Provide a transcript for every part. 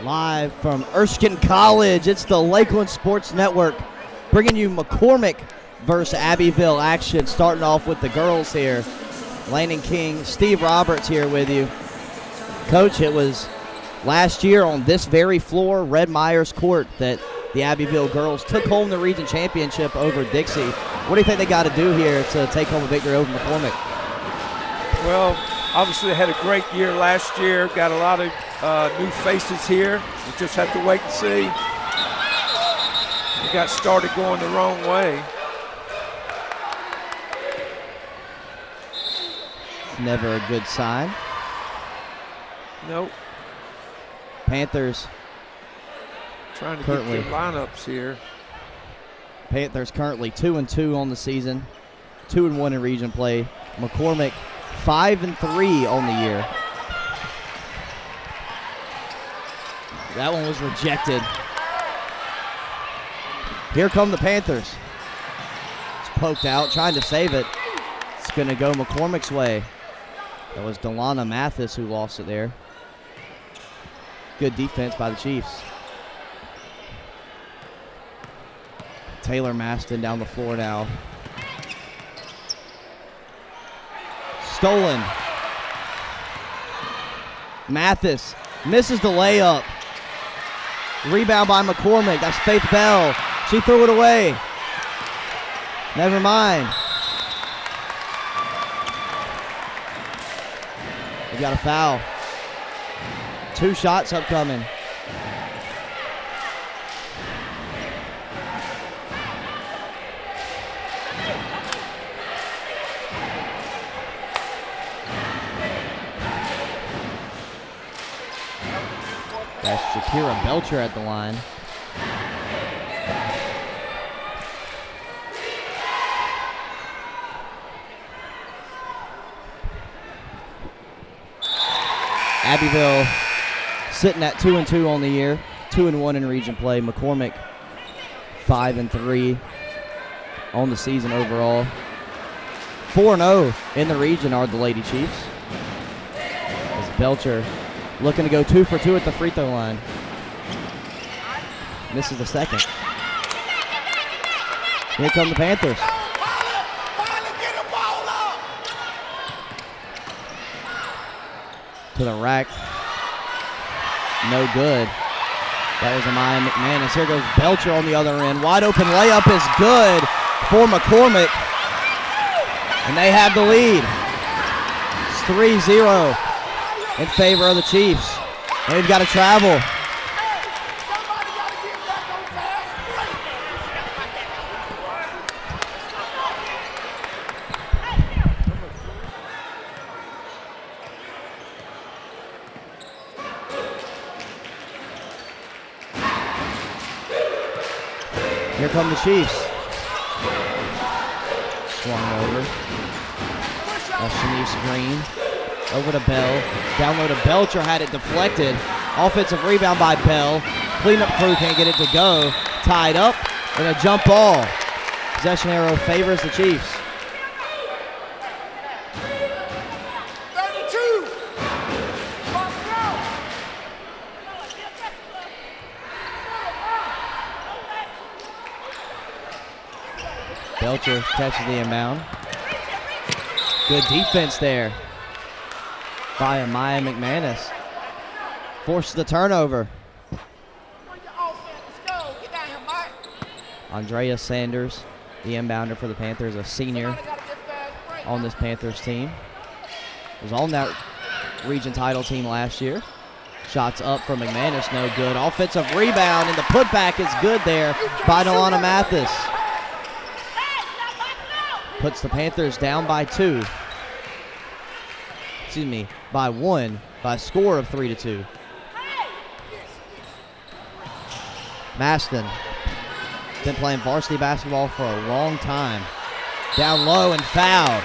Live from Erskine College, it's the Lakeland Sports Network bringing you McCormick versus Abbeville action, starting off with the girls here. Landon King, Steve Roberts here with you. Coach, it was last year on this very floor, Red Myers Court, that the Abbeville girls took home the region championship over Dixie. What do you think they got to do here to take home a victory over McCormick? Well, obviously they had a great year last year, got a lot of new faces here. We just have to wait and see. We got started going the wrong way. Never a good sign. Nope. Panthers trying to currently get their lineups here. Panthers currently 2-2 on the season, 2-1 in region play. McCormick 5-3 on the year. That one was rejected. Here come the Panthers. It's poked out, trying to save it. It's going to go McCormick's way. That was Delana Mathis who lost it there. Good defense by the Chiefs. Taylor Maston down the floor now. Stolen. Mathis misses the layup. Rebound by McCormick. That's Faith Bell. She threw it away. Never mind. We got a foul. 2 shots upcoming. That's Shakira Belcher at the line. Abbeville sitting at 2-2 on the year, 2-1 in region play. McCormick 5-3 on the season overall. 4-0 in the region are the Lady Chiefs. As Belcher looking to go 2 for 2 at the free throw line. This is the second. Here come the Panthers. To the rack. No good. That was Amaya McManus. Here goes Belcher on the other end. Wide open layup is good for McCormick. And they have the lead. It's 3-0 in favor of the Chiefs. They've got to travel. Here come the Chiefs. Swung over. That's Shanice Green. Over to Bell. Down low to Belcher. Had it deflected. Offensive rebound by Bell. Cleanup crew can't get it to go. Tied up. And a jump ball. Possession arrow favors the Chiefs. Belcher catches the inbound. Good defense there by Amaya McManus. Forces the turnover. Andrea Sanders, the inbounder for the Panthers, a senior on this Panthers team. Was on that region title team last year. Shots up from McManus, no good. Offensive rebound, and the putback is good there by Delana Mathis. puts the Panthers down by 2. Excuse me, by 1, by a score of 3-2. Maston been playing varsity basketball for a long time. Down low and fouled.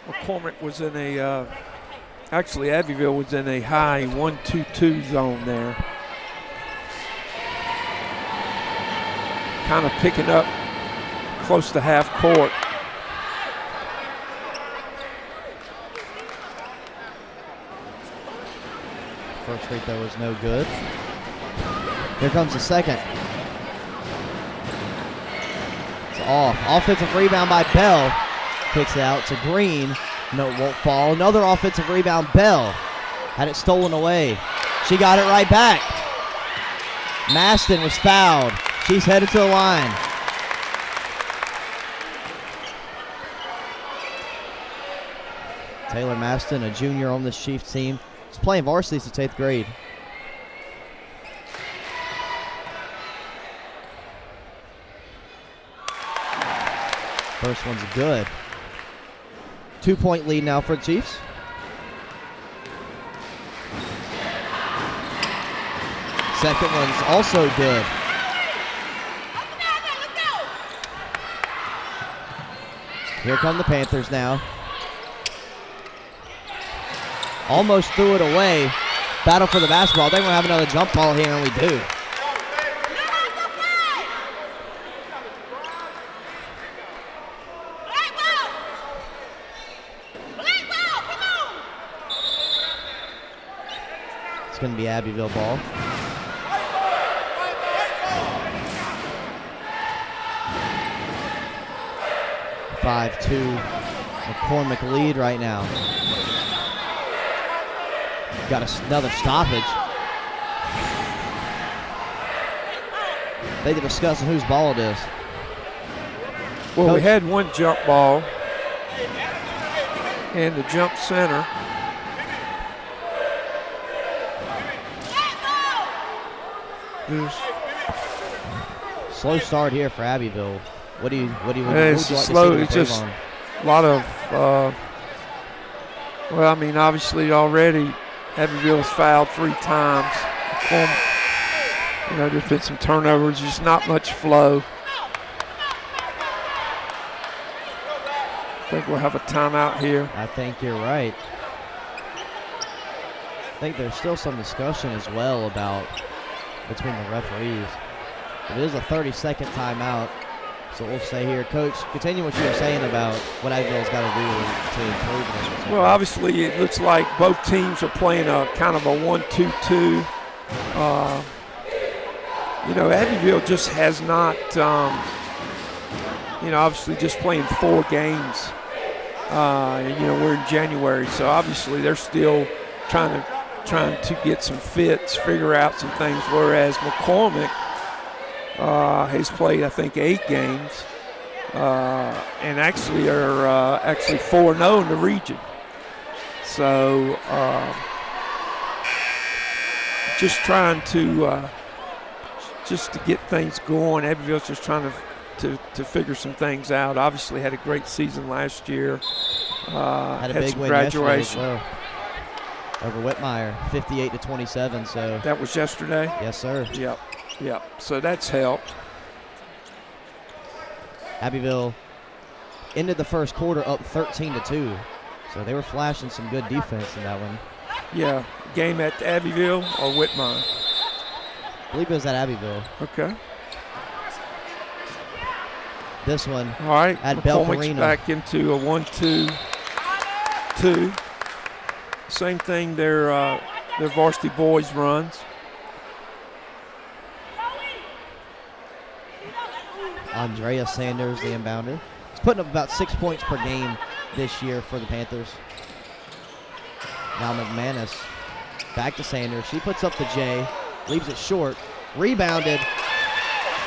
McCormick was in a, actually Abbeville was in a high 1-2-2 zone there. Kind of picking up close to half court. First free throw was no good. Here comes the second. It's off. Offensive rebound by Bell. Kicks it out to Green. No, it won't fall. Another offensive rebound. Bell had it stolen away. She got it right back. Maston was fouled. She's headed to the line. Taylor Maston, a junior on this Chiefs team. He's playing varsity since 8th grade. First one's good. 2-point lead now for the Chiefs. Second one's also good. Here come the Panthers now. Almost threw it away. Battle for the basketball. They won't have another jump ball here, and we do. It's going to be Abbeville ball. (5-2) McCormick lead right now. Got another stoppage. They discussing whose ball it is. Well, Coach. we had one jump ball and the jump center. Slow start here for Abbeville. What do you It's slow. It's just a lot of. Well, I mean, obviously already Abbeville's fouled 3 times. You know, there's been some turnovers. Just not much flow. I think we'll have a timeout here. I think you're right. I think there's still some discussion as well about between the referees. It is a 30-second timeout, so we'll stay here. Coach, continue what you were saying about what Abbeville's got to do to improve this. Well, obviously it looks like both teams are playing a kind of a 1-2-2. You know, Abbeville just has not, you know, obviously just playing 4 games. You know, we're in January, so obviously they're still trying to get some fits, figure out some things, whereas McCormick has played, I think, 8 games and actually are 4-0 in the region. So just trying to just to get things going. Abbeville's just trying to figure some things out. Obviously had a great season last year. Had a big some win graduation yesterday as well over Whitmire, 58-27. So that was yesterday. Yes, sir. Yep. So that's helped. Abbeville ended the first quarter up 13-2. So they were flashing some good defense in that one. Yeah. Game at Abbeville or Whitmire? I believe it was at Abbeville. Okay. This one All right. at Belk McCormick's Arena. back into a 1-2-2. Same thing their varsity boys runs. Andrea Sanders, the inbounder. He's putting up about 6 points per game this year for the Panthers. Now McManus back to Sanders. She puts up the J, leaves it short, rebounded,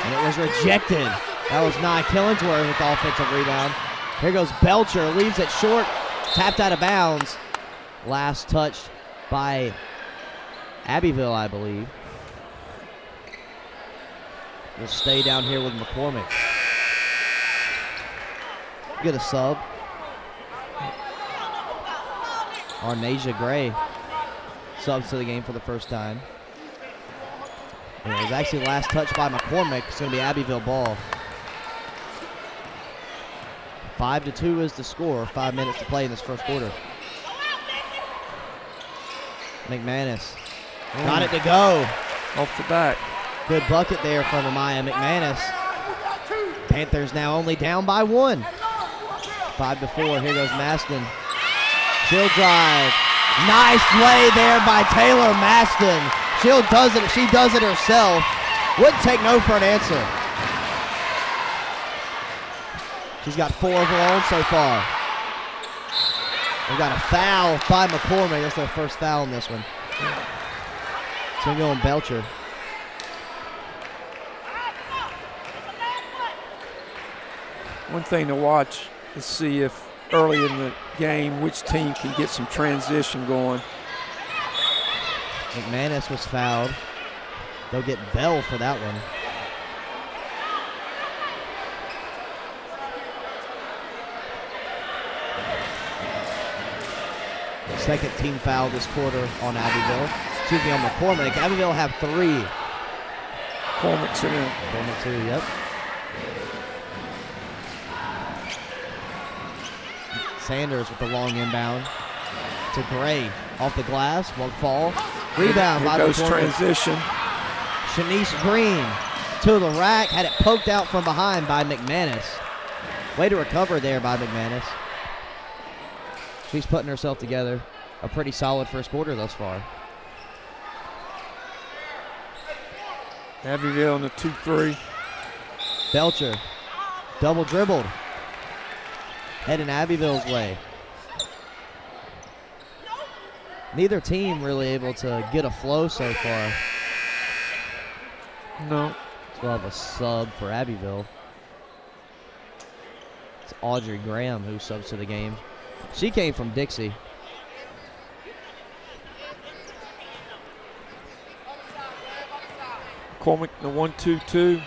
and it was rejected. That was Nye Killingsworth with the offensive rebound. Here goes Belcher, leaves it short, tapped out of bounds. Last touch by Abbeville, I believe, will stay down here with McCormick. Get a sub. Arnasia Gray subs to the game for the first time. And it was actually last touch by McCormick. It's going to be Abbeville ball. 5-2 is the score. 5 minutes to play in this first quarter. McManus got it to go. Off the back. Good bucket there from Amaya McManus. Panthers now only down by 1. 5-4. Here goes Maston. She'll drive. Nice lay there by Taylor Maston. She does it herself. Wouldn't take no for an answer. She's got 4 of her own so far. We've got a foul by McCormick. That's their first foul in this one. So we go on Belcher. One thing to watch is see if early in the game which team can get some transition going. McManus was fouled. They'll get Bell for that one. Second team foul this quarter on Abbeville. Excuse me, on McCormick. Abbeville have 3. McCormick's in it. McCormick 2, yep. Sanders with the long inbound to Gray. Off the glass, one fall. Rebound by goes McCormick. Transition. Shanice Green to the rack. Had it poked out from behind by McManus. Way to recover there by McManus. She's putting herself together. A pretty solid first quarter thus far. Abbeville on the 2-3. Belcher, double dribbled. Heading Abbeville's way. Neither team really able to get a flow so far. No. We'll have a sub for Abbeville. It's Audrey Graham who subs to the game. She came from Dixie. McCormick, the 1-2-2.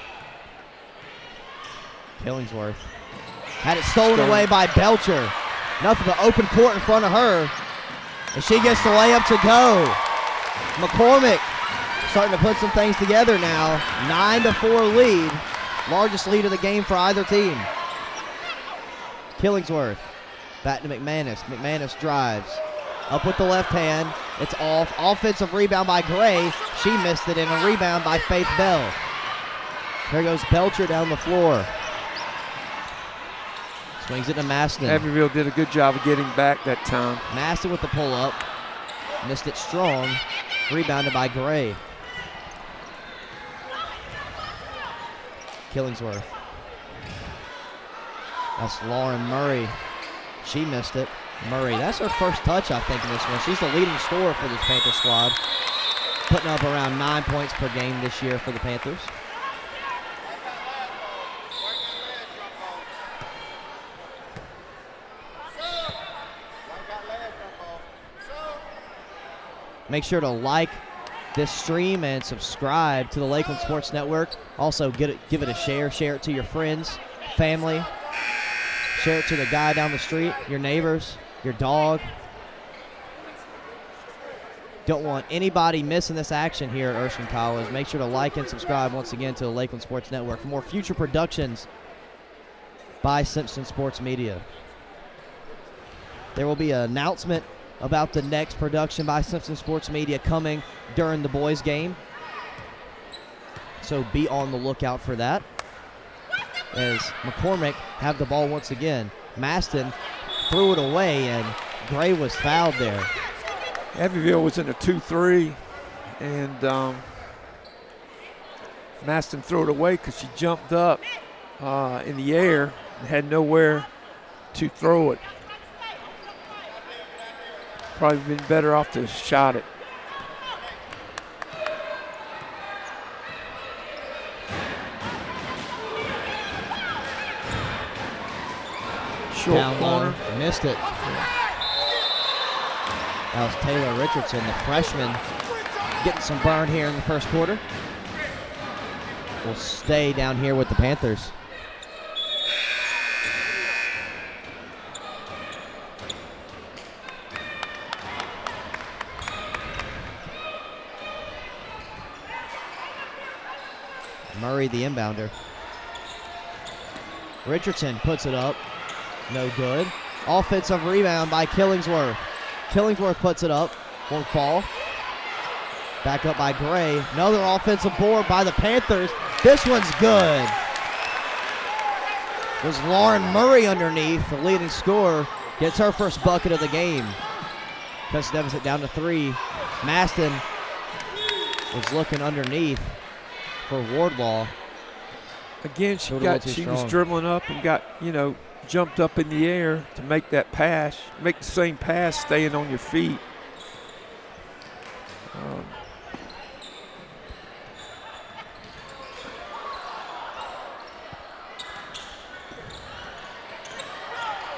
Killingsworth. Had it stolen away by Belcher. Nothing but open court in front of her. And she gets the layup to go. McCormick starting to put some things together now. 9-4 lead. Largest lead of the game for either team. Killingsworth. Back to McManus. McManus drives. Up with the left hand. It's off. Offensive rebound by Gray. She missed it, and a rebound by Faith Bell. Here goes Belcher down the floor. Swings it to Maston. Abbeville did a good job of getting back that time. Maston with the pull-up. Missed it strong. Rebounded by Gray. Killingsworth. That's Lauren Murray. She missed it. Murray, that's her first touch, I think, in this one. She's the leading scorer for this Panther squad. Putting up around 9 points per game this year for the Panthers. Make sure to like this stream and subscribe to the Lakeland Sports Network. Also, give it a share. Share it to your friends, family. Share it to the guy down the street, your neighbors, your dog. Don't want anybody missing this action here at Erskine College. Make sure to like and subscribe once again to the Lakeland Sports Network for more future productions by Simpson Sports Media. There will be an announcement about the next production by Simpson Sports Media coming during the boys' game. So be on the lookout for that. As McCormick have the ball once again. Maston threw it away, and Gray was fouled there. Abbeville was in a 2-3, and Maston threw it away because she jumped up in the air and had nowhere to throw it. Probably been better off to shot it. Short Down corner. low. Missed it. That was Taylor Richardson, the freshman getting some burn here in the first quarter. We'll stay down here with the Panthers. Murray, the inbounder. Richardson puts it up. No good. Offensive rebound by Killingsworth. Killingsworth puts it up. Won't fall. Back up by Gray. Another offensive board by the Panthers. This one's good. It was Lauren Murray underneath. The leading scorer gets her first bucket of the game. Cuts the deficit down to 3. Maston was looking underneath for Wardlaw. Again, she was dribbling up and got, jumped up in the air to make that pass. Make the same pass staying on your feet.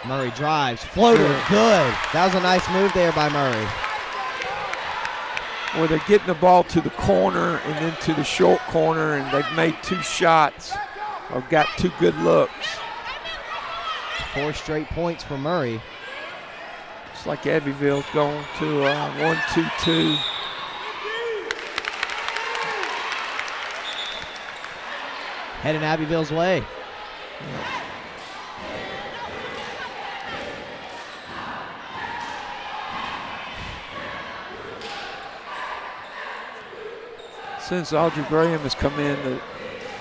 Murray drives, floater, good. That was a nice move there by Murray. Well, they're getting the ball to the corner and then to the short corner, and they've made 2 shots or got 2 good looks. 4 straight points for Murray. It's like Abbeville's going to 1-2-2. Heading Abbeville's way. Yeah. Since Audrey Graham has come in,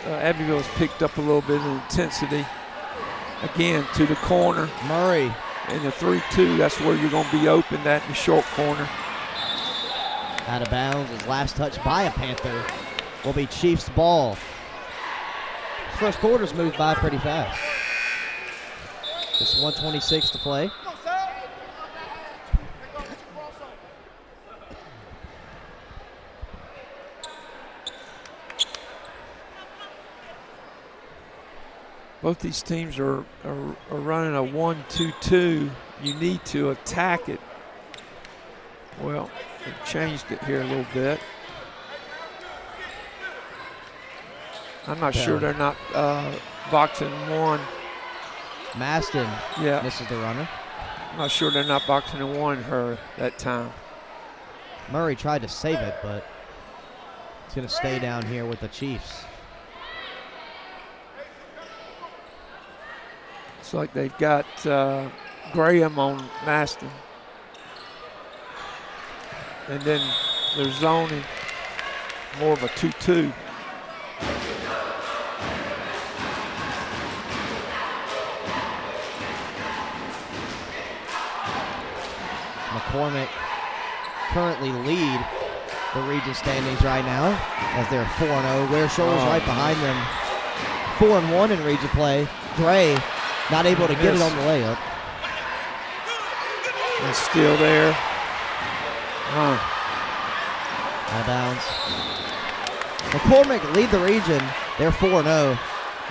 Abbeville has picked up a little bit of intensity. Again, to the corner. Murray. And the 3-2, that's where you're going to be open, that in the short corner. Out of bounds. His last touch by a Panther will be Chiefs' ball. First quarter's moved by pretty fast. Just 1:26 to play. Both these teams are running a 1-2-2. You need to attack it. Well, they've changed it here a little bit. I'm not sure they're not boxing one. Maston misses the runner. I'm not sure they're not boxing in one her that time. Murray tried to save it, but it's going to stay down here with the Chiefs. It's like they've got Graham on Maston. And then they're zoning more of a 2-2. McCormick currently lead the region standings right now as they're 4-0. Ware Shoals right behind them, 4-1 in region play. Gray not able to get it on the layup. It's still there. Out of bounds. McCormick lead the region. They're 4-0.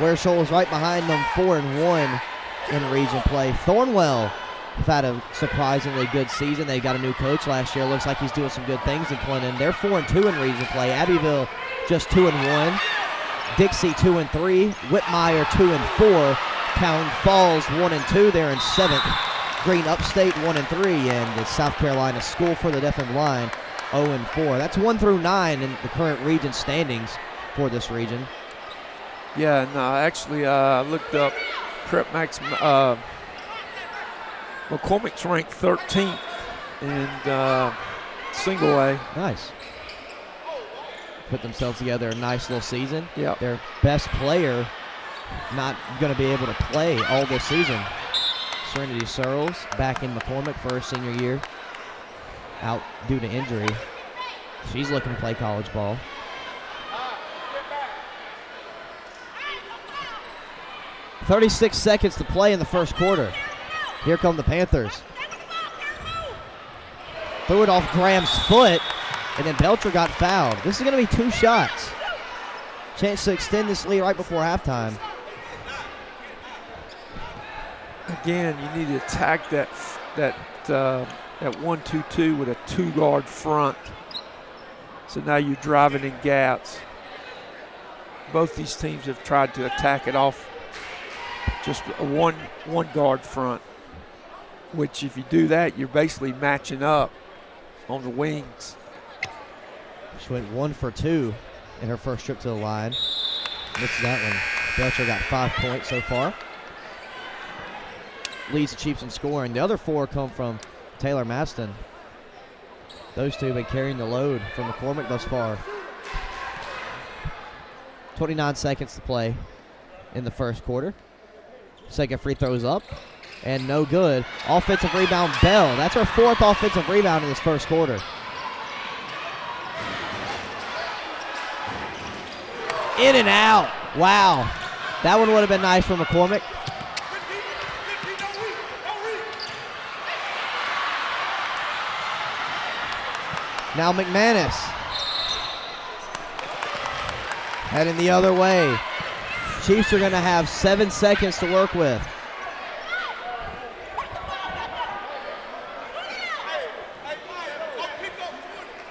Ware Shoals right behind them, 4-1 in region play. Thornwell have had a surprisingly good season. They got a new coach last year. Looks like he's doing some good things in Clinton. They're 4-2 in region play. Abbeville just 2-1. Dixie 2-3. Whitmire 2-4. Cowan Falls 1-2. They're in 7th. Green Upstate 1-3, and the South Carolina School for the Deaf and Blind 0-4. That's 1 through 9 in the current region standings for this region. Yeah, no, actually, I looked up Prep Max. McCormick's ranked 13th in single A. Nice. Put themselves together a nice little season. Yeah. Their best player not going to be able to play all this season. Serenity Searles back in McCormick for her senior year. Out due to injury. She's looking to play college ball. .36 seconds to play in the first quarter. Here come the Panthers. Threw it off Graham's foot, and then Belcher got fouled. This is going to be 2 shots. Chance to extend this lead right before halftime. Again, you need to attack that 1-2-2 with a 2-guard front. So now you're driving in gaps. Both these teams have tried to attack it off just a one guard front, which if you do that, you're basically matching up on the wings. She went 1 for 2 in her first trip to the line. Missed that one. Belcher got 5 points so far. Leads the Chiefs in scoring. The other 4 come from Taylor Maston. Those two have been carrying the load for McCormick thus far. 29 seconds to play in the first quarter. Second free throw is up and no good. Offensive rebound, Bell. That's her 4th offensive rebound in this first quarter. In and out. Wow. That one would have been nice for McCormick. Now McManus. Heading the other way. Chiefs are going to have 7 seconds to work with.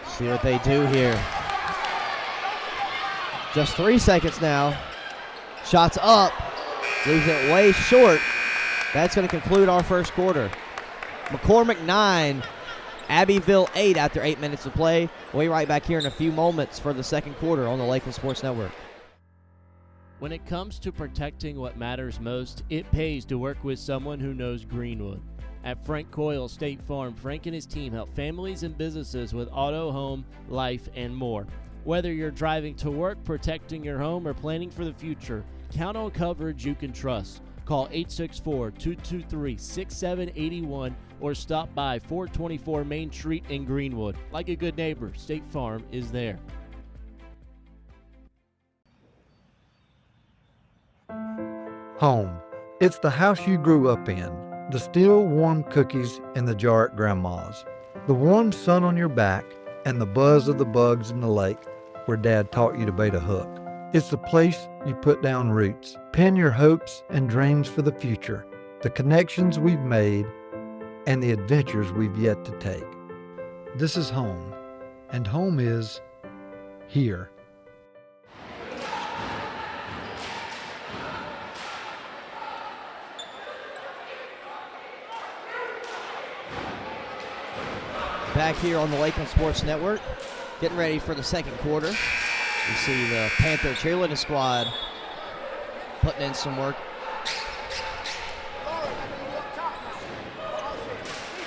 See what they do here. Just 3 seconds now. Shots up. Leaves it way short. That's going to conclude our first quarter. McCormick 9. Abbeville 8 after 8 minutes to play. We'll be right back here in a few moments for the second quarter on the Lakeland Sports Network. When it comes to protecting what matters most, it pays to work with someone who knows Greenwood. At Frank Coyle State Farm, Frank and his team help families and businesses with auto, home, life, and more. Whether you're driving to work, protecting your home, or planning for the future, count on coverage you can trust. Call 864-223-6781 or stop by 424 Main Street in Greenwood. Like a good neighbor, State Farm is there. Home. It's the house you grew up in. The still warm cookies in the jar at Grandma's. The warm sun on your back and the buzz of the bugs in the lake where Dad taught you to bait a hook. It's the place you put down roots, pin your hopes and dreams for the future, the connections we've made, and the adventures we've yet to take. This is home, and home is here. Back here on the Lakeland Sports Network, getting ready for the second quarter. You see the Panther cheerleading squad putting in some work.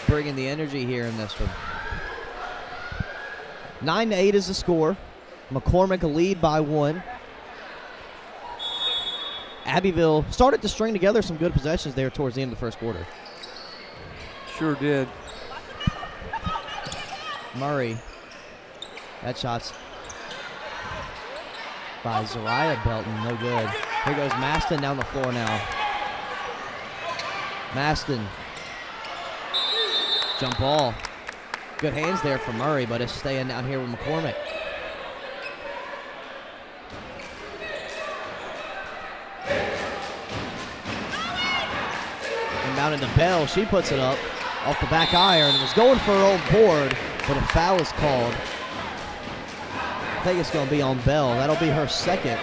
Bringing the energy here in this one. 9-8 is the score. McCormick a lead by 1. Abbeville started to string together some good possessions there towards the end of the first quarter. Sure did. Murray. That shot's by Zariah Belton, no good. Here goes Maston down the floor now. Maston. Jump ball. Good hands there for Murray, but it's staying down here with McCormick. Inbound into Bell. She puts it up off the back iron. Was going for her own board, but a foul is called. I think it's going to be on Bell. That'll be her second.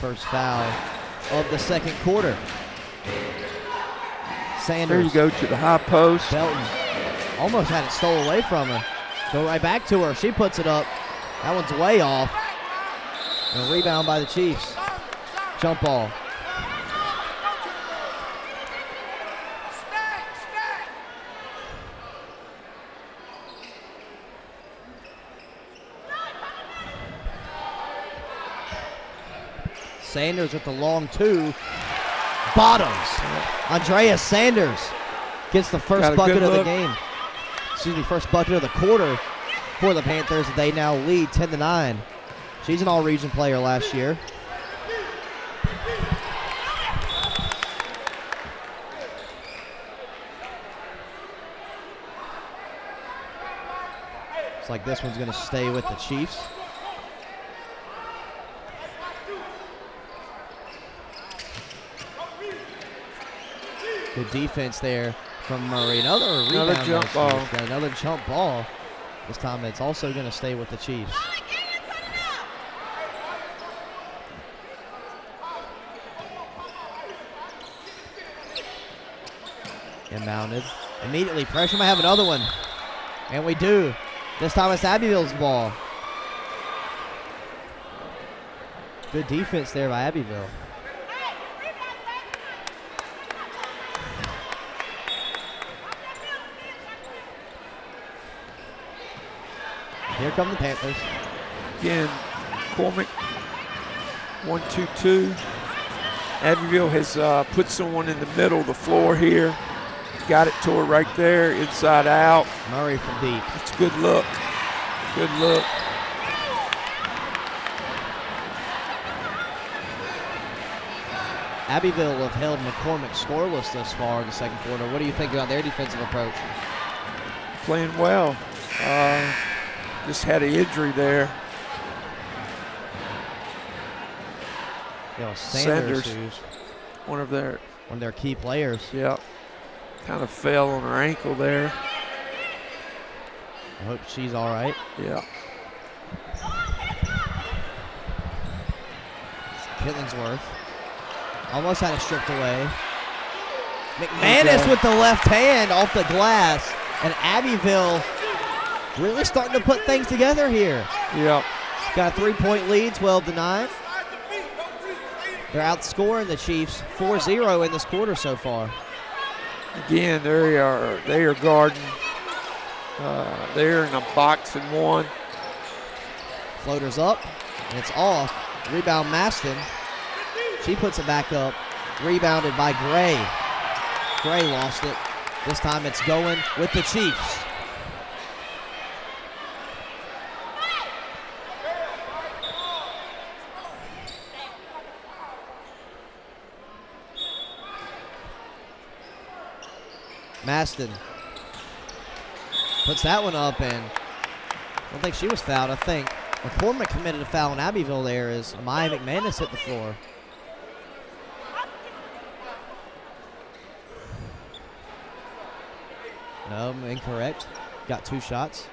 First foul of the second quarter. Sanders. There you go to the high post. Belton almost had it stolen away from her. Go right back to her. She puts it up. That one's way off. And a rebound by the Chiefs. Jump ball. Sanders with the long 2. Bottoms. Andrea Sanders gets the first bucket of the game. Excuse me, first bucket of the quarter for the Panthers. They now lead 10-9. She's an all-region player last year. Looks like this one's going to stay with the Chiefs. Good defense there from Murray. Another rebound. jump ball. Got another jump ball. This time it's also going to stay with the Chiefs. Inbounded. Immediately pressure. Might have another one. And we do. This time it's Abbeville's ball. Good defense there by Abbeville. Here come the Panthers. Again, McCormick, 1-2-2. Abbeville has put someone in the middle of the floor here. Got it to her right there, inside out. Murray from deep. It's a good look. Good look. Abbeville have held McCormick scoreless thus far in the second quarter. What do you think about their defensive approach? Playing well. Just had an injury there. You know, Sanders, who's one of their key players. Yeah. Kind of fell on her ankle there. I hope she's all right. Yeah. Killingsworth almost had it stripped away. McManus with the left hand off the glass. And Abbeville really starting to put things together here. Yeah. Got a 3-point lead, 12-9. They're outscoring the Chiefs 4-0 in this quarter so far. Again, they are guarding. They're in a box and one. Floater's up, and it's off. Rebound Maston. She puts it back up. Rebounded by Gray. Gray lost it. This time it's going with the Chiefs. Maston puts that one up, and I don't think she was fouled. I think McCormick committed a foul in Abbeville there as Maya McManus hit the floor. No, incorrect. Got 2 shots.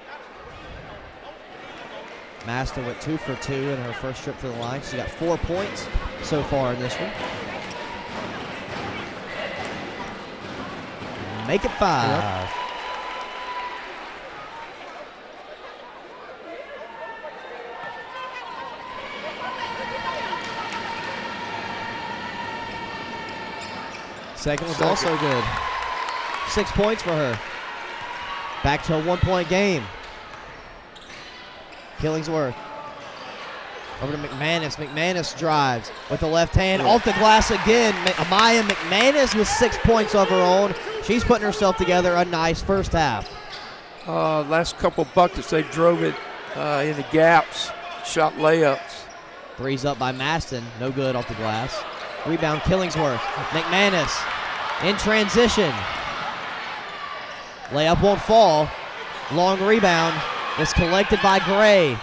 Maston went 2 for 2 in her first trip to the line. She got 4 points so far in this one. Make it 5. Yep. Second was also good. 6 points for her. Back to a 1-point game. Killingsworth. Over to McManus. McManus drives with the left hand off the glass again. Amaya McManus with 6 points of her own. She's putting herself together a nice first half. Last couple buckets, they drove it in the gaps, shot layups. Three's up by Maston. No good off the glass. Rebound Killingsworth. McManus in transition. Layup won't fall. Long rebound is collected by Gray.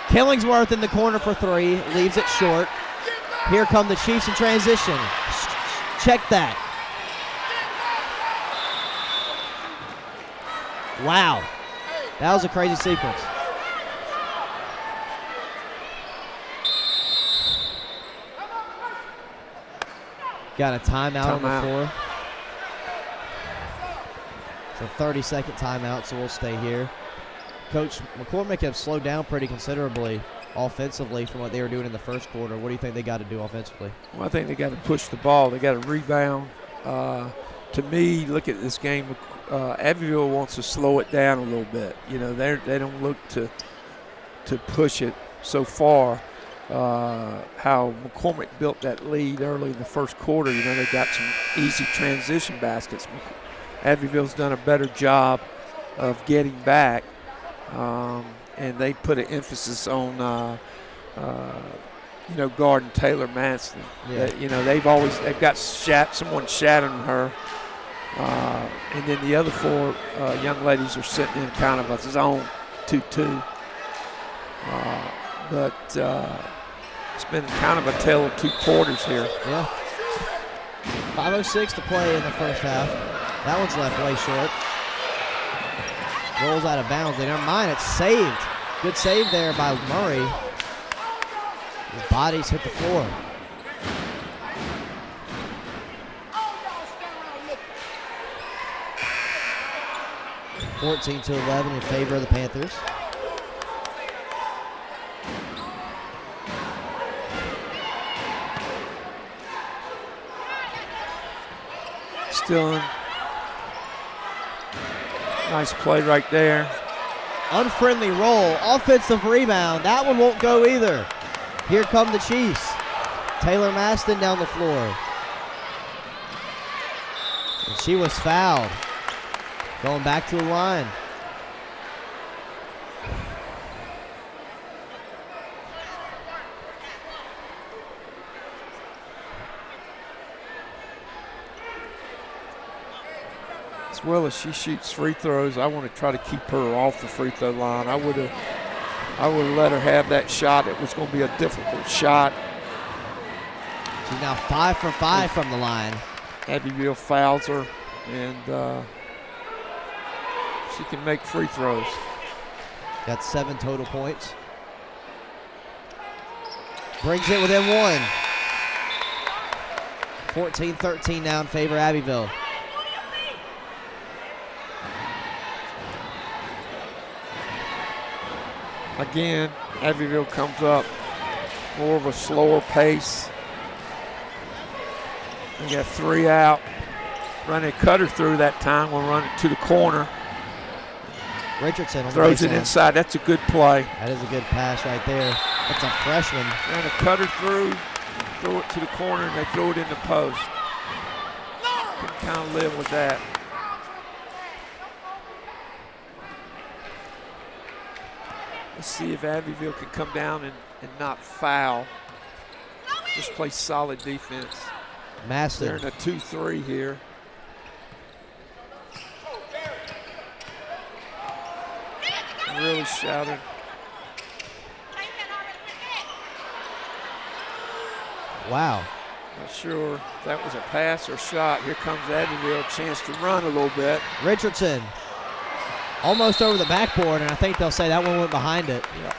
Killingsworth in the corner for 3. Leaves it short. Here come the Chiefs in transition. Check that. Wow. That was a crazy sequence. Got a timeout on the floor. It's a 30-second timeout, so we'll stay here. Coach, McCormick have slowed down pretty considerably offensively from what they were doing in the first quarter. What do you think they got to do offensively? Well, I think they got to push the ball. They got to rebound. To me, look at this game. Abbeville wants to slow it down a little bit. You know, they don't look to push it so far. How McCormick built that lead early in the first quarter. You know, they got some easy transition baskets. Abbeville's done a better job of getting back, and they put an emphasis on guarding Taylor Manson. Yeah. They've got someone shadowing her, and then the other 4 young ladies are sitting in kind of a zone 2-2. But it's been kind of a tale of 2 quarters here. Yeah. 5:06 to play in the first half. That one's left way short. Rolls out of bounds. Never mind, it's saved. Good save there by Murray. His bodies hit the floor. (14-11) in favor of the Panthers. Still in. Nice play right there. Unfriendly roll, offensive rebound. That one won't go either. Here come the Chiefs. Taylor Maston down the floor. And she was fouled. Going back to the line. As well as she shoots free throws, I want to try to keep her off the free throw line. I would have let her have that shot. It was going to be a difficult shot. She's now 5 for 5 from the line. Abbeville fouls her, and she can make free throws. Got 7 total points. Brings it within 1. 14-13 now in favor of Abbeville. Again, Abbeville comes up more of a slower pace. We got 3 out. Running cutter through that time. We'll run it to the corner. Richardson on Throws the it baseline. inside. That's a good play. That is a good pass right there. That's a freshman. Run a cutter through, throw it to the corner, and they throw it in the post. Can kind of live with that. Let's see if Abbeville can come down and not foul. Just play solid defense. They're Maston. in a 2-3 here. Really shouted. Wow. Not sure if that was a pass or shot. Here comes Abbeville, chance to run a little bit. Richardson. Almost over the backboard, and I think they'll say that one went behind it. Yeah.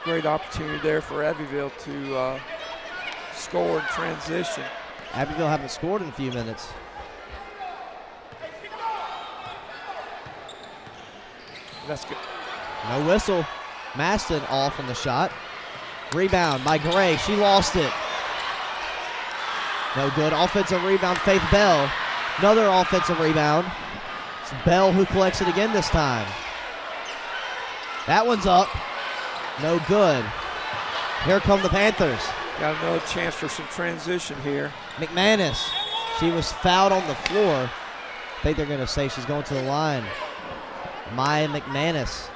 Great opportunity there for Abbeville to score in transition. Abbeville haven't scored in a few minutes. That's good. No whistle. Maston off on the shot. Rebound by Gray. She lost it. No good. Offensive rebound, Faith Bell. Another offensive rebound. It's Bell who collects it again this time. That one's up. No good. Here come the Panthers. Got another chance for some transition here. McManus. She was fouled on the floor. I think they're going to say she's going to the line. Maya McManus.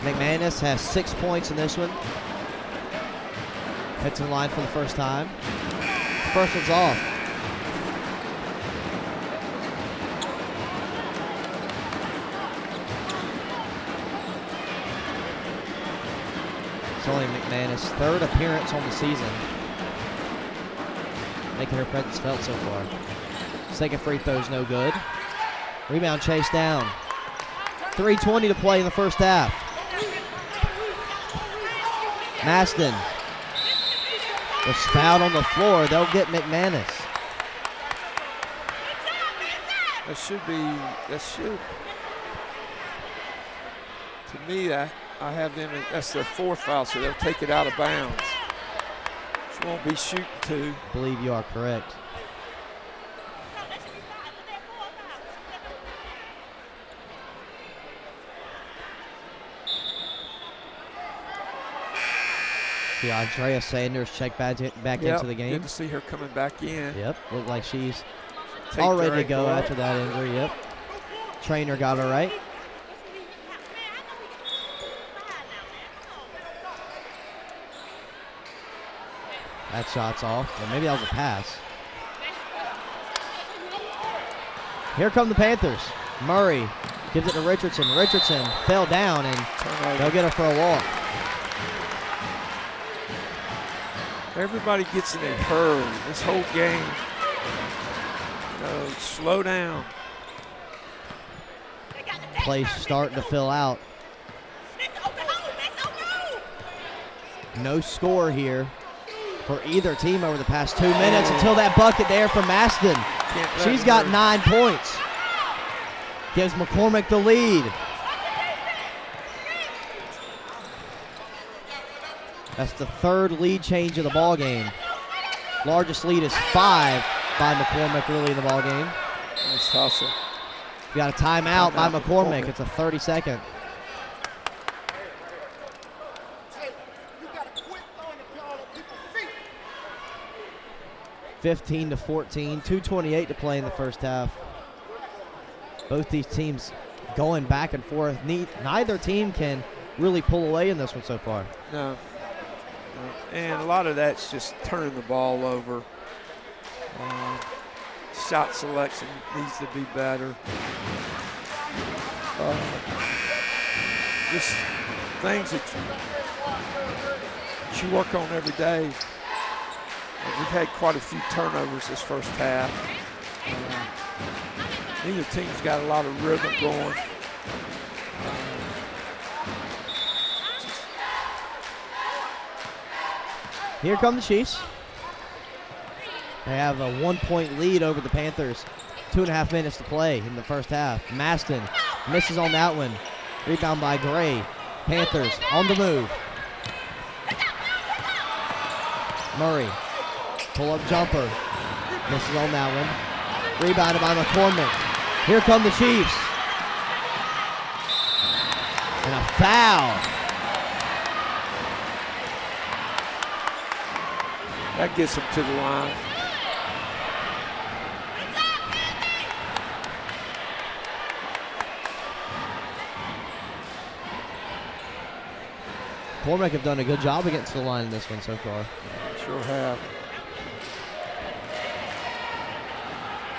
McManus has 6 points in this one. Heads to the line for the first time. First one's off. It's only McManus' third appearance on the season, making her presence felt so far. Second free throw's no good. Rebound chased down. 3:20 to play in the first half. Maston was fouled on the floor. They'll get McManus. That should, to me, I have them, that's their 4th foul, so they'll take it out of bounds. She won't be shooting 2. I believe you are correct. See Andrea Sanders check back into the game. Good to see her coming back in. Yep, looked like she's Take all their ready to go ankle after that injury. Yep. Trainer got her right. That shot's off. Or maybe that was a pass. Here come the Panthers. Murray gives it to Richardson. Richardson fell down, and they'll get her for a walk. Everybody gets in a hurry. This whole game. Slow down. Play starting to fill out. No score here for either team over the past 2 minutes until that bucket there from Maston. She's got 9 points. Gives McCormick the lead. That's the third lead change of the ball game. Largest lead is 5 by McCormick early in the ball game. Nice hustle. Got a timeout by McCormick. It's a 30-second. (15-14), 2:28 to play in the first half. Both these teams going back and forth. Neither team can really pull away in this one so far. No. And a lot of that's just turning the ball over. Shot selection needs to be better. Just things that you work on every day. We've had quite a few turnovers this first half. Neither team's got a lot of rhythm going. Here come the Chiefs. They have a 1-point lead over the Panthers. 2.5 minutes to play in the first half. Maston misses on that one. Rebound by Gray. Panthers on the move. Murray. Pull-up jumper. Misses on that one. Rebounded by McCormick. Here come the Chiefs. And a foul. That gets them to the line. McCormick have done a good job against the line in this one so far. Sure have.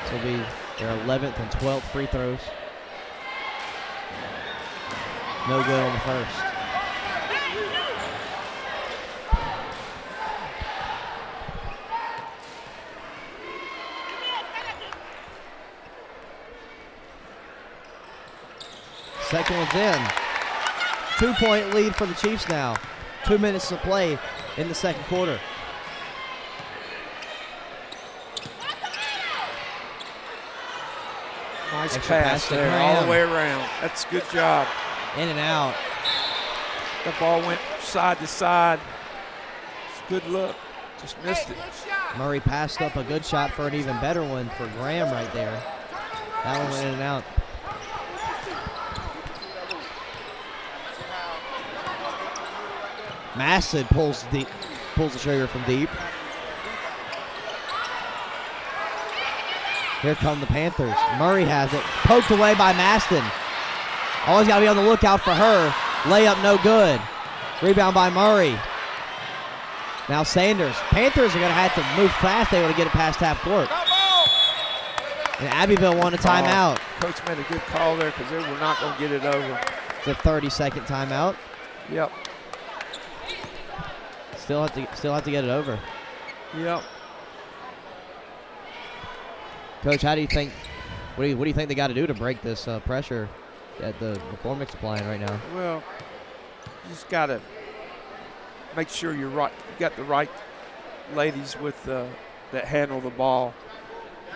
This will be their 11th and 12th free throws. No good on the first. Second one's in. 2-point lead for the Chiefs now. 2 minutes to play in the second quarter. Nice Extra pass to there, Graham. all the way around. That's a good job. In and out. The ball went side to side. It's a good look. Just missed it. Murray passed up a good shot for an even better one for Graham right there. That one went in and out. Masson pulls the trigger from deep. Here come the Panthers. Murray has it. Poked away by Maston. Always got to be on the lookout for her. Layup no good. Rebound by Murray. Now Sanders. Panthers are going to have to move fast. They want to get it past half court. And Abbeville won a timeout. Coach made a good call there because they were not going to get it over. It's a 30-second timeout. Yep. Still have to get it over. Yep. Coach, how do you think? What do you think they got to do to break this pressure that the McCormick's applying right now? Well, you just got to make sure you're right. You got the right ladies with that handle the ball.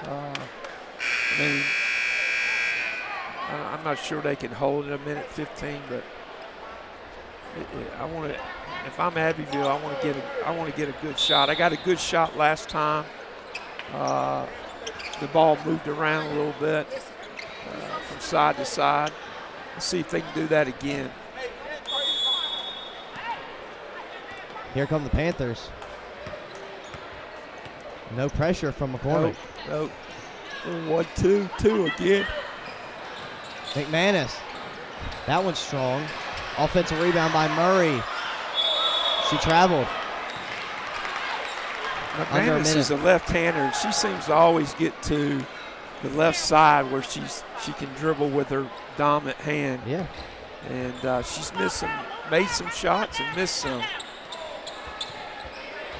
I mean, I'm not sure they can hold it a minute 15, but I want to. If I'm Abbeville, I want to get a good shot. I got a good shot last time. The ball moved around a little bit from side to side. Let's see if they can do that again. Here come the Panthers. No pressure from McCormick. No. 1-2 again. McManus. That one's strong. Offensive rebound by Murray. She traveled. under a McManus is a minute. left-hander, and she seems to always get to the left side where she can dribble with her dominant hand. Yeah. And she's made some shots and missed some.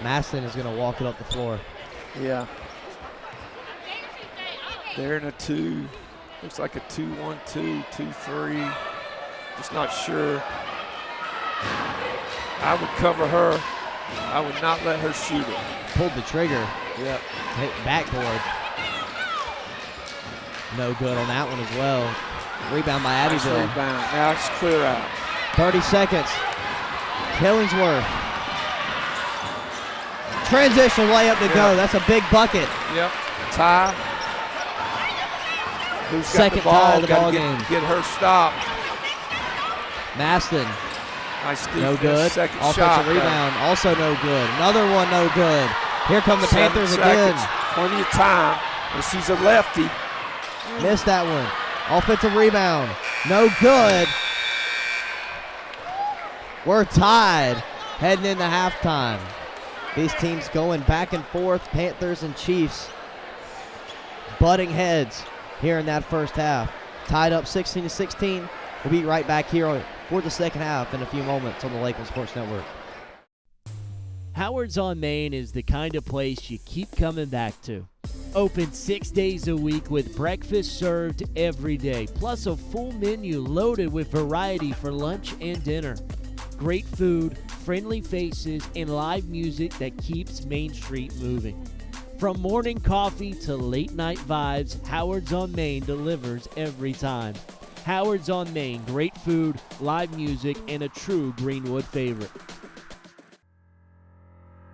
Maston is going to walk it up the floor. Yeah. They're in a 2. Looks like a 2-1-2, 2-3. Just not sure. I would cover her. I would not let her shoot it. Pulled the trigger. Yep. Hit backboard. No good on that one as well. Rebound by Nice Abbeville. rebound. Now it's clear out. 30 seconds. Killingsworth. Transition layup to go. That's a big bucket. Yep. Tie. Who's got Second the ball? tie of the Gotta ball get, game. Get her stopped. Maston. Nice defense. No good. Second Offensive shot. rebound. Also no good. Another one no good. Here come the 7 Panthers seconds. again. Plenty of time. And she's a lefty. Missed that one. Offensive rebound. No good. We're tied heading into halftime. These teams going back and forth. Panthers and Chiefs butting heads here in that first half. Tied up 16-16. We'll be right back here for the second half in a few moments on the Lakeland Sports Network. Howard's on Main is the kind of place you keep coming back to. Open 6 days a week with breakfast served every day, plus a full menu loaded with variety for lunch and dinner. Great food, friendly faces, and live music that keeps Main Street moving. From morning coffee to late night vibes, Howard's on Main delivers every time. Howard's on Main, great food, live music, and a true Greenwood favorite.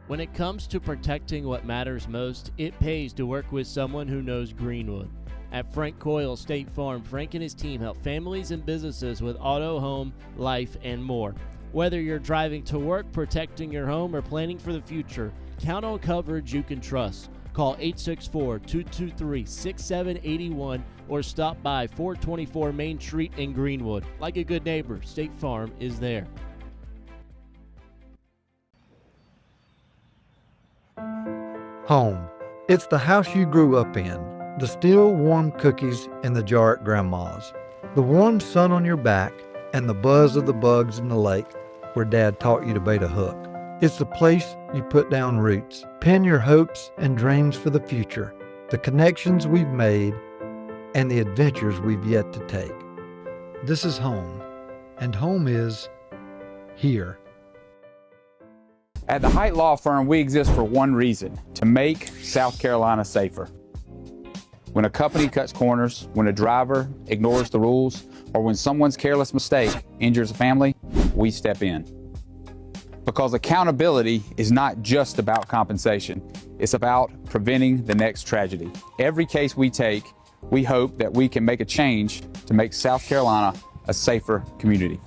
When it comes to protecting what matters most, it pays to work with someone who knows Greenwood. At Frank Coyle State Farm, Frank and his team help families and businesses with auto, home, life, and more. Whether you're driving to work, protecting your home, or planning for the future, count on coverage you can trust. Call 864-223-6781 or stop by 424 Main Street in Greenwood. Like a good neighbor, State Farm is there. Home. It's the house you grew up in. The still warm cookies in the jar at Grandma's. The warm sun on your back and the buzz of the bugs in the lake where Dad taught you to bait a hook. It's the place you put down roots, pin your hopes and dreams for the future, the connections we've made, and the adventures we've yet to take. This is home, and home is here. At the Height Law Firm, we exist for one reason: to make South Carolina safer. When a company cuts corners, when a driver ignores the rules, or when someone's careless mistake injures a family, we step in. Because accountability is not just about compensation, it's about preventing the next tragedy. Every case we take, we hope that we can make a change to make South Carolina a safer community.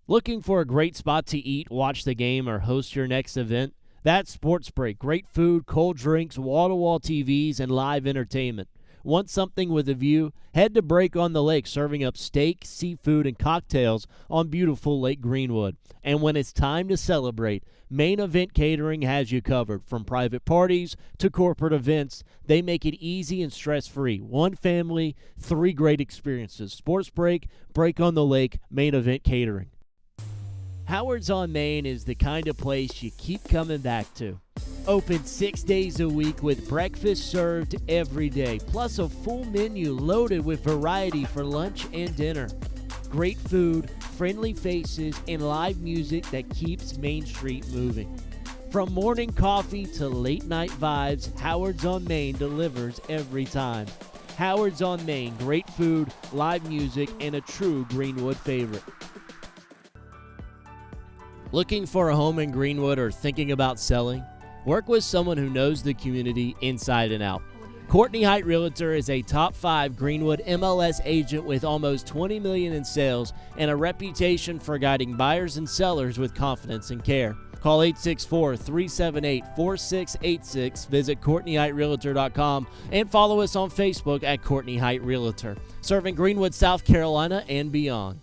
Looking for a great spot to eat, watch the game, or host your next event? That's Sports Break. Great food, cold drinks, wall-to-wall TVs, and live entertainment. Want something with a view? Head to Break on the Lake, serving up steak, seafood, and cocktails on beautiful Lake Greenwood. And when it's time to celebrate, Main Event Catering has you covered. From private parties to corporate events, they make it easy and stress-free. One family, 3 great experiences. Sports Break, Break on the Lake, Main Event Catering. Howard's on Main is the kind of place you keep coming back to. Open 6 days a week with breakfast served every day, plus a full menu loaded with variety for lunch and dinner. Great food, friendly faces, and live music that keeps Main Street moving. From morning coffee to late night vibes, Howard's on Main delivers every time. Howard's on Main, great food, live music, and a true Greenwood favorite. Looking for a home in Greenwood or thinking about selling? Work with someone who knows the community inside and out. Courtney Height Realtor is a top 5 Greenwood MLS agent with almost $20 million in sales and a reputation for guiding buyers and sellers with confidence and care. Call 864-378-4686, visit CourtneyHeightRealtor.com, and follow us on Facebook at Courtney Height Realtor, serving Greenwood, South Carolina and beyond.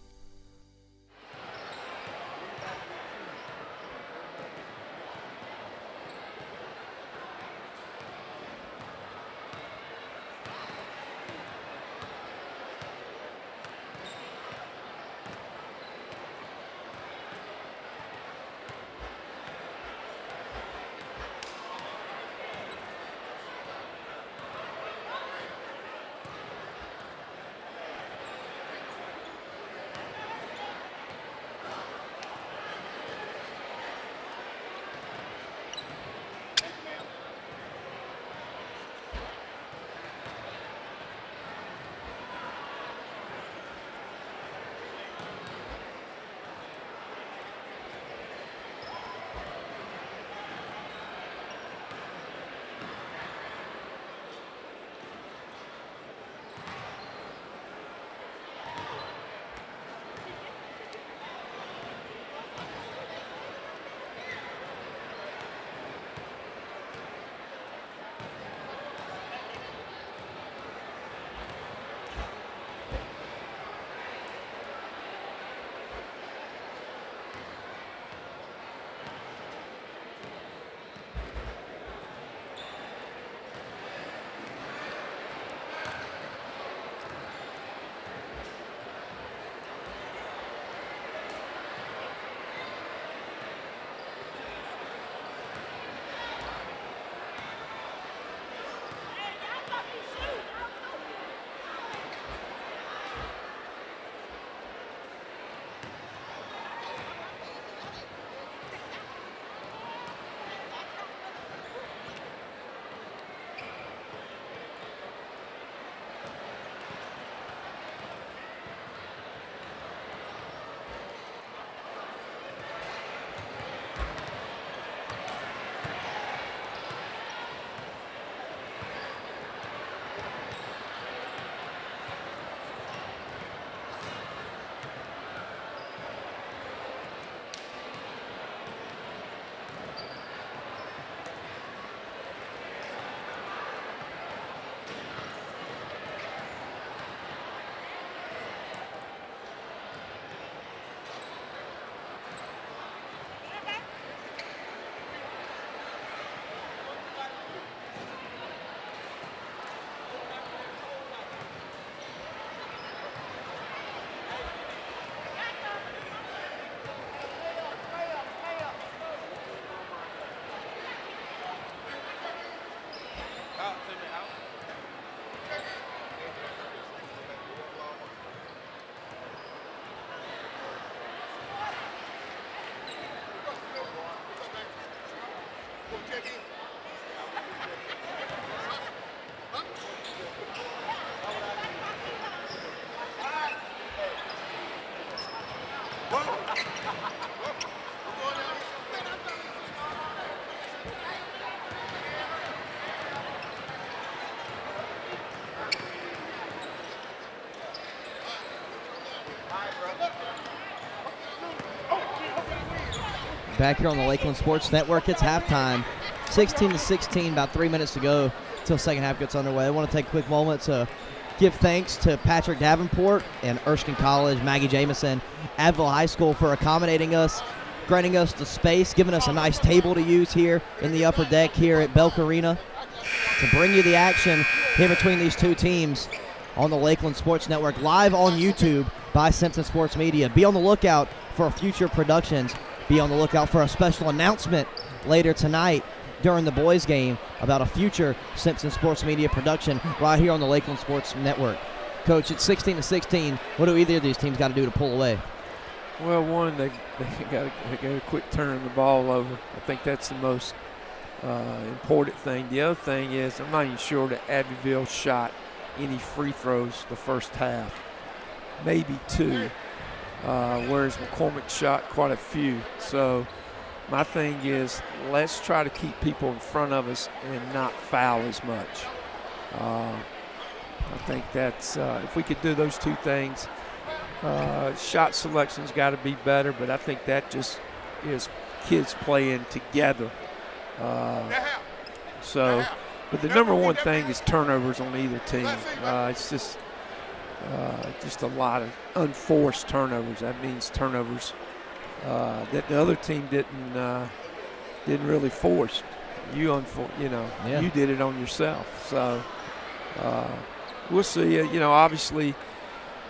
Back here on the Lakeland Sports Network, it's halftime. 16-16, about 3 minutes to go until second half gets underway. I want to take a quick moment to give thanks to Patrick Davenport and Erskine College, Maggie Jamison, Abbeville High School for accommodating us, granting us the space, giving us a nice table to use here in the upper deck here at Belk Arena to bring you the action here between these two teams on the Lakeland Sports Network, live on YouTube by Simpson Sports Media. Be on the lookout for future productions. Be on the lookout for a special announcement later tonight during the boys' game about a future Simpson Sports Media production right here on the Lakeland Sports Network. Coach, it's 16-16. What do either of these teams got to do to pull away? Well, one, they got to quit turning the ball over. I think that's the most important thing. The other thing is I'm not even sure that Abbeville shot any free throws the first half, maybe two. whereas McCormick shot quite a few. So my thing is, let's try to keep people in front of us and not foul as much. I think that's if we could do those two things. Shot selection's got to be better, but I think that just is kids playing together. But the number one thing is turnovers on either team. It's just a lot of unforced turnovers. That means turnovers that the other team didn't really force. You did it on yourself. So we'll see. Obviously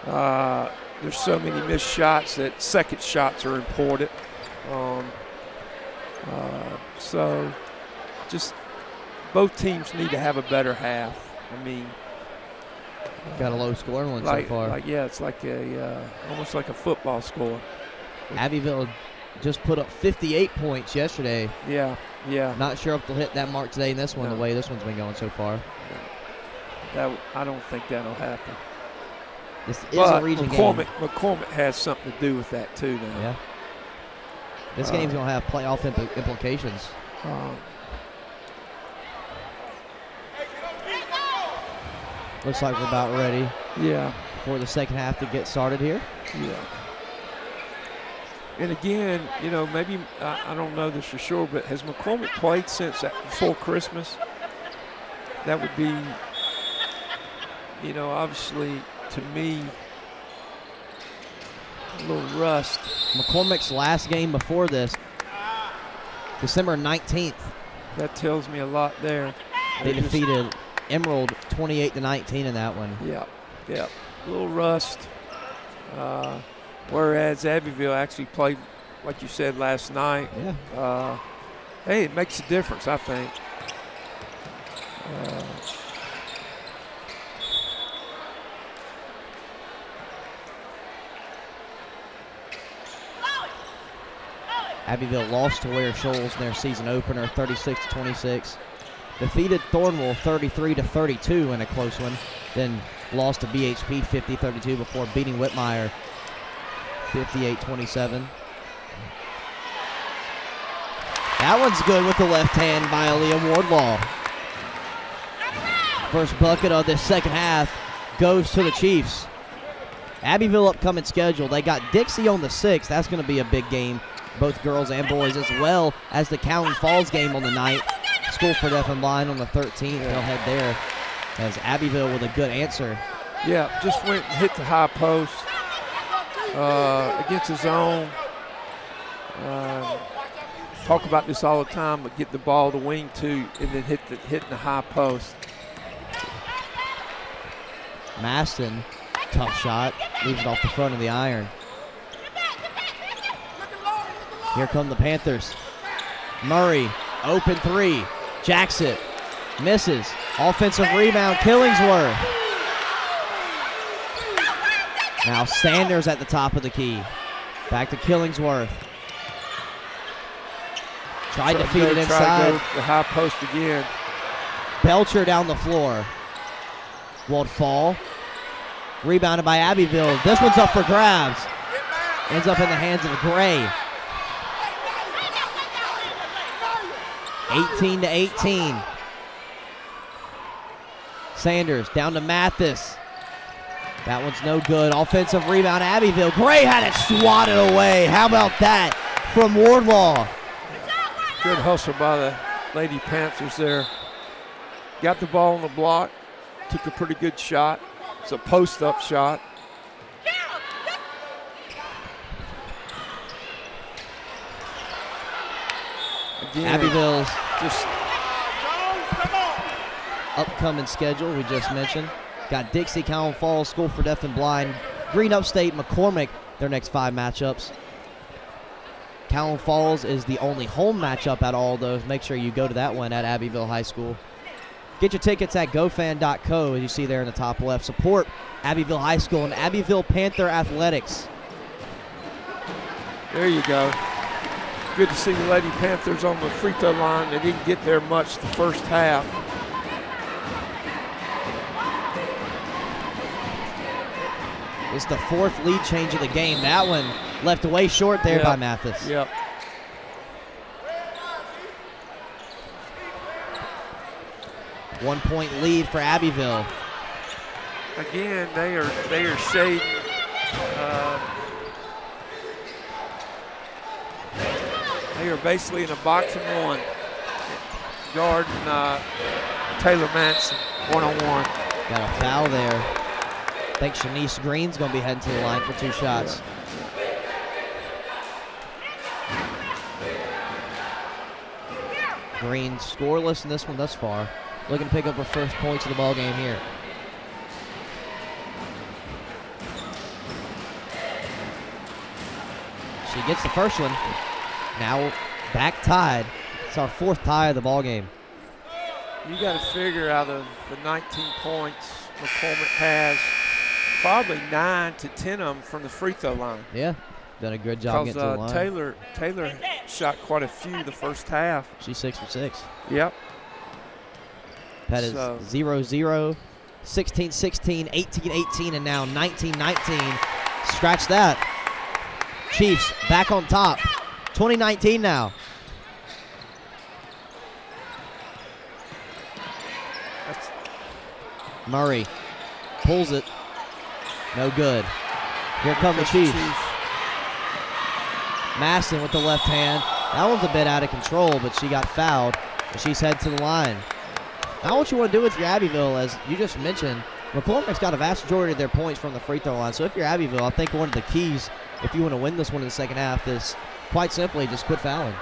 there's so many missed shots that second shots are important. So just both teams need to have a better half. I mean, got a low scoring one so far. It's like almost like a football score. Abbeville just put up 58 points yesterday. Yeah. Not sure if they'll hit that mark today in this one, the way this one's been going so far. I don't think that'll happen. This is a region game. McCormick has something to do with that too now. Yeah. This game's going to have playoff implications. Looks like we're about ready. Yeah. For the second half to get started here. Yeah. And again, maybe I don't know this for sure, but has McCormick played since before Christmas? That would be, obviously to me, a little rust. McCormick's last game before this, December 19th. That tells me a lot there. They defeated Emerald 28-19 in that one. Yeah. A little rust. Whereas Abbeville actually played, like you said, last night. Yeah. Hey, it makes a difference, I think. Abbeville lost to Ware Shoals in their season opener, 36-26. Defeated Thornwell 33-32 in a close one. Then lost to BHP 50-32 before beating Whitmire 58-27. That one's good with the left hand by Aaliyah Wardlaw. First bucket of this second half goes to the Chiefs. Abbeville upcoming schedule. They got Dixie on the 6th. That's going to be a big game, both girls and boys, as well as the Cowan Falls game on the night. School for Deaf and Blind on the 13th. They'll head there as Abbeville with a good answer. Yeah, just went and hit the high post against his own. Talk about this all the time, but get the ball to wing two and then hitting the high post. Maston, tough shot, leaves it off the front of the iron. Here come the Panthers. Murray, open three, jacks it, misses. Offensive rebound, Killingsworth. Now Sanders at the top of the key. Back to Killingsworth. Tried to feed it inside. The high post again. Belcher down the floor. Won't fall. Rebounded by Abbeville. This one's up for grabs. Ends up in the hands of Gray. 18-18. Sanders down to Mathis. That one's no good. Offensive rebound, Abbeville. Gray had it swatted away. How about that from Wardlaw? Good hustle by the Lady Panthers there. Got the ball on the block. Took a pretty good shot. It's a post-up shot. Again, Abbeville's just upcoming schedule we just mentioned. Got Dixie, Cowan Falls, School for Deaf and Blind, Green Upstate, McCormick, their next 5 matchups. Cowan Falls is the only home matchup at all those. Make sure you go to that one at Abbeville High School. Get your tickets at gofan.co, as you see there in the top left. Support Abbeville High School and Abbeville Panther Athletics. There you go. Good to see the Lady Panthers on the free throw line. They didn't get there much the first half. It's the 4th lead change of the game. That one left away short there by Mathis. Yep. One-point lead for Abbeville. Again, they are shading. They are basically in a box and one. Guard and Taylor Manson, one-on-one. Got a foul there. I think Shanice Green's going to be heading to the line for 2 shots. Green scoreless in this one thus far. Looking to pick up her first points of the ball game here. She gets the first one. Now back tied. It's our 4th tie of the ball game. You got to figure out of the 19 points McCormick has, probably 9 to 10 of them from the free throw line. Yeah, done a good job getting to the line. Taylor shot quite a few the first half. She's 6 for 6. Yep. That is 0-0, 16-16, 18-18, and now 19-19. Scratch that. Chiefs back on top. 2019 now. Murray pulls it. No good. Here come the Chiefs. Maston with the left hand. That one's a bit out of control, but she got fouled. And she's headed to the line. Now what you want to do with your Abbeville, as you just mentioned, McCormick's got a vast majority of their points from the free throw line. So if you're Abbeville, I think one of the keys, if you want to win this one in the second half, is quite simply just quit fouling.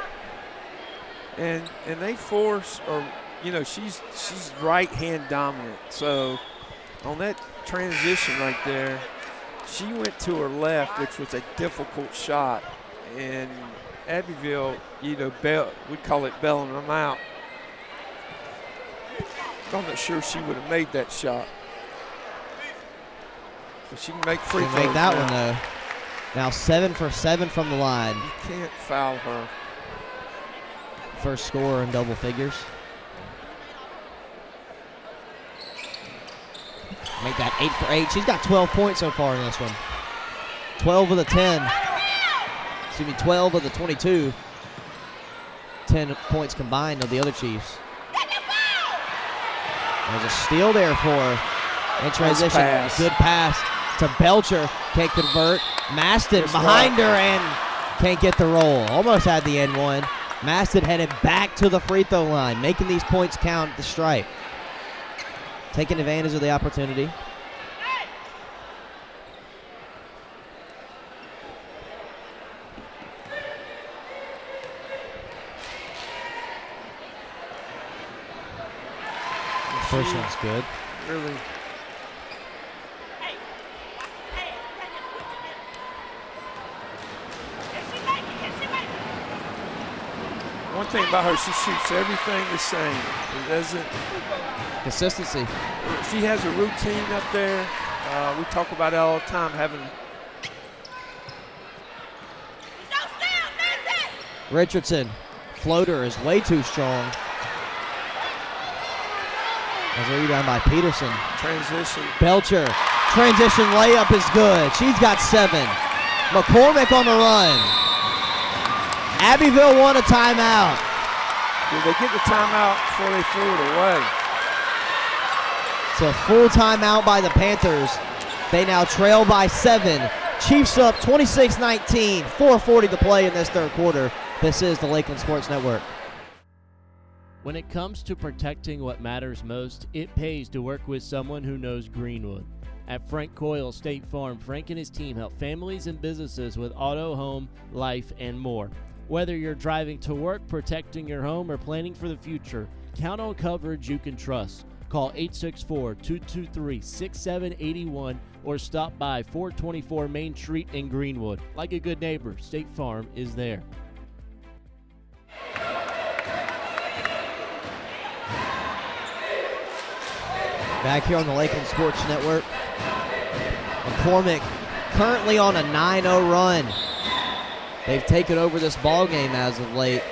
And they force, or she's right hand dominant. So on that transition right there, she went to her left, which was a difficult shot. And Abbeville, we call it bailing them out. I'm not sure she would have made that shot. But she can make free throws. Make that one though. Now 7 for 7 from the line. You can't foul her. First scorer in double figures. Make that 8 for 8. She's got 12 points so far in this one. 12 of the 10. 12 of the 22. 10 points combined of the other Chiefs. There's a steal there for her. In transition, nice pass. Good pass to Belcher. Can't convert. Maston behind her and can't get the roll. Almost had the end one. Maston headed back to the free throw line, making these points count at the stripe. Taking advantage of the opportunity. First one's good. Really. One thing about her, she shoots everything the same. It doesn't. Consistency. She has a routine up there. We talk about it all the time, having. Richardson, floater is way too strong. As a rebound by Peterson. Transition. Belcher, transition layup is good. She's got 7. McCormick on the run. Abbeville won a timeout. Did they get the timeout before they threw it away? It's a full timeout by the Panthers. They now trail by 7. Chiefs up 26-19. 4:40 to play in this third quarter. This is the Lakeland Sports Network. When it comes to protecting what matters most, it pays to work with someone who knows Greenwood. At Frank Coyle State Farm, Frank and his team help families and businesses with auto, home, life, and more. Whether you're driving to work, protecting your home, or planning for the future, count on coverage you can trust. Call 864-223-6781 or stop by 424 Main Street in Greenwood. Like a good neighbor, State Farm is there. Back here on the Lakeland Sports Network. McCormick currently on a 9-0 run. They've taken over this ball game as of late.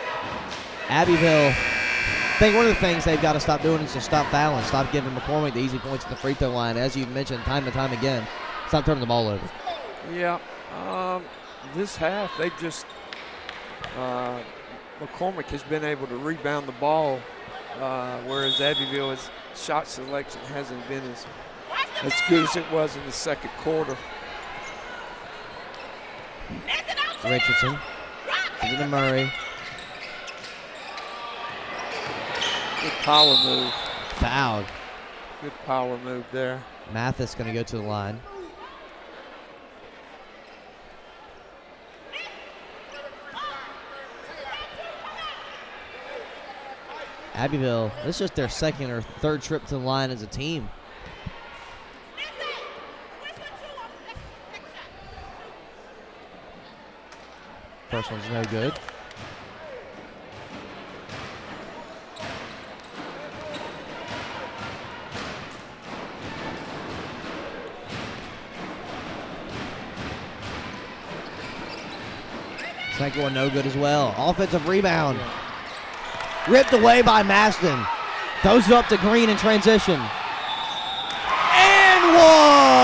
Abbeville, I think one of the things they've got to stop doing is to stop fouling, stop giving McCormick the easy points at the free throw line. As you've mentioned time and time again, Stop turning the ball over. Yeah. This half, they just McCormick has been able to rebound the ball, whereas Abbeville's shot selection hasn't been as good as it was in the second quarter. Richardson. Gives it to Murray. Good power move. Fouled. Good power move there. Mathis going to go to the line. Abbeville, this is just their second or third trip to the line as a team. First one's no good. Second one no good as well. Offensive rebound. Ripped away by Maston. Throws it up to Green in transition. And one!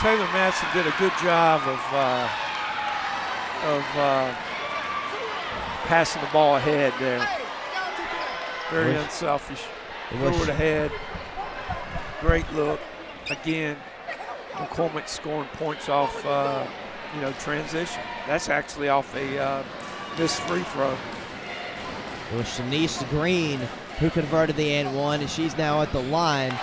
Taylor Maston did a good job of passing the ball ahead there. Very unselfish. Threw it ahead. Great look. Again, McCormick scoring points off, transition. That's actually off a missed free throw. It was Shanice Green who converted the and one, and she's now at the line.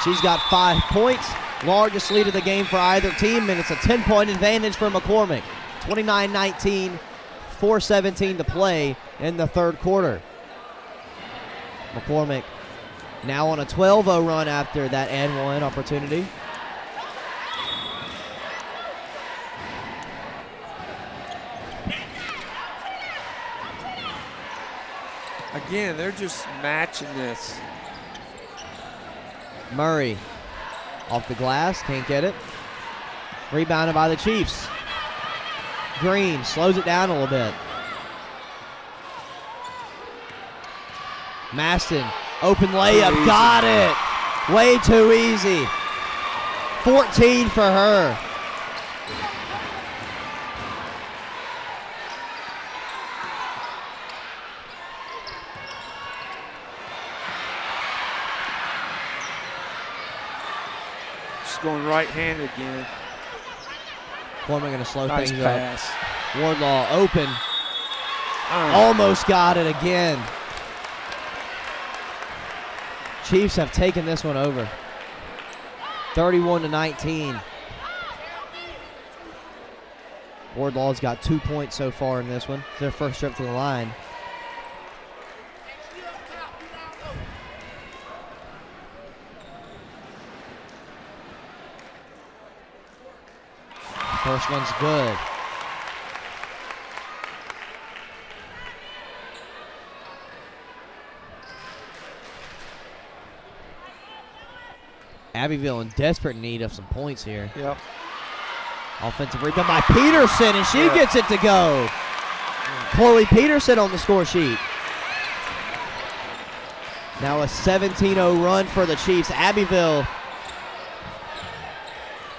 She's got 5 points. Largest lead of the game for either team, and it's a 10-point advantage for McCormick. 29-19, 4:17 to play in the third quarter. McCormick now on a 12-0 run after that and one opportunity. Again, they're just matching this. Murray off the glass, can't get it. Rebounded by the Chiefs. Green slows it down a little bit. Maston, open layup, got it. Way too easy. 14 for her. Going right-handed again. Foreman going to slow Nice things pass. up. Wardlaw open. Almost got it again. Chiefs have taken this one over. 31-19. Wardlaw's got 2 points so far in this one. It's their first trip to the line. First one's good. Abbeville in desperate need of some points here. Yep. Offensive rebound by Peterson, and she gets it to go. Chloe Peterson on the score sheet. Now a 17-0 run for the Chiefs. Abbeville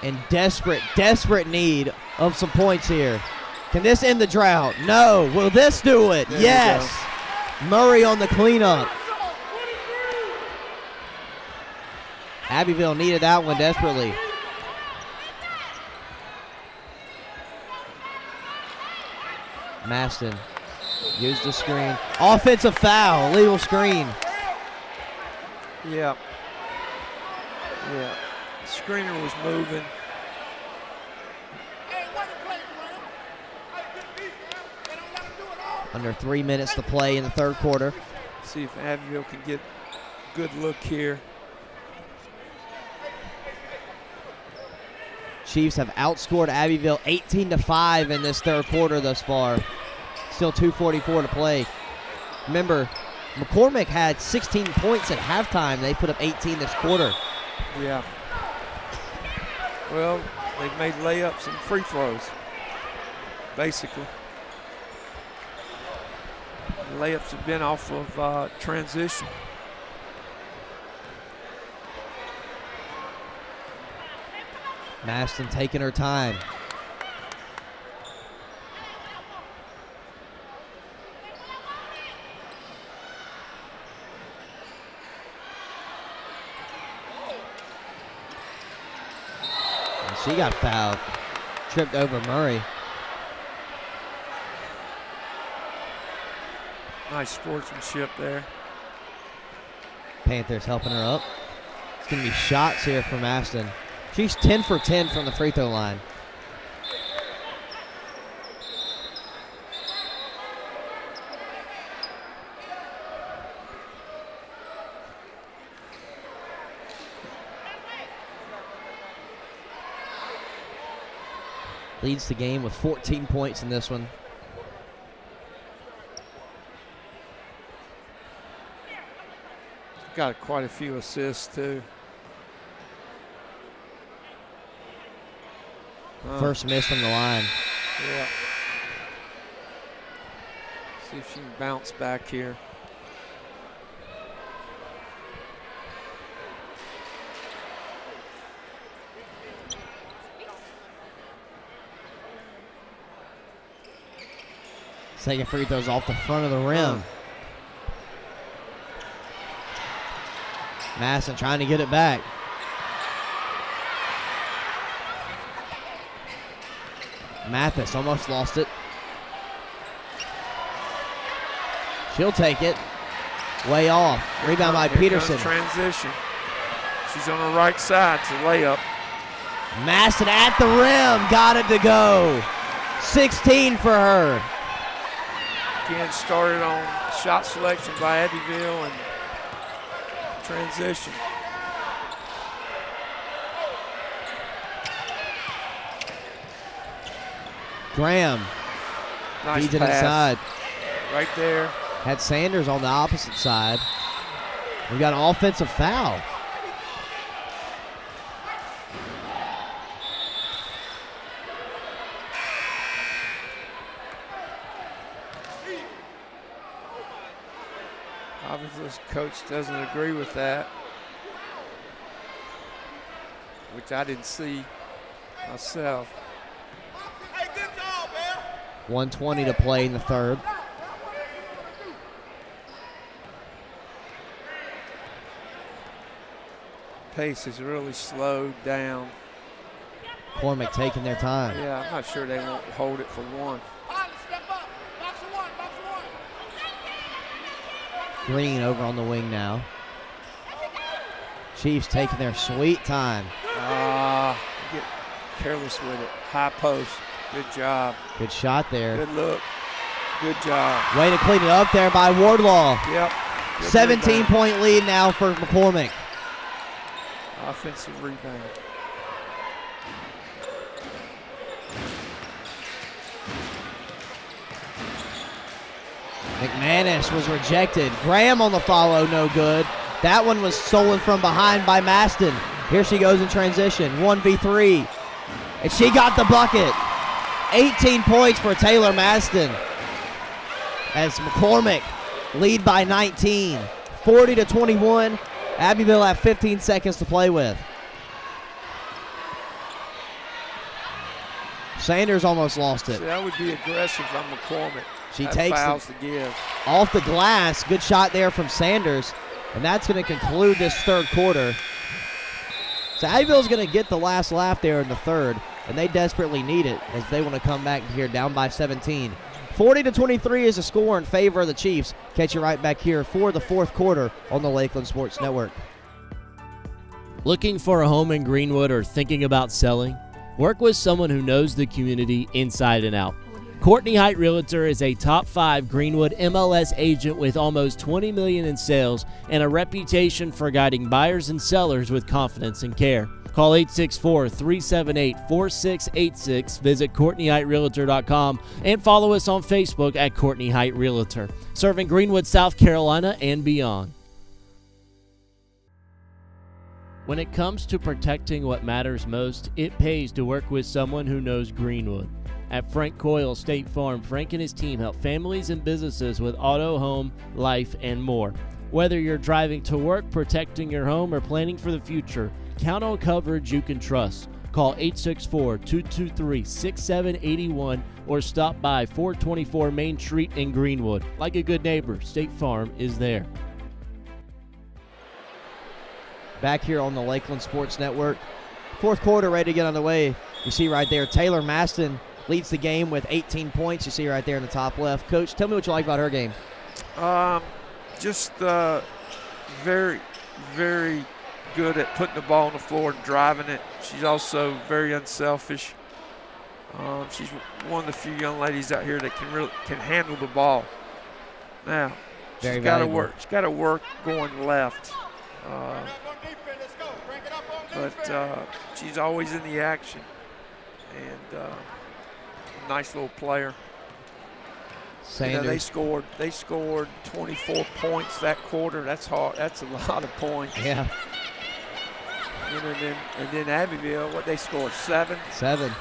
in desperate need of some points here. Can this end the drought? No. Will this do it? There yes. Murray on the cleanup. Abbeville needed that one desperately. Maston used the screen. Offensive foul, illegal screen. Yeah. Screener was moving. Under 3 minutes to play in the third quarter. See if Abbeville can get a good look here. Chiefs have outscored Abbeville 18-5 in this third quarter thus far. Still 2:44 to play. Remember, McCormick had 16 points at halftime. They put up 18 this quarter. Yeah. Well, they've made layups and free throws, basically. The layups have been off of transition. Maston taking her time. And she got fouled. Tripped over Murray. Nice sportsmanship there. Panthers helping her up. It's going to be shots here from Maston. She's 10 for 10 from the free throw line. Leads the game with 14 points in this one. Got quite a few assists too. First miss from the line. Yeah. See if she can bounce back here. Second free throw's off the front of the rim. Masson trying to get it back. Mathis almost lost it. She'll take it. Way off. Rebound by Here Peterson. comes transition. She's on the right side to layup. Masson at the rim. Got it to go. 16 for her. Again, started on shot selection by Abbeville and transition. Graham Nice feeds it pass. inside. Right there. Had Sanders on the opposite side. We got an offensive foul. Obviously, this coach doesn't agree with that, which I didn't see myself. 1:20 to play in the third. Pace is really slowed down. McCormick taking their time. Yeah, I'm not sure they won't hold it for one. Green over on the wing now. Chiefs taking their sweet time. Get careless with it. High post. Good job. Good shot there. Good look. Good job. Way to clean it up there by Wardlaw. Yep. Good 17-point lead now for McCormick. Offensive rebound. McManus was rejected. Graham on the follow, no good. That one was stolen from behind by Maston. Here she goes in transition, 1v3. And she got the bucket. 18 points for Taylor Maston. As McCormick lead by 19. 40-21. Abbeville have 15 seconds to play with. Sanders almost lost it. See, that would be aggressive on McCormick. She That takes fouls to give. off the glass. Good shot there from Sanders. And that's going to conclude this third quarter. So Abbeville's going to get the last laugh there in the third, and they desperately need it as they want to come back here down by 17. 40-23 is the score in favor of the Chiefs. Catch you right back here for the fourth quarter on the Lakeland Sports Network. Looking for a home in Greenwood or thinking about selling? Work with someone who knows the community inside and out. Courtney Height Realtor is a top 5 Greenwood MLS agent with almost $20 million in sales and a reputation for guiding buyers and sellers with confidence and care. Call 864-378-4686, visit CourtneyHeightRealtor.com, and follow us on Facebook at Courtney Height Realtor, serving Greenwood, South Carolina, and beyond. When it comes to protecting what matters most, it pays to work with someone who knows Greenwood. At Frank Coyle State Farm, Frank and his team help families and businesses with auto, home, life, and more. Whether you're driving to work, protecting your home, or planning for the future, count on coverage you can trust. Call 864-223-6781 or stop by 424 Main Street in Greenwood. Like a good neighbor, State Farm is there. Back here on the Lakeland Sports Network. Fourth quarter ready to get on the way. You see right there, Taylor Maston leads the game with 18 points. You see right there in the top left. Coach, tell me what you like about her game. Just very, very good at putting the ball on the floor and driving it. She's also very unselfish. She's one of the few young ladies out here that can handle the ball. Now, she's got to work. She's got to work going left. But she's always in the action, and nice little player. You know, they scored 24 points that quarter. That's hard. That's a lot of points. Yeah. You know, and then Abbeville, what they scored, 7. 7.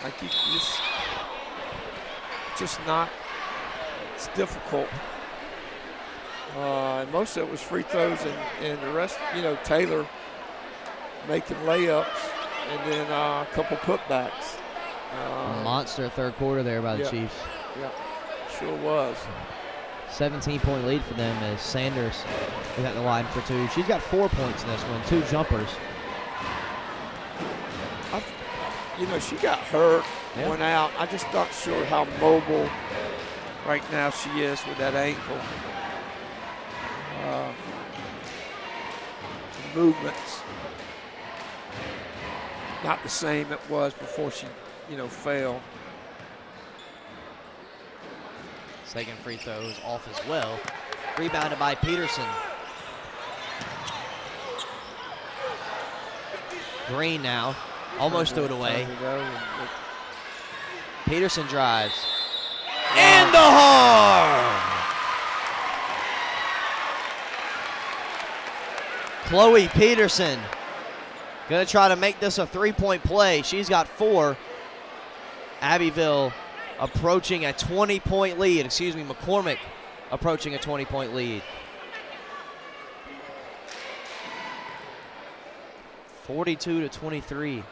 Like you just not. It's difficult. And most of it was free throws, and the rest, you know, Taylor making layups, and then a couple putbacks. Monster third quarter there by the Chiefs. Yeah, sure was. 17-point lead for them as Sanders is at the line for 2. She's got 4 points in this one, 2 jumpers. You know, she got hurt, went out. I'm just not sure how mobile right now she is with that ankle. Movements not the same it was before she, you know, fell. Second free throws off as well. Rebounded by Peterson. Green now. Almost threw it away. Peterson drives. And the horn! Chloe Peterson going to try to make this a 3-point play. She's got 4. Abbeville approaching a 20-point lead. Excuse me, McCormick approaching a 20-point lead. 42-23.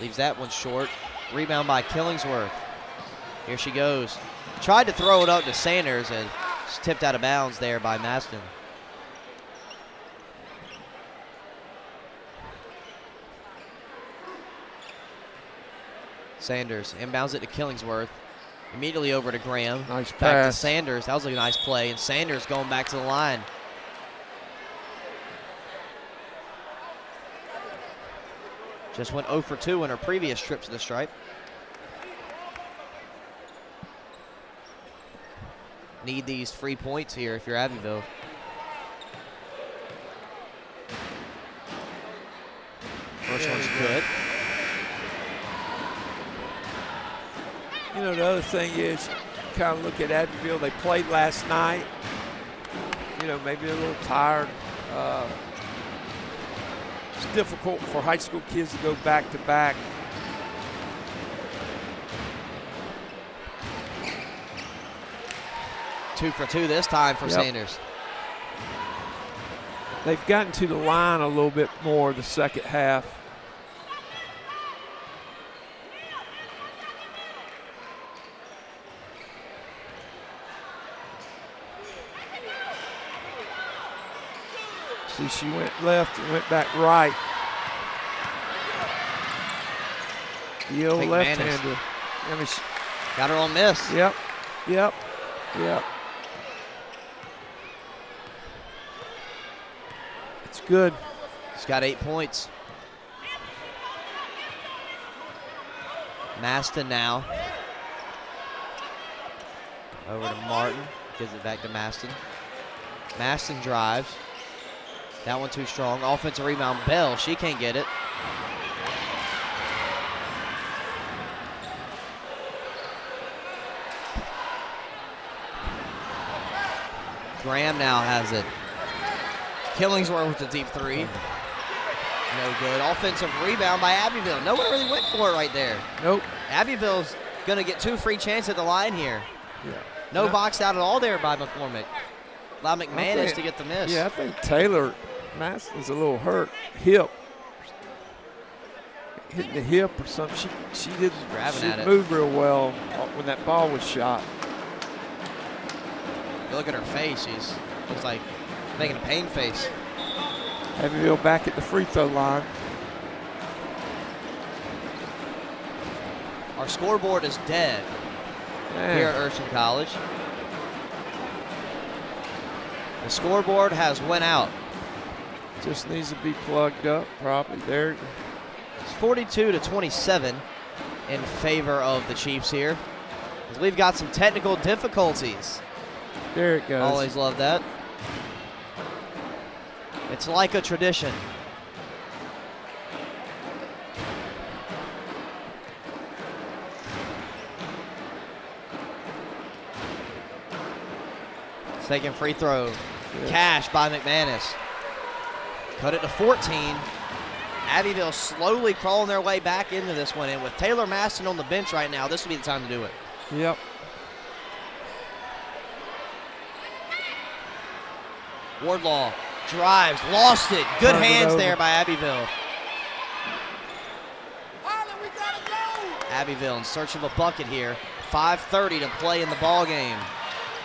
Leaves that one short. Rebound by Killingsworth. Here she goes. Tried to throw it up to Sanders and it's tipped out of bounds there by Maston. Sanders inbounds it to Killingsworth. Immediately over to Graham. Nice back pass. to Sanders. That was a nice play. And Sanders going back to the line. Just went 0 for 2 in her previous trip to the stripe. Need these free points here if you're Abbeville. First one's good. You know, the other thing is, kind of look at Abbeville. They played last night. You know, maybe they're a little tired. It's difficult for high school kids to go back to back. Two for 2 this time for Sanders. They've gotten to the line a little bit more the second half. See, she went left and went back right. The old left-hander. I mean, got her on miss. Yep. It's good. She's got 8 points. Maston now. Over to Martin. Gives it back to Maston. Maston drives. That one too strong. Offensive rebound, Bell. She can't get it. Graham now has it. Killingsworth with the deep 3. No good. Offensive rebound by Abbeville. No one really went for it right there. Nope. Abbeville's going to get 2 free chances at the line here. Yeah. No boxed out at all there by McCormick. Allow McManus to get the miss. Yeah, I think Taylor Maston's a little hurt. Hip. Hitting the hip or something. She didn't move real well when that ball was shot. You look at her face, she's looks like making a pain face. Abbeville back at the free throw line. Our scoreboard is dead here at Erskine College. The scoreboard has went out. Just needs to be plugged up probably. There. It's 42-27 in favor of the Chiefs here. As we've got some technical difficulties. There it goes. Always love that. It's like a tradition. Second free throw. Yes. Cash by McManus. Cut it to 14. Abbeville slowly crawling their way back into this one. And with Taylor Maston on the bench right now, this would be the time to do it. Yep. Wardlaw drives, lost it. Good hands there by Abbeville. Abbeville in search of a bucket here. 5:30 to play in the ball game.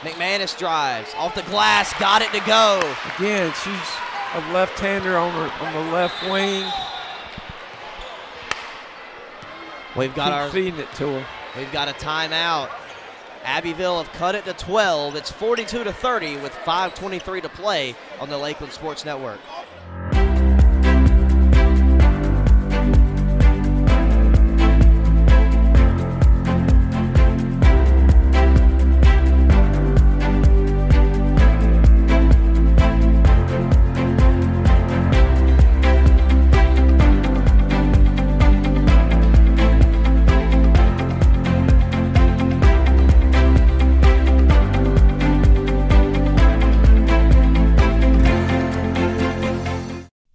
McManus drives off the glass, got it to go. Again, she's a left-hander on the left wing. We've got feeding it to her. We've got a timeout. Abbeville have cut it to 12. It's 42-30 with 5:23 to play on the Lakeland Sports Network.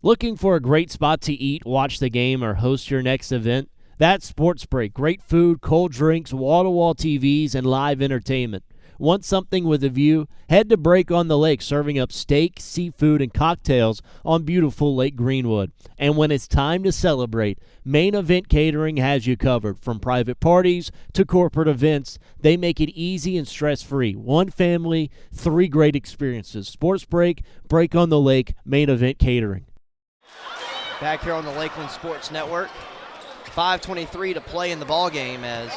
Looking for a great spot to eat, watch the game, or host your next event? That's Sports Break. Great food, cold drinks, wall-to-wall TVs, and live entertainment. Want something with a view? Head to Break on the Lake, serving up steak, seafood, and cocktails on beautiful Lake Greenwood. And when it's time to celebrate, Main Event Catering has you covered. From private parties to corporate events, they make it easy and stress-free. One family, 3 great experiences. Sports Break, Break on the Lake, Main Event Catering. Back here on the Lakeland Sports Network. 5:23 to play in the ball game as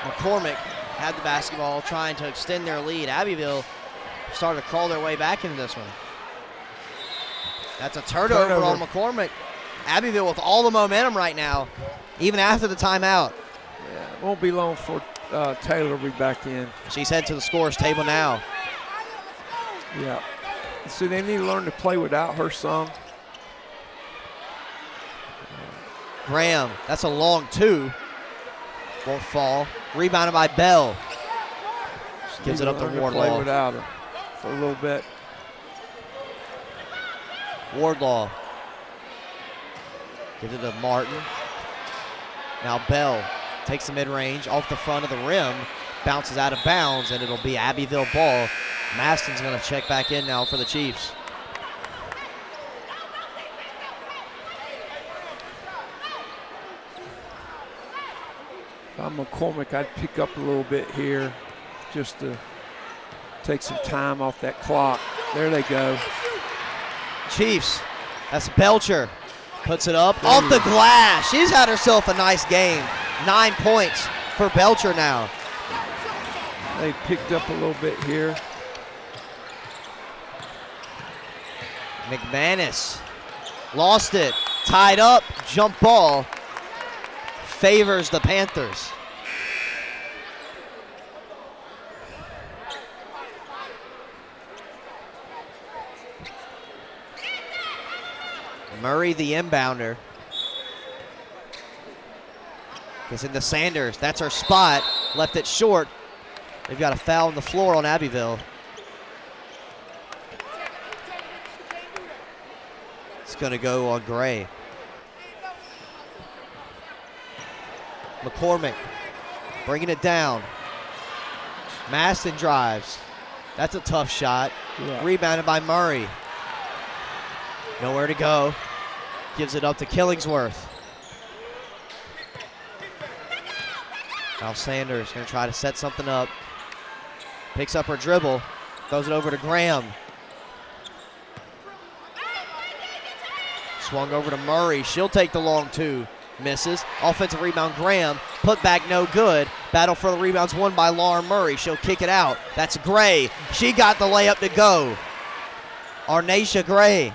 McCormick had the basketball trying to extend their lead. Abbeville started to crawl their way back into this one. That's a turnover on McCormick. Abbeville with all the momentum right now, even after the timeout. Yeah, it won't be long for Taylor will be back in. She's headed to the scores table now. Yeah. So they need to learn to play without her some. Graham, that's a long 2. Won't fall. Rebounded by Bell. Gives it up to Wardlaw. Play without her for a little bit. Wardlaw. Gives it to Martin. Now Bell takes the mid-range off the front of the rim. Bounces out of bounds, and it'll be Abbeville ball. Maston's going to check back in now for the Chiefs. If I'm McCormick, I'd pick up a little bit here just to take some time off that clock. There they go. Chiefs, that's Belcher. Puts it up off the glass. She's had herself a nice game. 9 points for Belcher now. They picked up a little bit here. McManus lost it. Tied up. Jump ball. Favors the Panthers. Murray, the inbounder. Gets into Sanders. That's her spot. Left it short. They've got a foul on the floor on Abbeville. It's going to go on Gray. McCormick bringing it down. Maston drives. That's a tough shot. Yeah. Rebounded by Murray. Nowhere to go. Gives it up to Killingsworth. Now Sanders going to try to set something up. Picks up her dribble. Throws it over to Graham. Swung over to Murray. She'll take the long two. Misses. Offensive rebound, Graham. Put back, no good. Battle for the rebounds won by Lauren Murray. She'll kick it out. That's Gray. She got the layup to go. Arnacia Gray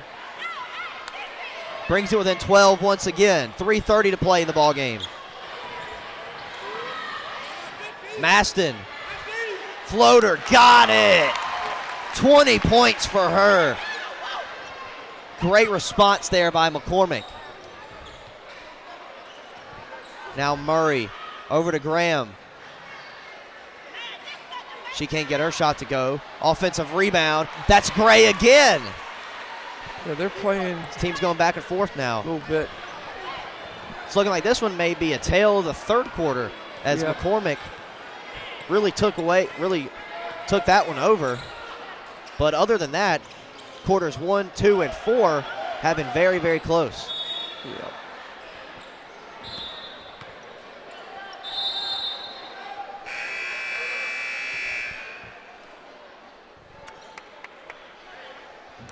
brings it within 12 once again. 3:30 to play in the ball game. Maston. Floater. Got it. 20 points for her. Great response there by McCormick. Now Murray over to Graham. She can't get her shot to go. Offensive rebound. That's Gray again. Yeah, they're playing. This team's going back and forth now. A little bit. It's looking like this one may be a tale of the third quarter as McCormick really took that one over. But other than that, quarters 1, 2, and 4 have been very, very close. Yeah.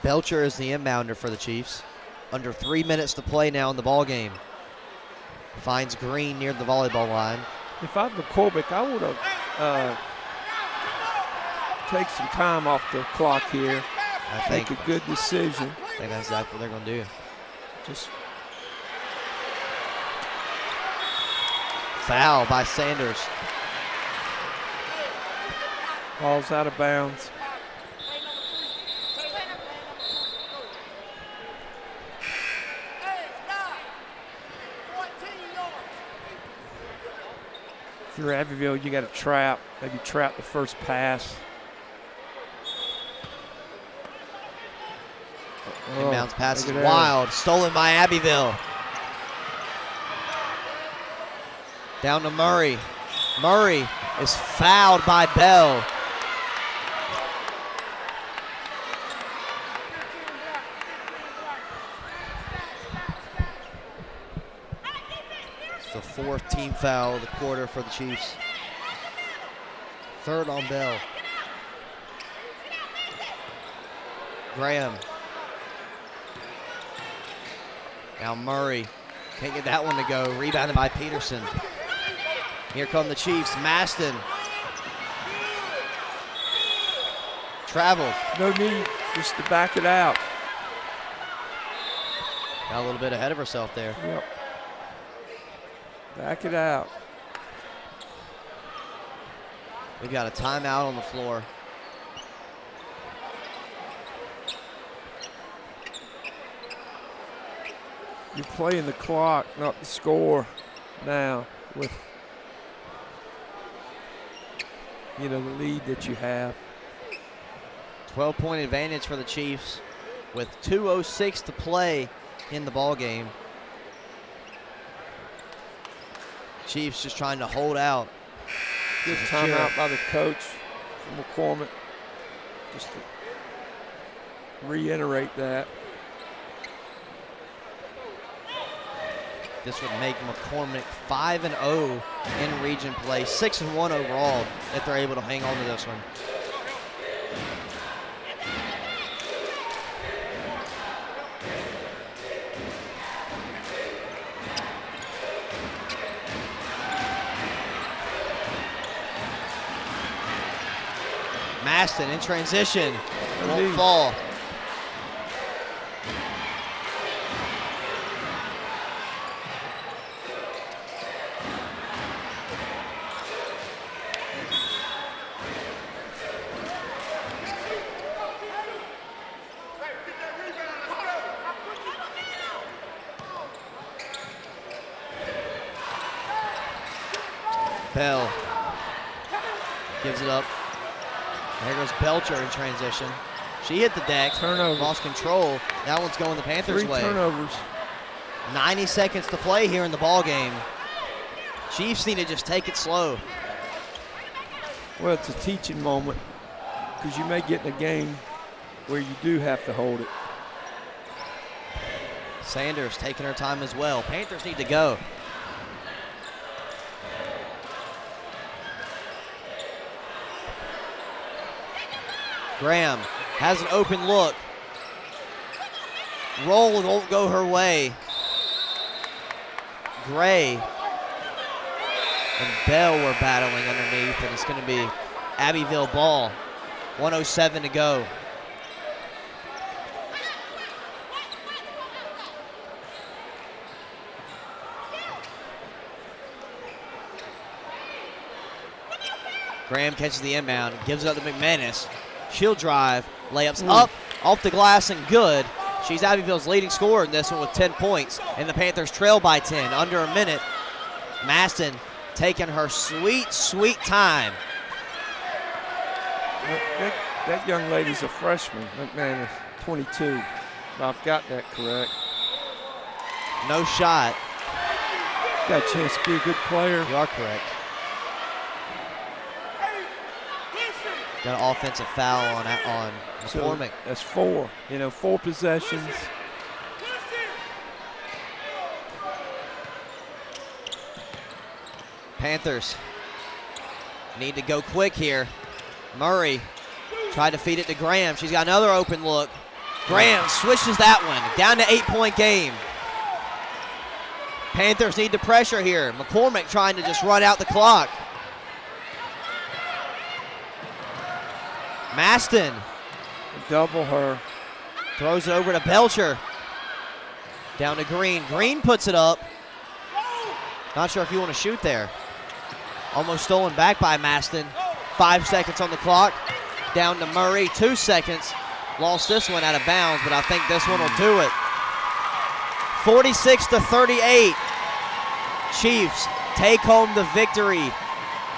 Belcher is the inbounder for the Chiefs. Under 3 minutes to play now in the ball game. Finds Green near the volleyball line. If I'm McCormick, I would have take some time off the clock here. I think make a good decision. I think that's exactly what they're going to do. Just foul by Sanders. ball's out of bounds. If you're Abbeville, you got to trap. Maybe trap the first pass. Inbounds pass is wild. Stolen by Abbeville. Down to Murray. Murray is fouled by Bell. It's the fourth team foul of the quarter for the Chiefs. Third on Bell. Graham. Now Murray can't get that one to go. Rebounded by Peterson. Here come the Chiefs. Maston. Travel. No need just to back it out. Got a little bit ahead of herself there. Yep. Back it out. We've got a timeout on the floor. You're playing the clock, not the score now with, the lead that you have. 12-point advantage for the Chiefs with 2:06 to play in the ball game. Chiefs just trying to hold out. Good timeout by the coach, McCormick, just to reiterate that. This would make McCormick 5-0 in region play, 6-1 overall if they're able to hang on to this one. Maston in transition, won't fall. Bell gives it up. There goes Belcher in transition. She hit the deck. Turnover. Lost control. That one's going the Panthers' way. 3 turnovers. 90 seconds to play here in the ball game. Chiefs need to just take it slow. Well, it's a teaching moment because you may get in a game where you do have to hold it. Sanders taking her time as well. Panthers need to go. Graham has an open look. Roll won't go her way. Gray and Bell were battling underneath, and it's going to be Abbeville ball. 1:07 to go. Graham catches the inbound, gives it up to McManus. She'll drive, layups up, off the glass and good. She's Abbeville's leading scorer in this one with 10 points, and the Panthers trail by 10, under a minute. Maston taking her sweet, sweet time. That young lady's a freshman, McManus, 22. If I've got that correct. No shot. Got a chance to be a good player. You are correct. Got an offensive foul on McCormick. So that's 4. 4 possessions. Panthers need to go quick here. Murray tried to feed it to Graham. She's got another open look. Graham swishes that one. Down to 8-point game. Panthers need to pressure here. McCormick trying to just run out the clock. Maston. Double her. Throws it over to Belcher. Down to Green. Green puts it up. Not sure if you want to shoot there. Almost stolen back by Maston. 5 seconds on the clock. Down to Murray. 2 seconds. Lost this one out of bounds, but I think this one will do it. 46-38. Chiefs take home the victory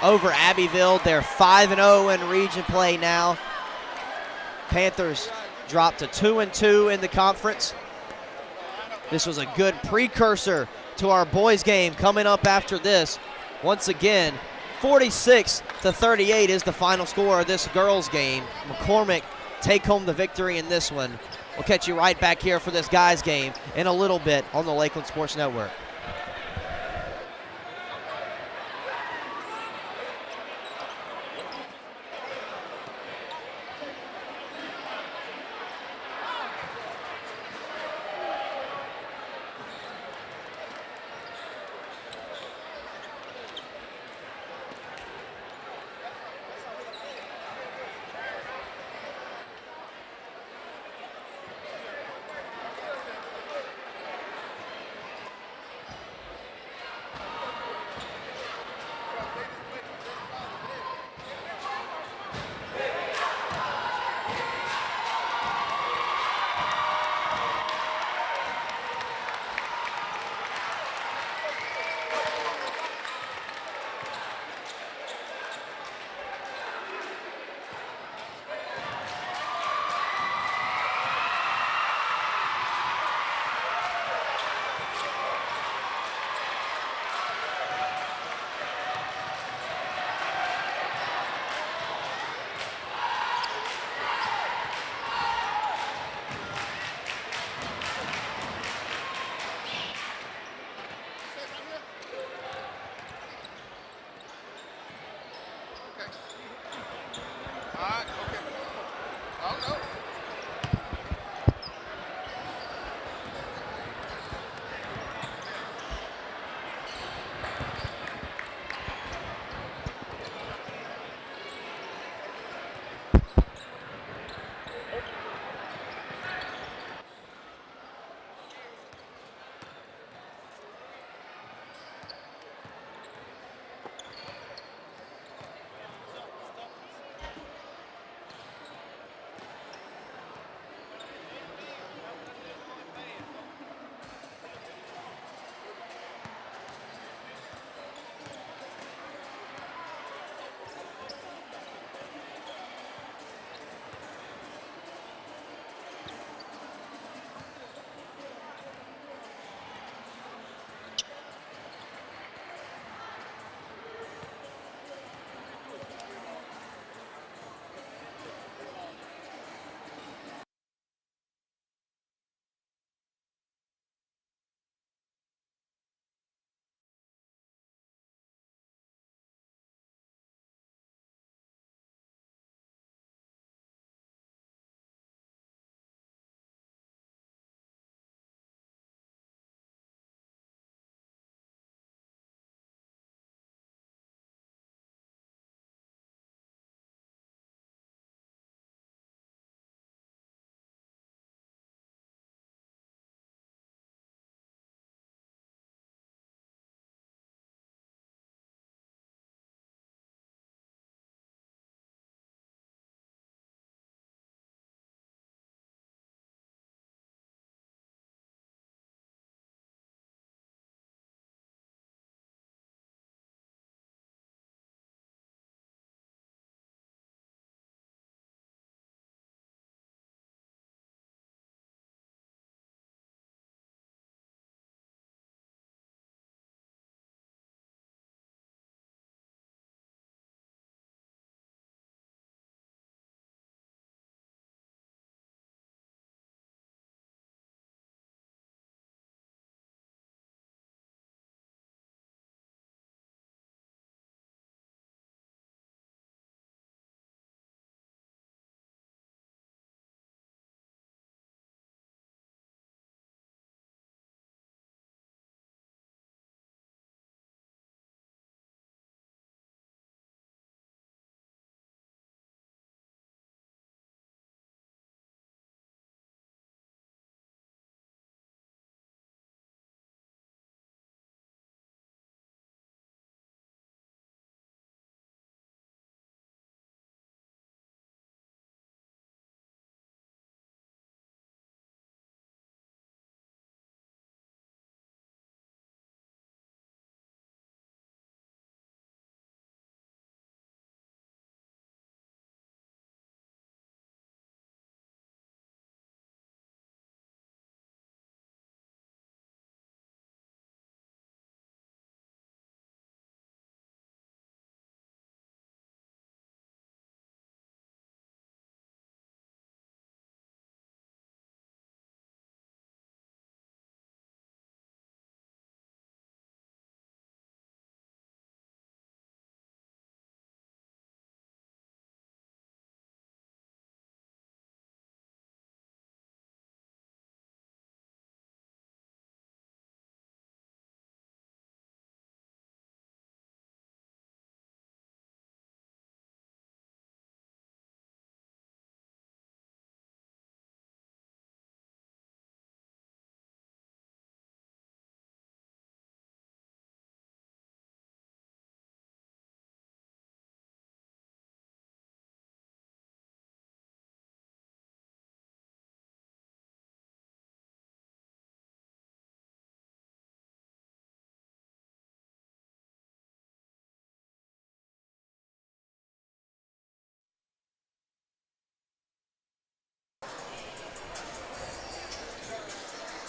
over Abbeville. They're 5-0 in region play now. Panthers dropped to 2-2 in the conference. This was a good precursor to our boys game coming up after this. Once again, 46-38 is the final score of this girls game. McCormick take home the victory in this one. We'll catch you right back here for this guys game in a little bit on the Lakeland Sports Network.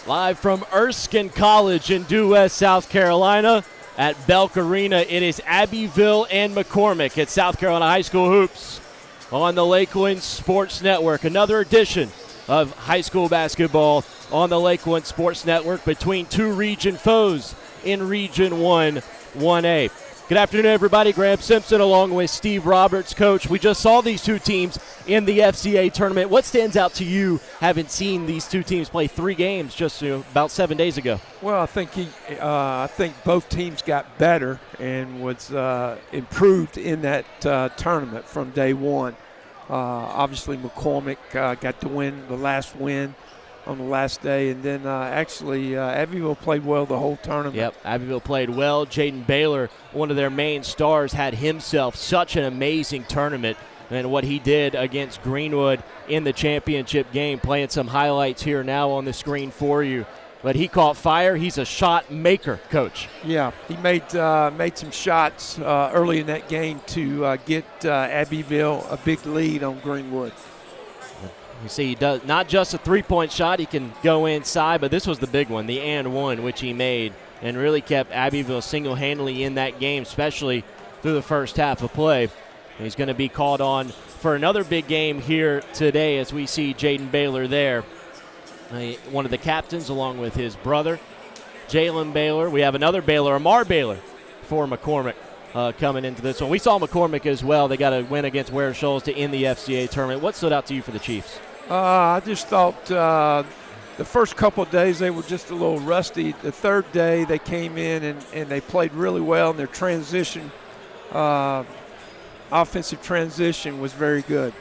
Live from Erskine College in Due West, South Carolina at Belk Arena, it is Abbeville and McCormick at South Carolina High School Hoops on the Lakeland Sports Network. Another edition of high school basketball on the Lakeland Sports Network between two region foes in Region 1, 1A. Good afternoon, everybody. Graham Simpson along with Steve Roberts, Coach. We just saw these two teams in the FCA tournament. What stands out to you having seen these two teams play 3 games just about 7 days ago? Well, I think both teams got better and was improved in that tournament from day one. Obviously, McCormick got to win the last win on the last day, and then Abbeville played well the whole tournament. Yep, Abbeville played well. Jaden Baylor, one of their main stars, had himself such an amazing tournament, and what he did against Greenwood in the championship game, playing some highlights here now on the screen for you. But he caught fire. He's a shot maker, Coach. Yeah, he made some shots early in that game to get Abbeville a big lead on Greenwood. You see, he does not just a three-point shot. He can go inside, but this was the big one, the and one, which he made, and really kept Abbeville single-handedly in that game, especially through the first half of play. And he's going to be called on for another big game here today as we see Jaden Baylor there, one of the captains along with his brother, Jalen Baylor. We have another Baylor, Amar Baylor, for McCormick. Coming into this one. We saw McCormick as well. They got a win against Ware Shoals to end the FCA tournament. What stood out to you for the Chiefs? I just thought the first couple of days they were just a little rusty. The third day they came in and they played really well, and their transition, offensive transition was very good.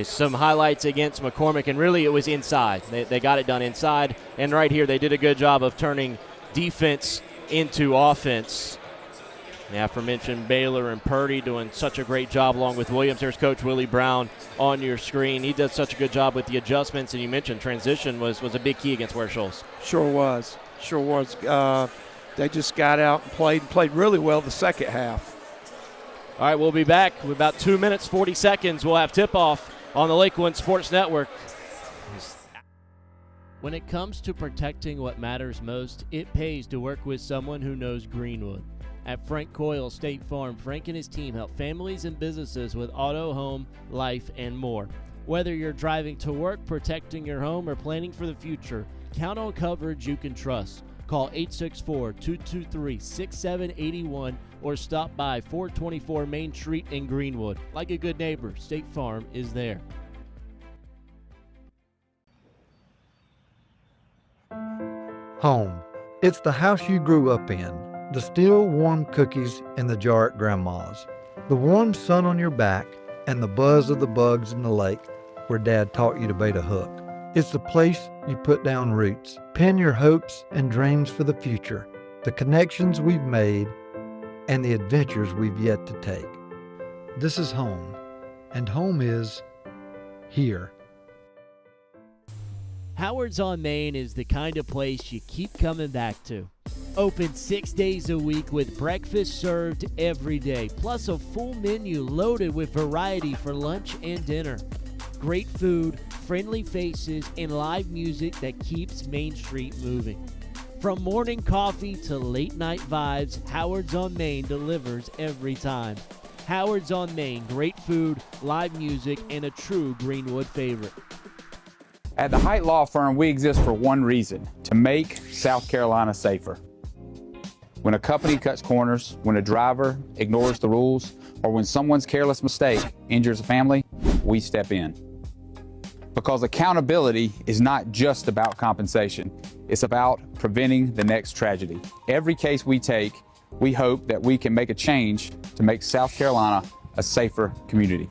Some highlights against McCormick, and really it was inside. They got it done inside, and right here they did a good job of turning defense into offense. The aforementioned Baylor and Purdy doing such a great job along with Williams. There's Coach Willie Brown on your screen. He does such a good job with the adjustments, and you mentioned transition was a big key against Ware Shoals. Sure was. They just got out and played really well the second half. All right, we'll be back with about 2 minutes, 40 seconds. We'll have tip-off on the Lakeland Sports Network. When it comes to protecting what matters most, it pays to work with someone who knows Greenwood. At Frank Coyle State Farm, Frank and his team help families and businesses with auto, home, life, and more. Whether you're driving to work, protecting your home, or planning for the future, count on coverage you can trust. Call 864-223-6781 or stop by 424 Main Street in Greenwood. Like a good neighbor, State Farm is there. Home. It's the house you grew up in. The still warm cookies in the jar at Grandma's. The warm sun on your back and the buzz of the bugs in the lake where Dad taught you to bait a hook. It's the place you put down roots, pin your hopes and dreams for the future, the connections we've made, and the adventures we've yet to take. This is home, and home is here. Howard's on Main is the kind of place you keep coming back to. Open 6 days a week with breakfast served every day, plus a full menu loaded with variety for lunch and dinner. Great food, friendly faces, and live music that keeps Main Street moving. From morning coffee to late night vibes, Howard's on Main delivers every time. Howard's on Main, great food, live music, and a true Greenwood favorite. At the Height Law Firm, we exist for one reason: to make South Carolina safer. When a company cuts corners, when a driver ignores the rules, or when someone's careless mistake injures a family, we step in. Because accountability is not just about compensation, it's about preventing the next tragedy. Every case we take, we hope that we can make a change to make South Carolina a safer community.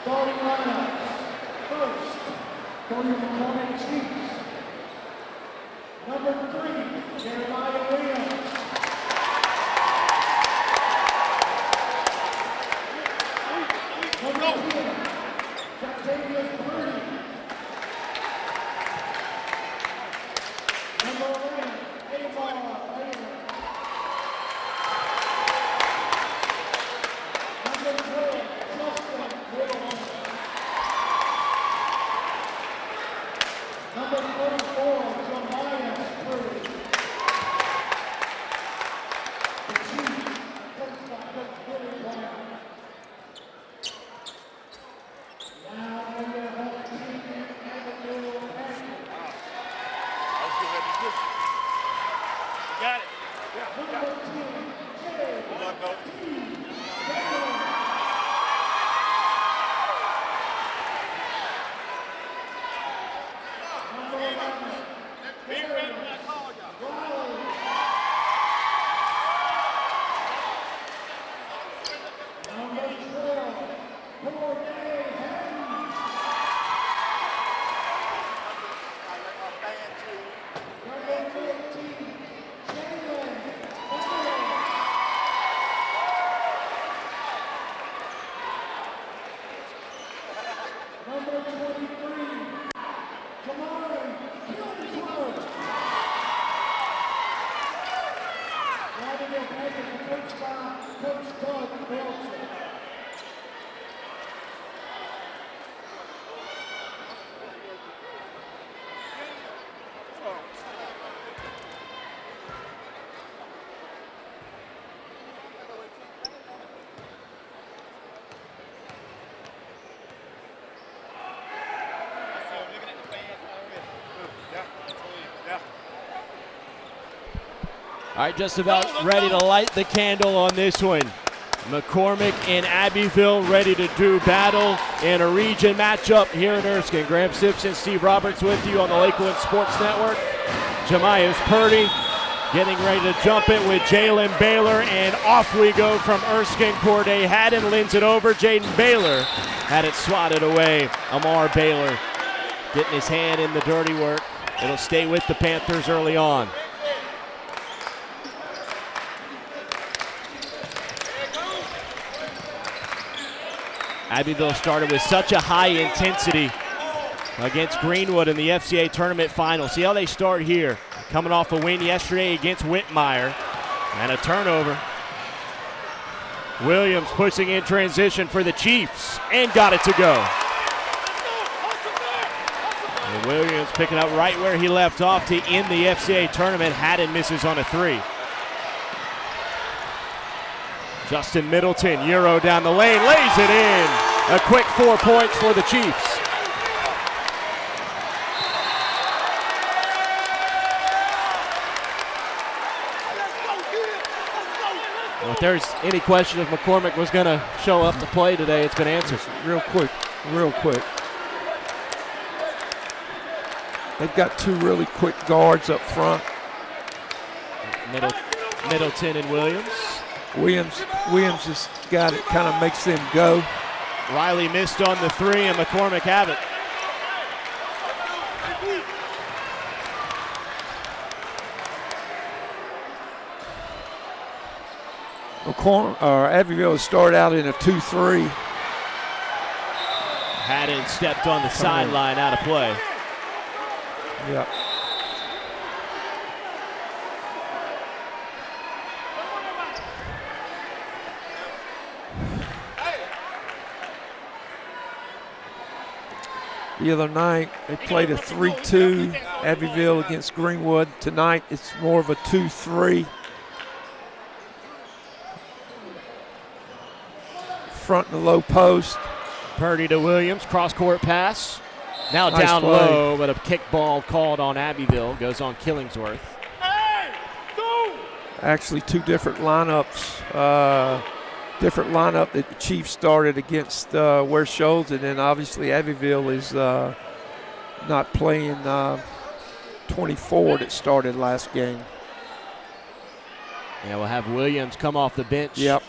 Starting lineups. First, for your McCormick All right, just about ready to light the candle on this one. McCormick and Abbeville ready to do battle in a region matchup here in Erskine. Graham Simpson, Steve Roberts with you on the Lakeland Sports Network. Jemias Purdy getting ready to jump it with Jalen Baylor, and off we go from Erskine. Corday Haddon lends it over. Jaden Baylor had it swatted away. Amar Baylor getting his hand in the dirty work. It'll stay with the Panthers early on. Abbeville started with such a high intensity against Greenwood in the FCA tournament final. See how they start here. Coming off a win yesterday against Whitmire and a turnover. Williams pushing in transition for the Chiefs and got it to go. And Williams picking up right where he left off to end the FCA tournament. Haddon misses on a three. Justin Middleton, Euro down the lane, lays it in. A quick 4 points for the Chiefs. Well, if there's any question if McCormick was going to show up to play today, it's been answered. Real quick. They've got two really quick guards up front. Middleton and Williams. Williams has got it, kind of makes them go. Riley missed on the three, and McCormick have it. Abbeville started out in a 2-3. Haddon stepped on the sideline, out of play. Yeah. The other night, they played a 3-2, Abbeville against Greenwood. Tonight, it's more of a 2-3. Front and the low post. Purdy to Williams, cross-court pass. Now Nice down play. low, but a kick ball called on Abbeville. Goes on Killingsworth. Actually, two different lineups. Different lineup that the Chiefs started against Ware Shoals, and then obviously Abbeville is not playing 24 that started last game. Yeah, we'll have Williams come off the bench. Yep.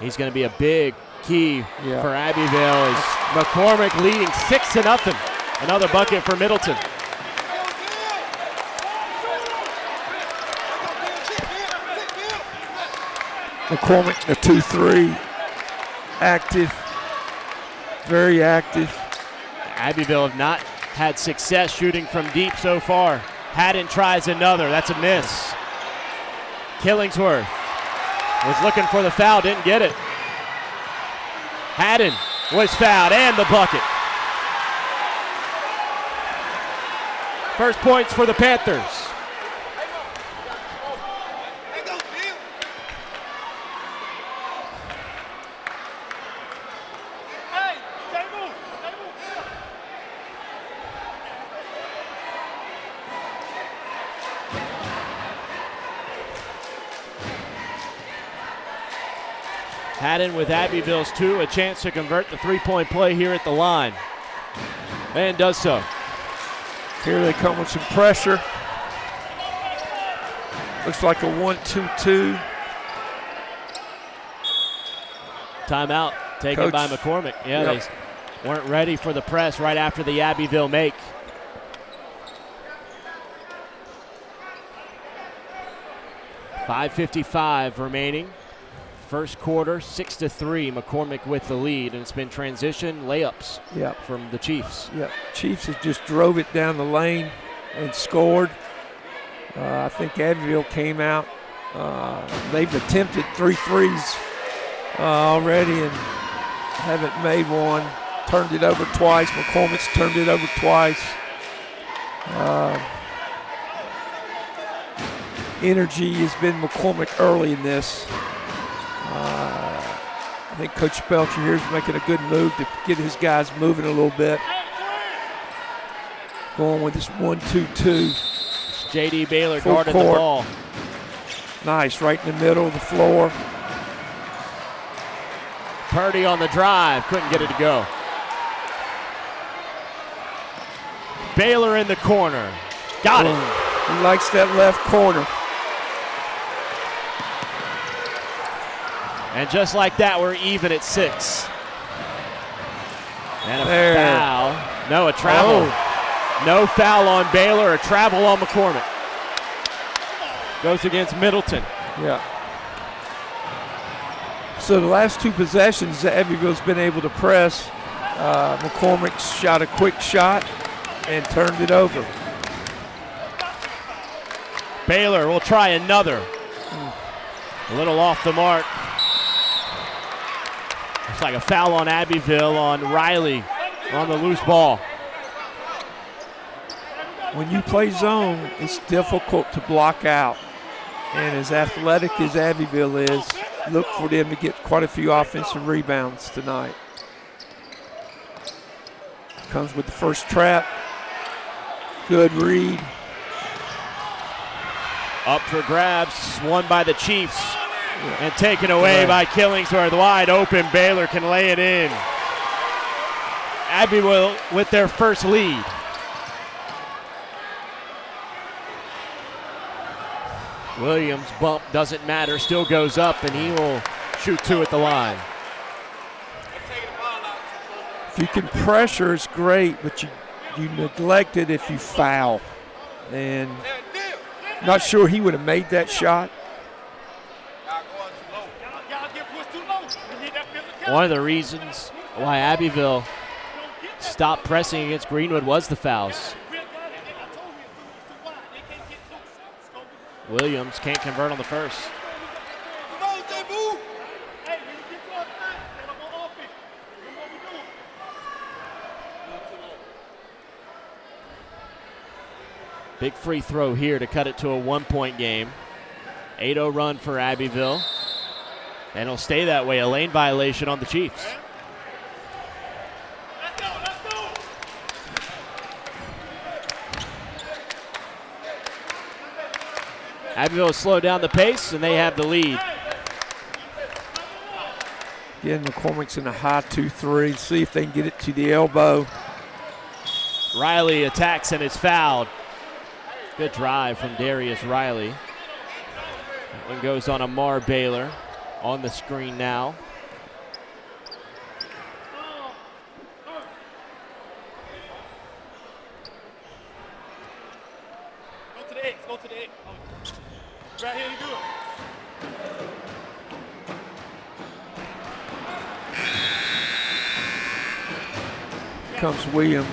He's going to be a big key Yeah. for Abbeville. As McCormick leading 6-0. Another bucket for Middleton. McCormick, the 2-3, active, very active. Abbeville have not had success shooting from deep so far. Haddon tries another. That's a miss. Killingsworth was looking for the foul, didn't get it. Haddon was fouled and the bucket. First points for the Panthers. Haddon with Abbeville's 2, a chance to convert the three-point play here at the line. And does so. Here they come with some pressure. Looks like a 1-2-2. Timeout taken by McCormick. Yeah, They weren't ready for the press right after the Abbeville make. .5:55 remaining. First quarter, 6-3. McCormick with the lead, and it's been transition layups from the Chiefs. Chiefs has just drove it down the lane and scored. I think Abbeville came out. They've attempted 3 threes already and haven't made one. Turned it over twice. McCormick's turned it over twice. Energy has been McCormick early in this. I think Coach Belcher here is making a good move to get his guys moving a little bit. Going with this 1-2-2. J.D. Baylor guarded the ball. Nice, right in the middle of the floor. Purdy on the drive, couldn't get it to go. Baylor in the corner. Got it. He likes that left corner. And just like that, we're even at 6. And a foul. No, a travel. No foul on Baylor, a travel on McCormick. Goes against Middleton. Yeah. So the last 2 possessions, Abbeville's been able to press. McCormick shot a quick shot and turned it over. Baylor will try another. A little off the mark. Looks like a foul on Abbeville on Riley on the loose ball. When you play zone, it's difficult to block out. And as athletic as Abbeville is, look for them to get quite a few offensive rebounds tonight. Comes with the first trap. Good read. Up for grabs, won by the Chiefs. And taken away by Killingsworth. Wide open, Baylor can lay it in. Abbeville with their first lead. Williams' bump doesn't matter, still goes up, and he will shoot 2 at the line. If you can pressure, it's great, but you neglect it if you foul. And not sure he would have made that shot. One of the reasons why Abbeville stopped pressing against Greenwood was the fouls. Williams can't convert on the first. Big free throw here to cut it to a 1-point game. 8-0 run for Abbeville. And it'll stay that way, a lane violation on the Chiefs. Abbeville slowed down the pace, and they have the lead. Again, McCormick's in a high 2-3. See if they can get it to the elbow. Riley attacks and is fouled. Good drive from Darius Riley. That one goes on Amar Baylor. On the screen now. Go to the X, go to the X. Right here, you do it. comes Williams.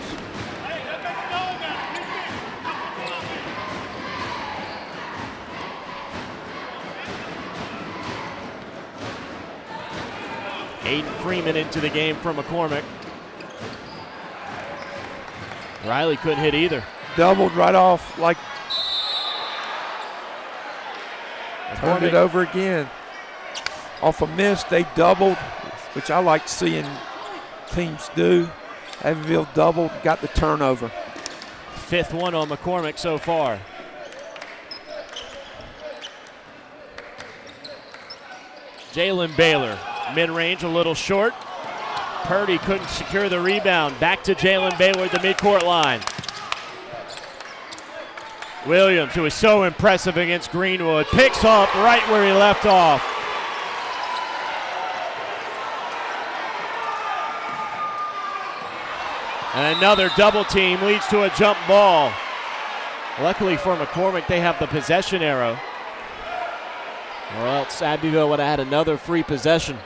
Aiden Freeman into the game from McCormick. Riley couldn't hit either. Doubled right off, like turned it over again. Off a miss, they doubled, which I like seeing teams do. Abbeville doubled, got the turnover. 5th one on McCormick so far. Jalen Baylor, mid-range a little short. Purdy couldn't secure the rebound. Back to Jalen Baylor at the midcourt line. Williams, who was so impressive against Greenwood, picks up right where he left off. And another double team leads to a jump ball. Luckily for McCormick, they have the possession arrow, or else Abbeville would have had another free possession.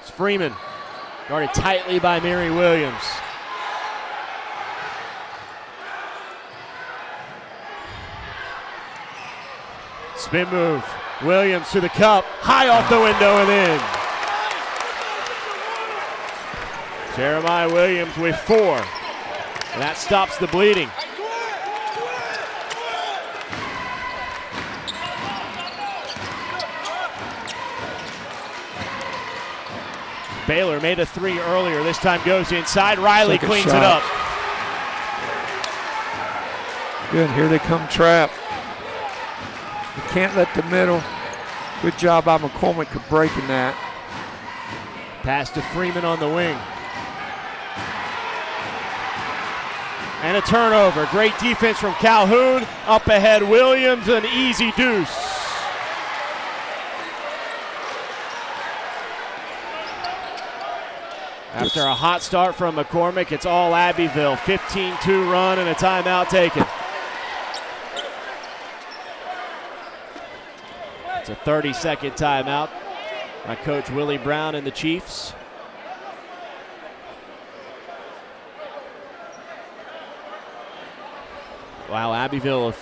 It's Freeman, guarded tightly by Mary Williams. Spin move. Williams to the cup, high off the window and in. Jeremiah Williams with 4. And that stops the bleeding. Baylor made a 3 earlier. This time goes inside. Riley Second cleans shot. it up. Good, here they come trap. You can't let the middle. Good job by McCormick for breaking that. Pass to Freeman on the wing. And a turnover. Great defense from Calhoun. Up ahead, Williams, an easy deuce. After a hot start from McCormick, it's all Abbeville. 15-2 run and a timeout taken. It's a 30-second timeout by Coach Willie Brown and the Chiefs. Wow, Abbeville,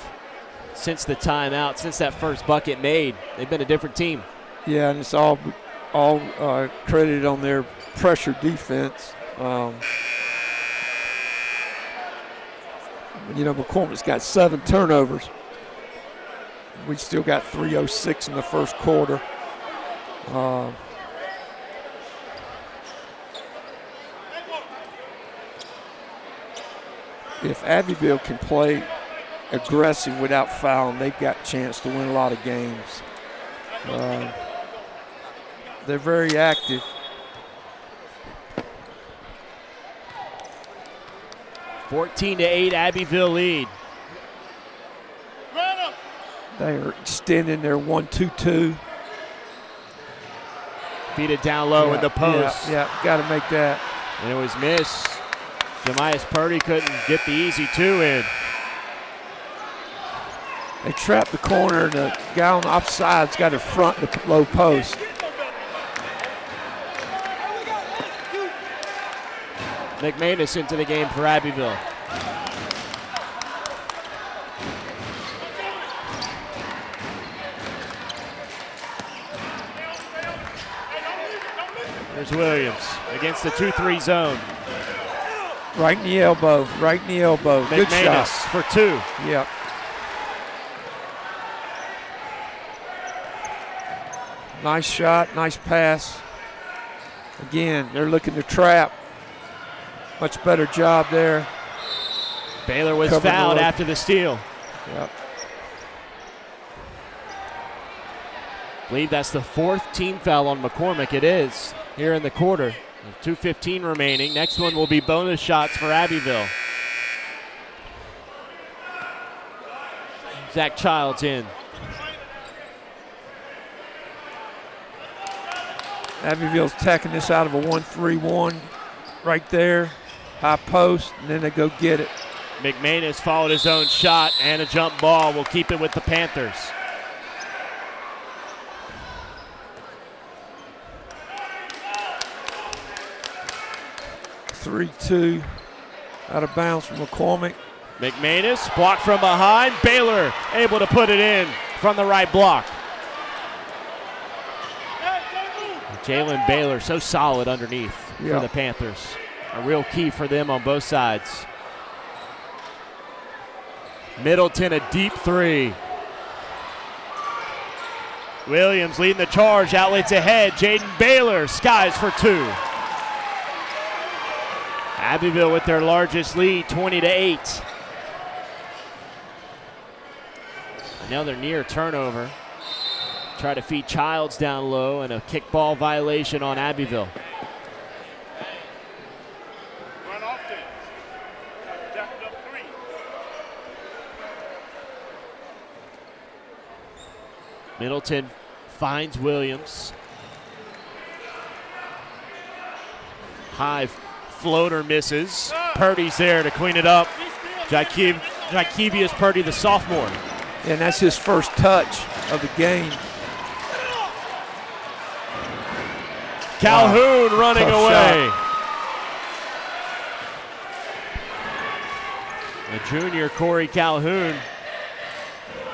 since the timeout, since that first bucket made, they've been a different team. Yeah, and it's all credited on their pressure defense. McCormick's got 7 turnovers. We still got 3:06 in the first quarter. If Abbeville can play aggressive without fouling, they've got a chance to win a lot of games. They're very active. (14-8) Abbeville lead. They are extending their 1-2-2. Feed it down low in the post. Yeah, got to make that. And it was missed. Jemias Purdy couldn't get the easy 2 in. They trapped the corner, and the guy on the opposite side's got to front the low post. McManus into the game for Abbeville. There's Williams against the 2-3 zone. Right in the elbow, right in the elbow. Good McManus shot. for 2. Yep. Nice shot, nice pass. Again, they're looking to trap. Much better job there. Baylor was Covered fouled the after the steal. Yep. I believe that's the 4th team foul on McCormick. It is here in the quarter. 2:15 remaining. Next one will be bonus shots for Abbeville. Zach Childs in. Abbeville's tacking this out of a 1-3-1 right there. High post, and then they go get it. McManus followed his own shot, and a jump ball will keep it with the Panthers. 3-2 out of bounds from McCormick. McManus blocked from behind. Baylor able to put it in from the right block. Jalen Baylor so solid underneath for the Panthers. A real key for them on both sides. Middleton a deep three. Williams leading the charge. Outlets ahead. Jaden Baylor skies for two. Abbeville with their largest lead, 20-8. Another near turnover. Try to feed Childs down low, and a kickball violation on Abbeville. Middleton finds Williams. High floater misses. Purdy's there to clean it up. Jakevius Purdy, the sophomore. And that's his first touch of the game. Calhoun running Tough away. shot. The junior Corey Calhoun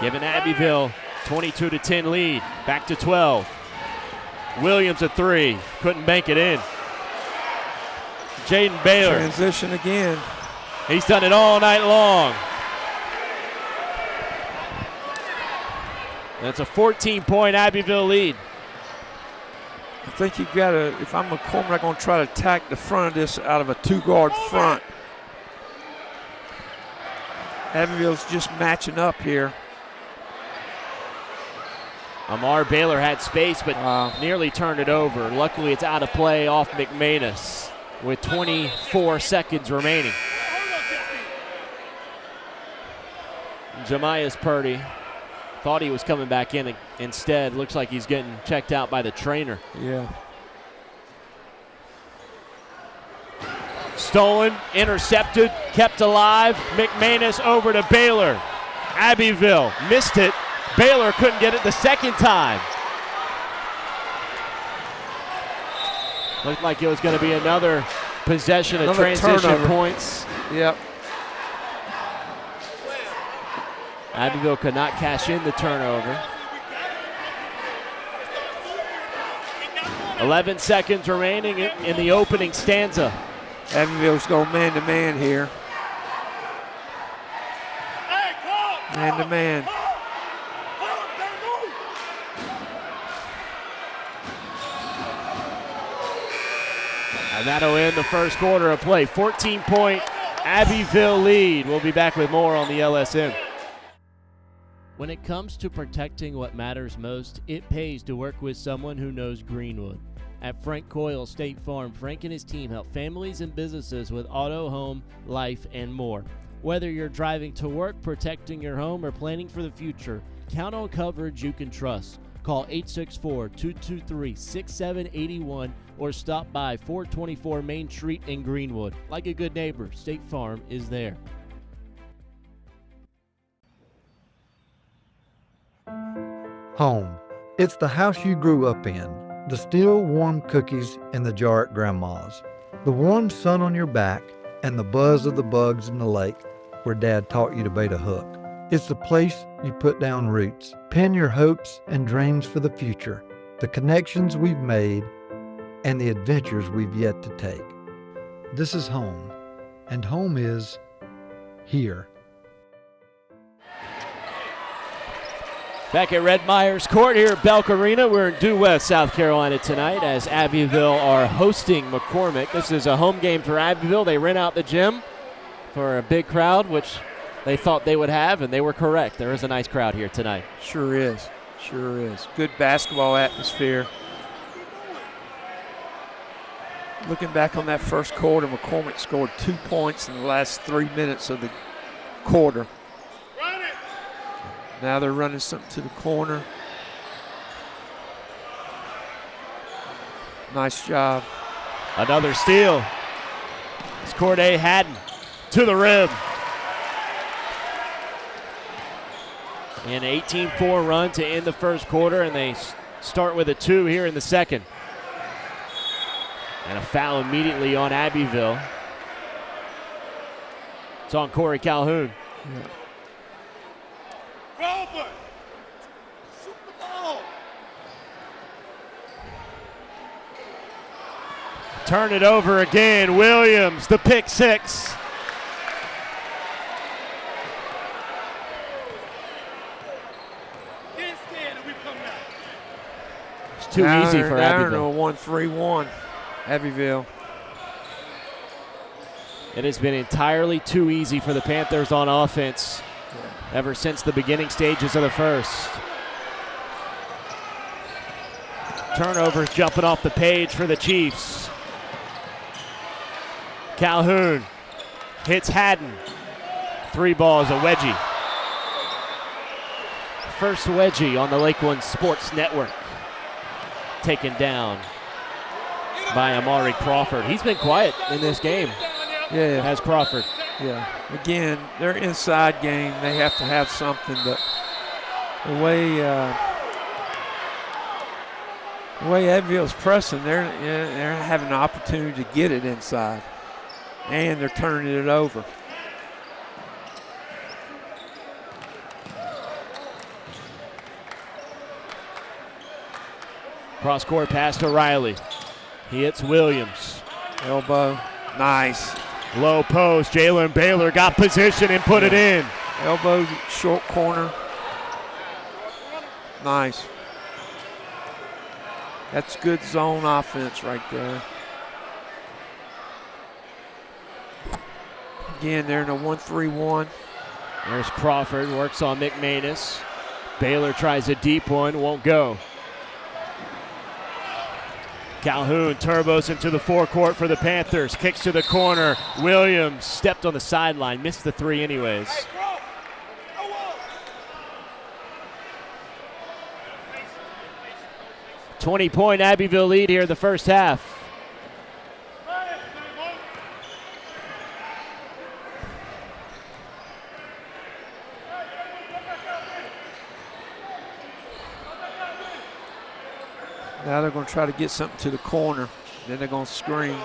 giving Abbeville 22-10 lead. Back to 12. Williams a three. Couldn't bank it in. Jaden Baylor. Transition again. He's done it all night long. That's a 14-point Abbeville lead. I think you've got to, if I'm McCormick, I'm going to try to attack the front of this out of a two-guard front. Abbeville's just matching up here. Amar Baylor had space, but nearly turned it over. Luckily, it's out of play off McManus with 24 seconds remaining. Jamias Purdy thought he was coming back in instead. Looks like he's getting checked out by the trainer. Yeah. Stolen, intercepted, kept alive. McManus over to Baylor. Abbeville missed it. Baylor couldn't get it the second time. Looked like it was going to be another possession of transition turnover. Points. Yep. Abbeville could not cash in the turnover. 11 seconds remaining in the opening stanza. Abbeville's going man-to-man here. Man-to-man. And that'll end the first quarter of play. 14-point Abbeville lead. We'll be back with more on the LSM. When it comes to protecting what matters most, it pays to work with someone who knows Greenwood. At Frank Coyle State Farm, Frank and his team help families and businesses with auto, home, life, and more. Whether you're driving to work, protecting your home, or planning for the future, count on coverage you can trust. Call 864-223-6781 or stop by 424 Main Street in Greenwood. Like a good neighbor, State Farm is there. Home. It's the house you grew up in. The still warm cookies in the jar at Grandma's. The warm sun on your back and the buzz of the bugs in the lake where Dad taught you to bait a hook. It's the place you put down roots, pin your hopes and dreams for the future, the connections we've made, and the adventures we've yet to take. This is home, and home is here. Back at Red Myers Court here at Belk Arena. We're in Due West, South Carolina tonight as Abbeville are hosting McCormick. This is a home game for Abbeville. They rent out the gym for a big crowd, which they thought they would have, and they were correct. There is a nice crowd here tonight. Sure is. Sure is. Good basketball atmosphere. Looking back on that first quarter, McCormick scored 2 points in the last 3 minutes of the quarter. Now they're running something to the corner. Nice job. Another steal. It's Corday Haddon to the rim. An 18-4 run to end the first quarter, and they start with a 2 here in the second. And a foul immediately on Abbeville. It's on Corey Calhoun. Turn it over again. Williams, the pick six. It's too easy for Abbeville. 1-3-1, Abbeville. It has been entirely too easy for the Panthers on offense ever since the beginning stages of the first. Turnovers jumping off the page for the Chiefs. Calhoun hits Haddon. 3 balls, a wedgie. First wedgie on the Lakeland Sports Network. Taken down by Amari Crawford. He's been quiet in this game. Yeah, Has Crawford. yeah. Again, their inside game, they have to have something, but the way Abbeville's pressing, they're having an opportunity to get it inside, and they're turning it over. Cross-court pass to Riley. He hits Williams. Elbow, nice. Low post, Jalen Baylor got position and put it in. Elbow, short corner. Nice. That's good zone offense right there. Again, they're in a 1-3-1. There's Crawford, works on McManus. Baylor tries a deep one, won't go. Calhoun turbos into the forecourt for the Panthers. Kicks to the corner. Williams stepped on the sideline, missed the 3 anyways. – 20-point Abbeville lead here in the first half. Now they're going to try to get something to the corner. Then they're going to screen.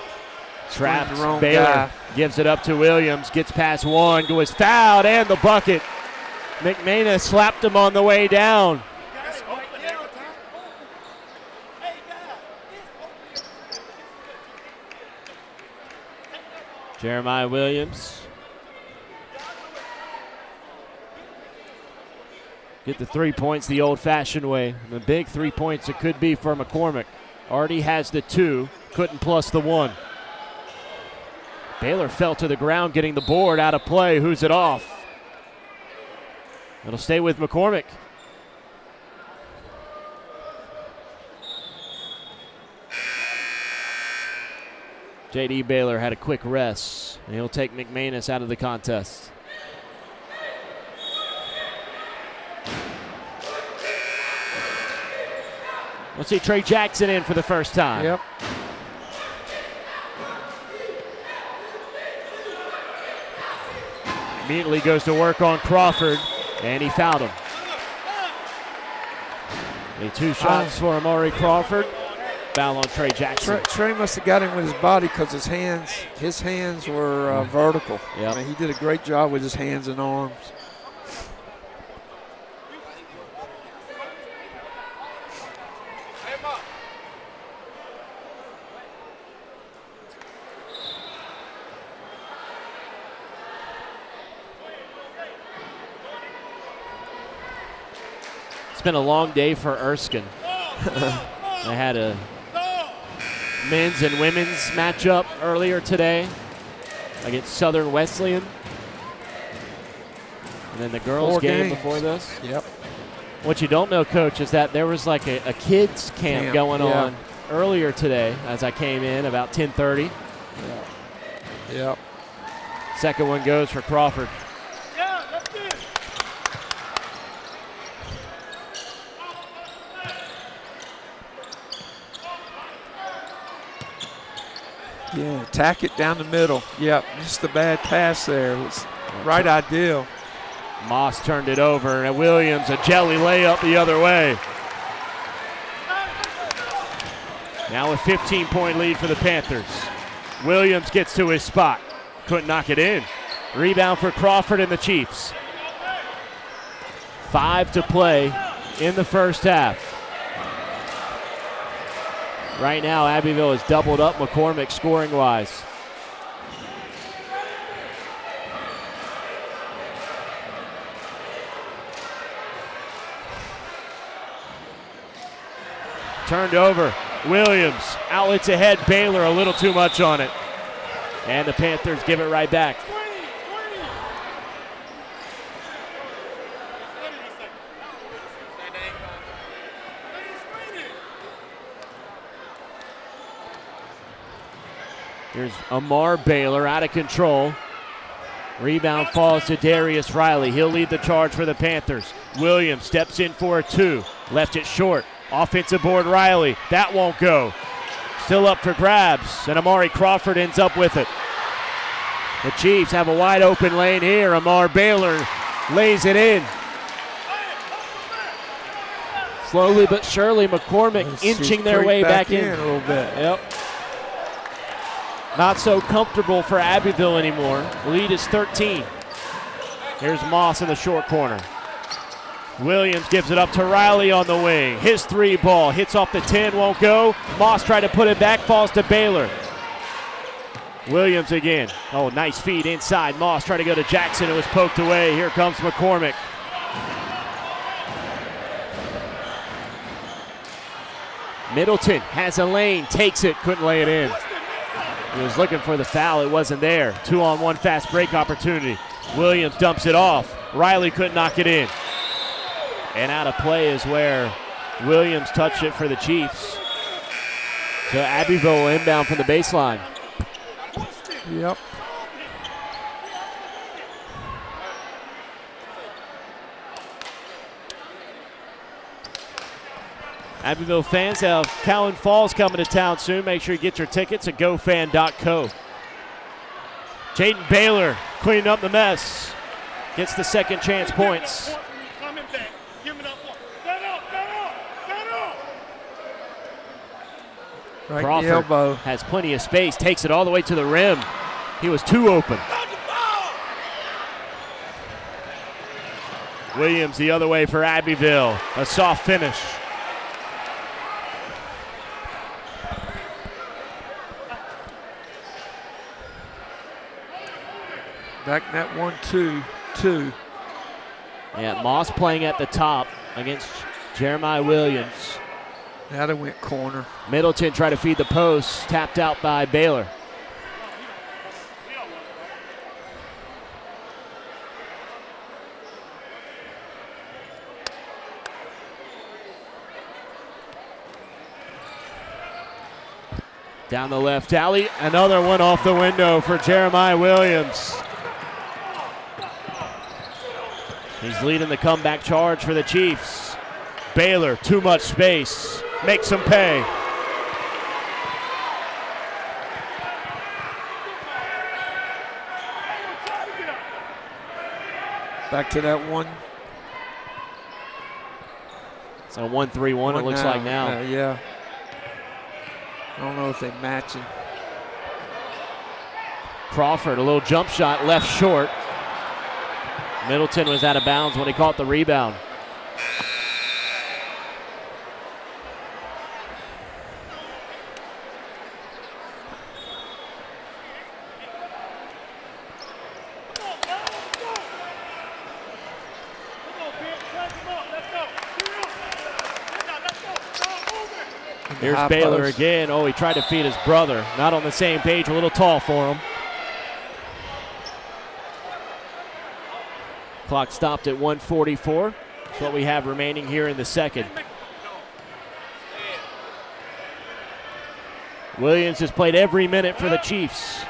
Trapped. The wrong Baylor guy. gives it up to Williams. Gets past one. Was fouled and the bucket. McManus slapped him on the way down. Jeremiah Williams. Get the 3 points the old-fashioned way. And the big 3 points it could be for McCormick. Already has the 2, couldn't plus the 1. Baylor fell to the ground getting the board out of play. Who's it off? It'll stay with McCormick. J.D. Baylor had a quick rest, and he'll take McManus out of the contest. Let's see Trey Jackson in for the first time. Yep. Immediately goes to work on Crawford, and he fouled him. 2 shots for Amari Crawford. Foul on Trey Jackson. Trey must have got him with his body because his hands were vertical. Yep. I mean, he did a great job with his hands and arms. It's been a long day for Erskine. They had a men's and women's matchup earlier today against Southern Wesleyan. And then the girls' game before this. Yep. What you don't know, Coach, is that there was like a kids' camp going on earlier today as I came in about 10:30. Yep. Second one goes for Crawford. Yeah, attack it down the middle. Yep, just a bad pass there. It was right ideal. Moss turned it over, and Williams, a jelly layup the other way. Now a 15-point lead for the Panthers. Williams gets to his spot. Couldn't knock it in. Rebound for Crawford and the Chiefs. 5 to play in the first half. Right now, Abbeville has doubled up McCormick scoring-wise. Turned over. Williams, outlets ahead. Baylor, a little too much on it. And the Panthers give it right back. Here's Amar Baylor out of control. Rebound falls to Darius Riley. He'll lead the charge for the Panthers. Williams steps in for a 2. Left it short. Offensive board Riley. That won't go. Still up for grabs, and Amari Crawford ends up with it. The Chiefs have a wide open lane here. Amar Baylor lays it in. Slowly but surely, McCormick inching their way back in a little bit. Yep. Not so comfortable for Abbeville anymore. Lead is 13. Here's Moss in the short corner. Williams gives it up to Riley on the wing. His 3 ball hits off the 10, won't go. Moss tried to put it back, falls to Baylor. Williams again. Oh, nice feed inside. Moss tried to go to Jackson. It was poked away. Here comes McCormick. Middleton has a lane, takes it, couldn't lay it in. He was looking for the foul, it wasn't there. 2-on-1 fast break opportunity. Williams dumps it off. Riley couldn't knock it in. And out of play is where Williams touched it for the Chiefs. So Abbeville inbound from the baseline. Yep. Abbeville fans have Cowan Falls coming to town soon. Make sure you get your tickets at gofan.co. Jaden Baylor cleaning up the mess. Gets the second chance points. Right Crawford elbow. has plenty of space, takes it all the way to the rim. He was too open. Williams the other way for Abbeville. A soft finish. Back net 1-2-2. Yeah, Moss playing at the top against Jeremiah Williams. Now they went corner. Middleton tried to feed the post, tapped out by Baylor. Down the left alley, another one off the window for Jeremiah Williams. He's leading the comeback charge for the Chiefs. Baylor, too much space, makes them pay. Back to that one. It's a 1-3-1 it looks like now. Yeah. I don't know if they're matching. Crawford, a little jump shot, left short. Middleton was out of bounds when he caught the rebound. Here's Baylor again. Oh, he tried to feed his brother. Not on the same page, a little tall for him. Clock stopped at 1:44. That's what we have remaining here in the second. Williams has played every minute for the Chiefs.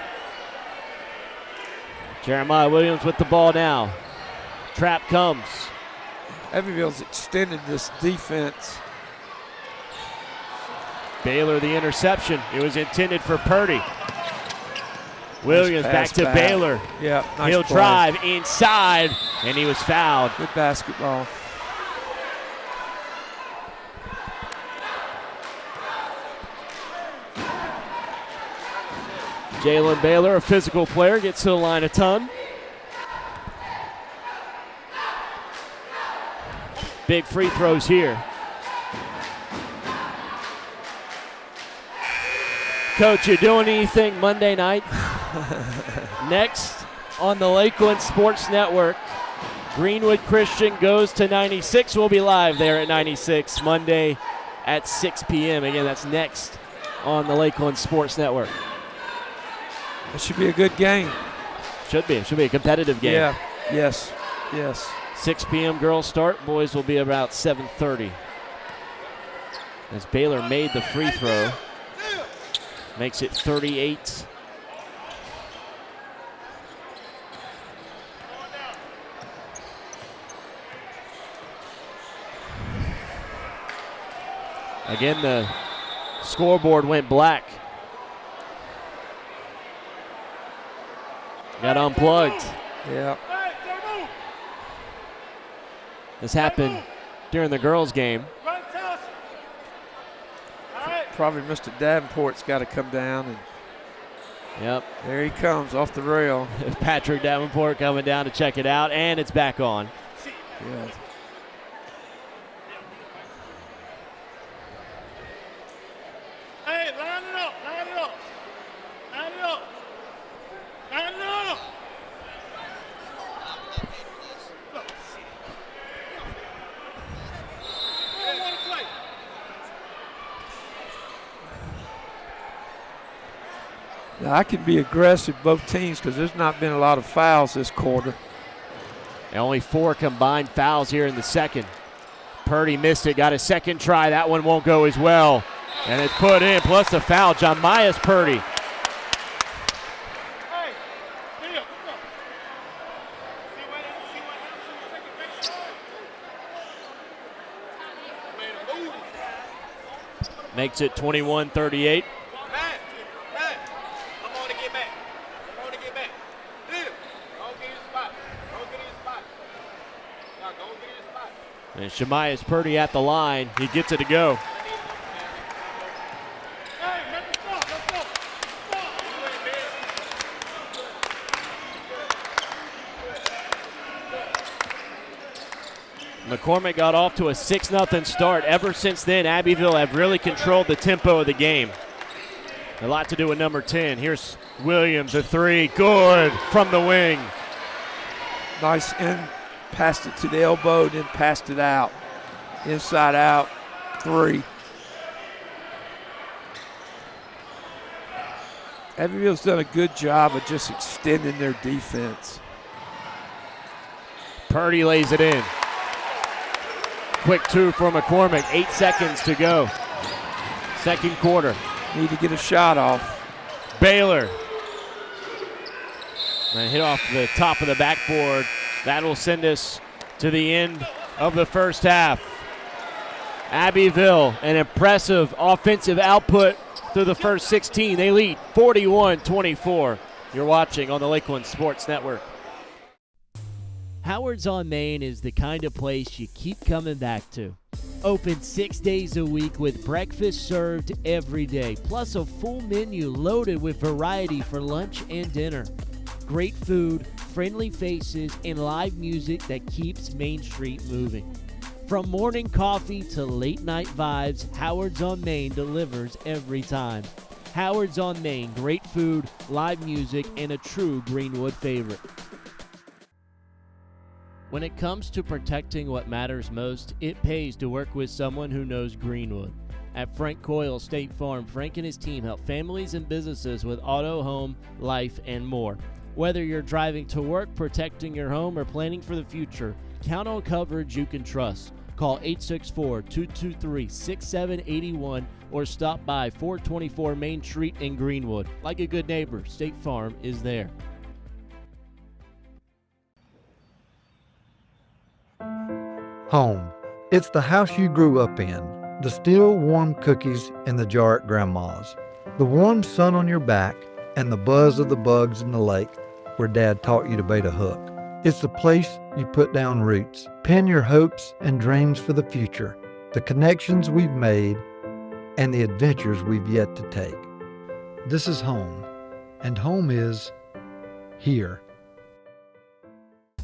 Jeremiah Williams with the ball now. Trap comes. Abbeville's extended this defense. Baylor the interception. It was intended for Purdy. Williams Nice back to back. Baylor. Yeah, nice He'll play. drive inside, and he was fouled. Good basketball. Jalen Baylor, a physical player, gets to the line a ton. big free throws here. Coach, you doing anything Monday night? Next on the Lakeland Sports Network, Greenwood Christian goes to 96. We'll be live there at 96 Monday at 6 p.m. Again, that's next on the Lakeland Sports Network. It should be a good game. Should be. It should be a competitive game. Yeah. Yes. Yes. 6 p.m. girls start. Boys will be about 7:30. As Baylor made the free throw. Makes it 38. Again, the scoreboard went black. Got unplugged. Yeah. This happened during the girls' game. Probably Mr. Davenport's got to come down. And yep. There he comes off the rail. Patrick Davenport coming down to check it out, and it's back on. Yeah. Hey, line it up, line it up, line it up, line it up. Now, I can be aggressive both teams because there's not been a lot of fouls this quarter. And only 4 combined fouls here in the second. Purdy missed it, got a second try. That one won't go as well. And it's put in, plus the foul. John Myers Purdy. Hey, Neil, come on. See what happens when you take it back. Makes it 21-38. I'm on to get back. I'm on to get back. Neil, go get his spot. Go get his spot. Now go get his spot. And Shamias Purdy at the line. He gets it to go. Hey, let me stop. Let's go. McCormick got off to a 6-0 start. Ever since then, Abbeville have really controlled the tempo of the game. A lot to do with number 10. Here's Williams, a 3. Good from the wing. Nice in, passed it to the elbow, then passed it out. Inside out, 3. Abbeville's done a good job of just extending their defense. Purdy lays it in. Quick 2 for McCormick. 8 seconds to go. Second quarter. Need to get a shot off. Baylor. And hit off the top of the backboard. That'll send us to the end of the first half. Abbeville, an impressive offensive output through the first 16. They lead 41-24. You're watching on the Lakeland Sports Network. Howard's on Main is the kind of place you keep coming back to. Open 6 days a week with breakfast served every day, plus a full menu loaded with variety for lunch and dinner. Great food, friendly faces, and live music that keeps Main Street moving. From morning coffee to late night vibes, Howard's on Main delivers every time. Howard's on Main, great food, live music, and a true Greenwood favorite. When it comes to protecting what matters most, it pays to work with someone who knows Greenwood. At Frank Coyle State Farm, Frank and his team help families and businesses with auto, home, life, and more. Whether you're driving to work, protecting your home, or planning for the future, count on coverage you can trust. Call 864-223-6781 or stop by 424 Main Street in Greenwood. Like a good neighbor, State Farm is there. Home. It's the house you grew up in. The still warm cookies in the jar at Grandma's. The warm sun on your back and the buzz of the bugs in the lake where Dad taught you to bait a hook. It's the place you put down roots, pin your hopes and dreams for the future, the connections we've made, and the adventures we've yet to take. This is home, and home is here.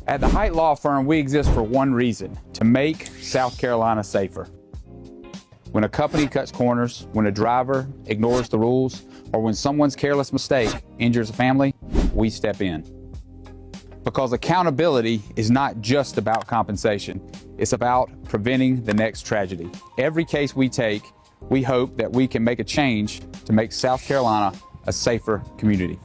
At the Height Law Firm, we exist for one reason: to make South Carolina safer. When a company cuts corners, when a driver ignores the rules, or when someone's careless mistake injures a family, we step in. Because accountability is not just about compensation, it's about preventing the next tragedy. Every case we take, we hope that we can make a change to make South Carolina a safer community.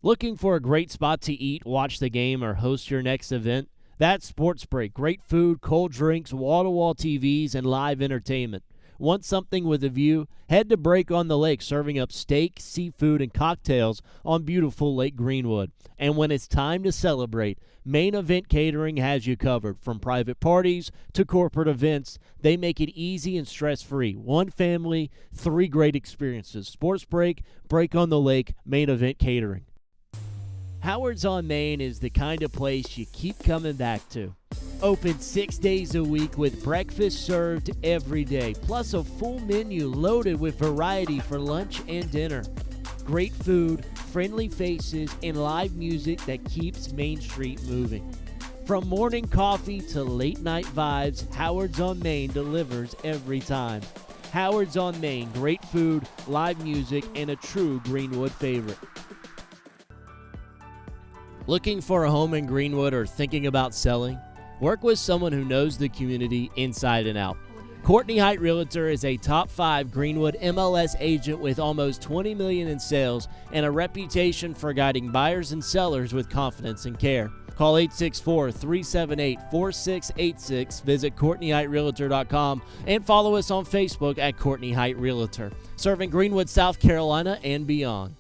Looking for a great spot to eat, watch the game, or host your next event? That's Sports Break. Great food, cold drinks, wall-to-wall TVs, and live entertainment. Want something with a view? Head to Break on the Lake, serving up steak, seafood, and cocktails on beautiful Lake Greenwood. And when it's time to celebrate, Main Event Catering has you covered. From private parties to corporate events, they make it easy and stress-free. One family, 3 great experiences. Sports Break, Break on the Lake, Main Event Catering. Howard's on Main is the kind of place you keep coming back to. Open 6 days a week with breakfast served every day, plus a full menu loaded with variety for lunch and dinner. Great food, friendly faces, and live music that keeps Main Street moving. From morning coffee to late night vibes, Howard's on Main delivers every time. Howard's on Main, great food, live music, and a true Greenwood favorite. Looking for a home in Greenwood or thinking about selling? Work with someone who knows the community inside and out. Courtney Height Realtor is a top 5 Greenwood MLS agent with almost $20 million in sales and a reputation for guiding buyers and sellers with confidence and care. Call 864-378-4686, visit CourtneyHeightRealtor.com, and follow us on Facebook at Courtney Height Realtor, serving Greenwood, South Carolina, and beyond.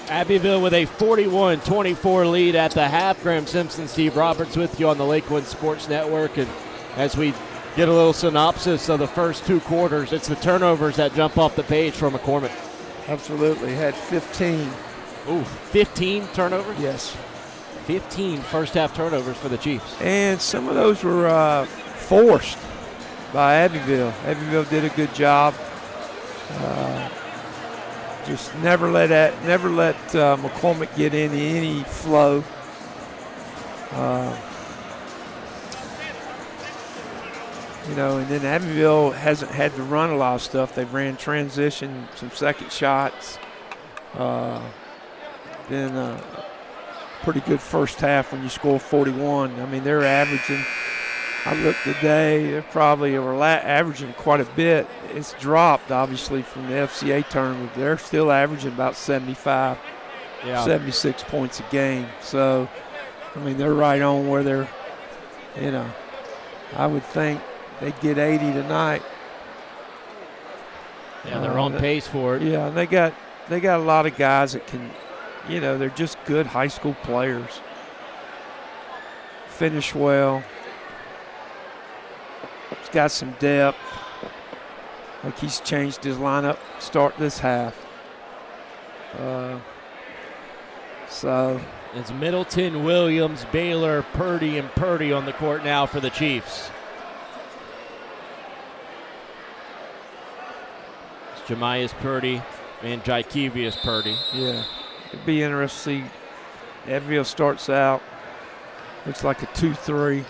Abbeville with a 41-24 lead at the half. Graham Simpson, Steve Roberts with you on the Lakeland Sports Network. And as we get a little synopsis of the first 2 quarters, it's the turnovers that jump off the page for McCormick. Absolutely. Had 15. Ooh, 15 turnovers? Yes. 15 first-half turnovers for the Chiefs. And some of those were forced by Abbeville. Abbeville did a good job. Just never let McCormick get into any flow. And then Abbeville hasn't had to run a lot of stuff. They've ran transition, some second shots. Been a pretty good first half when you score 41. I mean, they're averaging, I looked today, they're probably averaging quite a bit. It's dropped, obviously, from the FCA tournament. They're still averaging about 75, 76 points a game. So, I mean, they're right on where they're, I would think they'd get 80 tonight. Yeah, they're on pace for it. Yeah, and they got a lot of guys that can, they're just good high school players. Finish well. He's got some depth. Like he's changed his lineup start this half. So it's Middleton, Williams, Baylor, Purdy, and Purdy on the court now for the Chiefs. It's Jamias Purdy and Jaikevius Purdy. Yeah, it'd be interesting to see. Abbeville starts out, looks like a 2-3.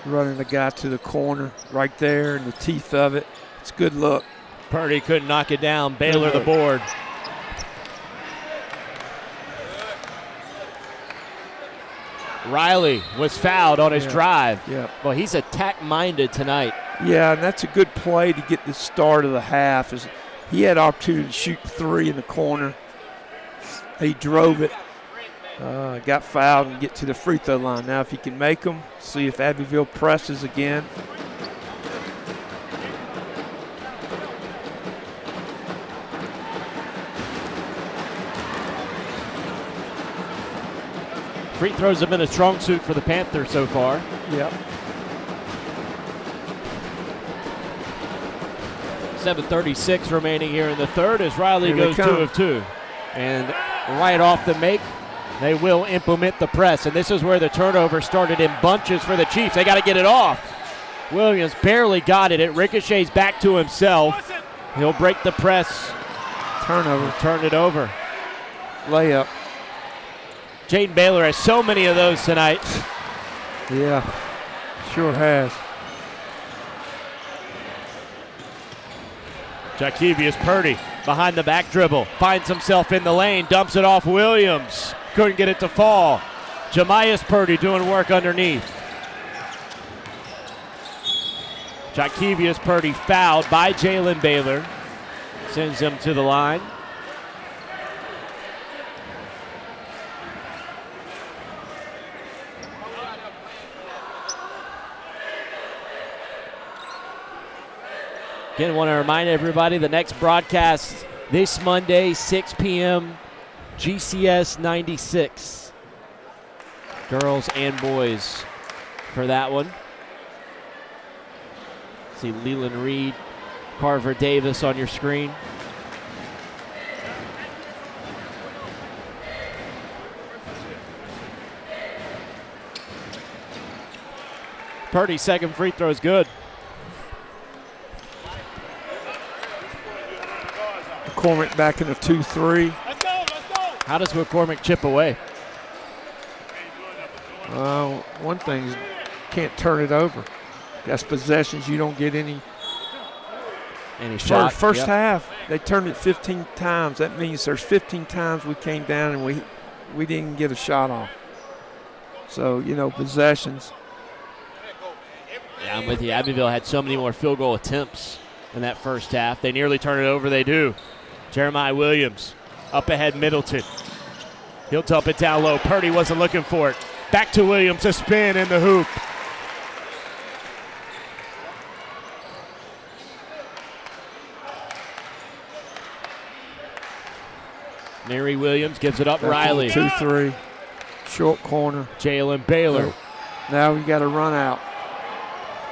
Running the guy to the corner right there in the teeth of it. It's a good look. Purdy couldn't knock it down. Baylor the board. Riley was fouled on his drive. Yeah. Well, he's attack-minded tonight. Yeah, and that's a good play to get the start of the half. He had opportunity to shoot 3 in the corner. He drove it. Got fouled and get to the free throw line. Now if he can make them, see if Abbeville presses again. Free throws have been a strong suit for the Panthers so far. Yep. 7:36 remaining here in the third as Riley goes 2 of 2. And right off the make, they will implement the press. And this is where the turnover started in bunches for the Chiefs. They got to get it off. Williams barely got it. It ricochets back to himself. He'll break the press. Turnover. Turn it over. Layup. Jaden Baylor has so many of those tonight. Yeah, sure has. Jaikevius Purdy behind the back dribble. Finds himself in the lane. Dumps it off Williams. Couldn't get it to fall. Jamias Purdy doing work underneath. Jaikevius Purdy fouled by Jalen Baylor. Sends him to the line. Again, want to remind everybody the next broadcast this Monday, 6 p.m., GCS 96. Girls and boys for that one. See Leland Reed, Carver Davis on your screen. Purdy's second free throw is good. McCormick back in a 2-3. How does McCormick chip away? One thing is can't turn it over. That's possessions. You don't get any shot. First half, they turned it 15 times. That means there's 15 times we came down and we didn't get a shot off. So, possessions. Yeah, I'm with you. Abbeville had so many more field goal attempts in that first half. They nearly turn it over. They do. Jeremiah Williams up ahead Middleton. He'll dump it down low. Purdy wasn't looking for it. Back to Williams, a spin in the hoop. Mary Williams gives it up. Riley. 2-3. Short corner. Jalen Baylor. Now we got a run out.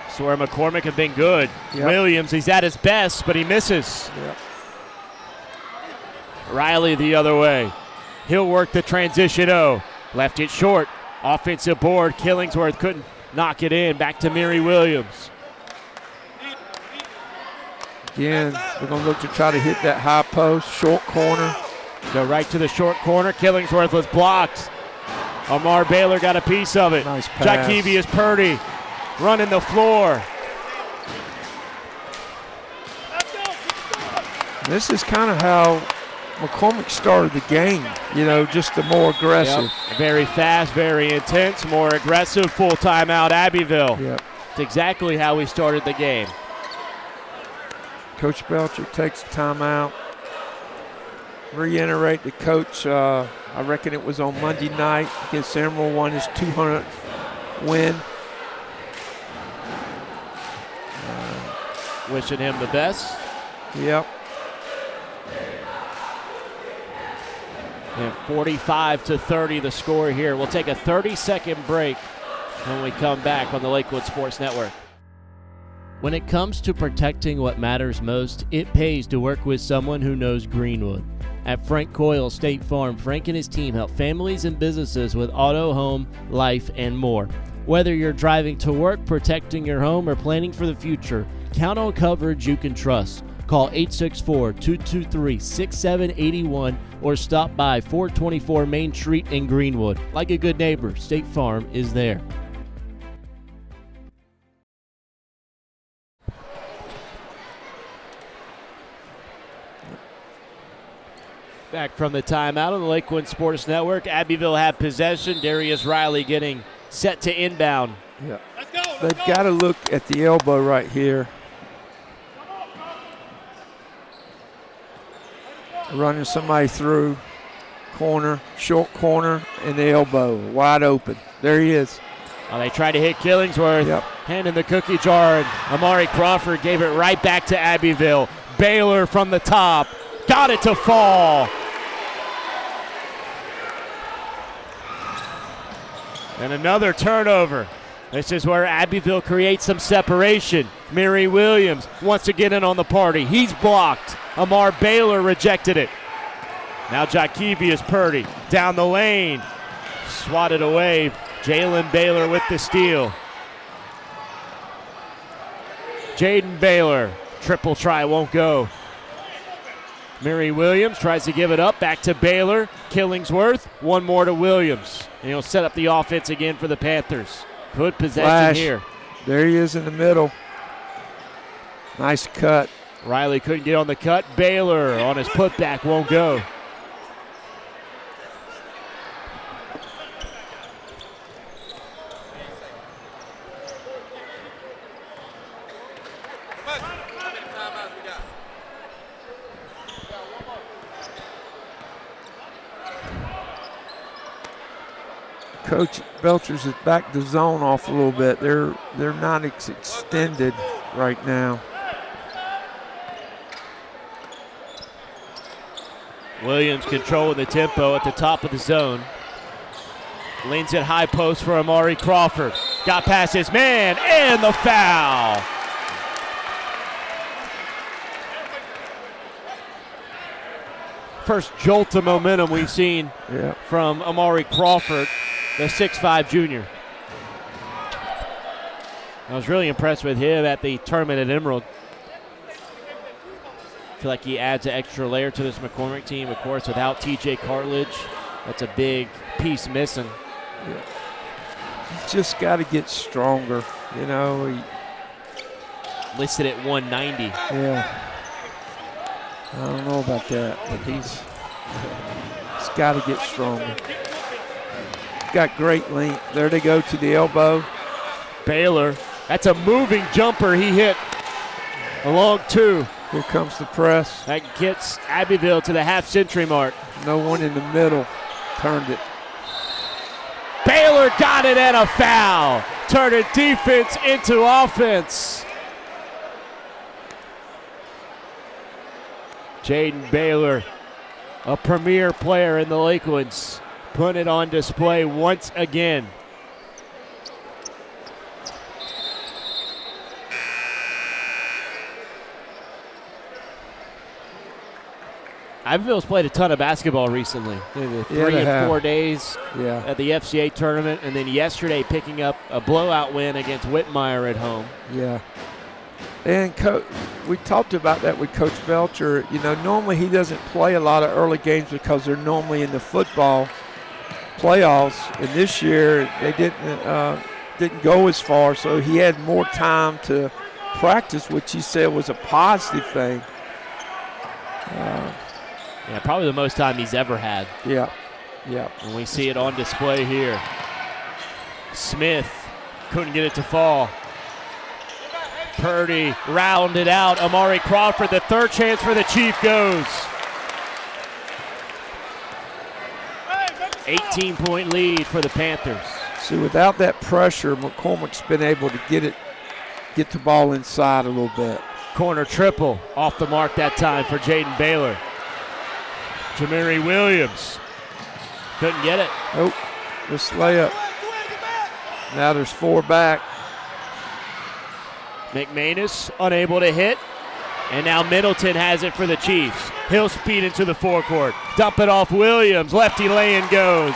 That's where McCormick have been good. Yep. Williams, he's at his best, but he misses. Yep. Riley the other way. He'll work the transition O. Left it short. Offensive board. Killingsworth couldn't knock it in. Back to Mary Williams. Again, we're going to look to try to hit that high post, short corner. Go right to the short corner. Killingsworth was blocked. Amar Baylor got a piece of it. Nice pass. Jakevius Purdy running the floor. This is kind of how McCormick started the game, you know, just the more aggressive. Yep. Very fast, very intense, more aggressive. Full timeout, Abbeville. Yep. It's exactly how we started the game. Coach Belcher takes a timeout. Reiterate the coach, I reckon it was on Monday night against Emerald, won his 200th win. Wishing him the best. Yep. And 45-30 the score here. We'll take a 30-second break when we come back on the Lakewood Sports Network. When it comes to protecting what matters most, it pays to work with someone who knows Greenwood. At Frank Coyle State Farm, Frank and his team help families and businesses with auto, home, life, and more. Whether you're driving to work, protecting your home, or planning for the future, count on coverage you can trust. Call 864-223-6781 or stop by 424 Main Street in Greenwood. Like a good neighbor, State Farm is there. Back from the timeout on the Lakewood Sports Network. Abbeville have possession. Darius Riley getting set to inbound. Yeah. They've got to look at the elbow right here. Running somebody through. Corner, short corner, and the elbow. Wide open. There he is. Well, they tried to hit Killingsworth. Yep. Hand in the cookie jar, and Amari Crawford gave it right back to Abbeville. Baylor from the top. Got it to fall. And another turnover. This is where Abbeville creates some separation. Mary Williams wants to get in on the party. He's blocked. Amar Baylor rejected it. Now Jakevius Purdy down the lane. Swatted away. Jalen Baylor with the steal. Jaden Baylor. Triple try won't go. Mary Williams tries to give it up. Back to Baylor. Killingsworth. One more to Williams. And he'll set up the offense again for the Panthers. Good possession Flash. here. There he is in the middle. Nice cut. Riley couldn't get on the cut. Baylor on his putback won't go. Coach Belcher's has backed the zone off a little bit. They're not extended right now. Williams controlling the tempo at the top of the zone. Leans it high post for Amari Crawford. Got past his man and the foul. First jolt of momentum we've seen from Amari Crawford, the 6'5 junior. I was really impressed with him at the tournament at Emerald. I feel like he adds an extra layer to this McCormick team. Of course, without TJ Cartledge, that's a big piece missing. Yeah. He's just got to get stronger, you know. Listed at 190. Yeah. I don't know about that, but he's got to get stronger. Got great length. There they go to the elbow. Baylor, that's a moving jumper he hit along two. Here comes the press. That gets Abbeville to the half-century mark. No one in the middle turned it. Baylor got it and a foul. Turning defense into offense. Jaden Baylor a premier player in the Lakelands, putting it on display once again. Abbeville's played a ton of basketball recently. The 3 and 4 days at the FCA tournament, and then yesterday picking up a blowout win against Whitmire at home. Yeah. And we talked about that with Coach Belcher. You know, normally he doesn't play a lot of early games because they're normally in the football playoffs. And this year they didn't go as far, so he had more time to practice, which he said was a positive thing. Yeah, probably the most time he's ever had. Yeah, yeah. And we see it on display here. Smith couldn't get it to fall. Purdy rounded out. Amari Crawford, the third chance for the Chief goes. 18-point lead for the Panthers. See, without that pressure, McCormick's been able to get the ball inside a little bit. Corner triple off the mark that time for Jaden Baylor. Jamiri Williams couldn't get it. Nope, just layup. Now there's 4 back. McManus unable to hit, and now Middleton has it for the Chiefs. He'll speed into the forecourt, dump it off Williams, lefty lane goes.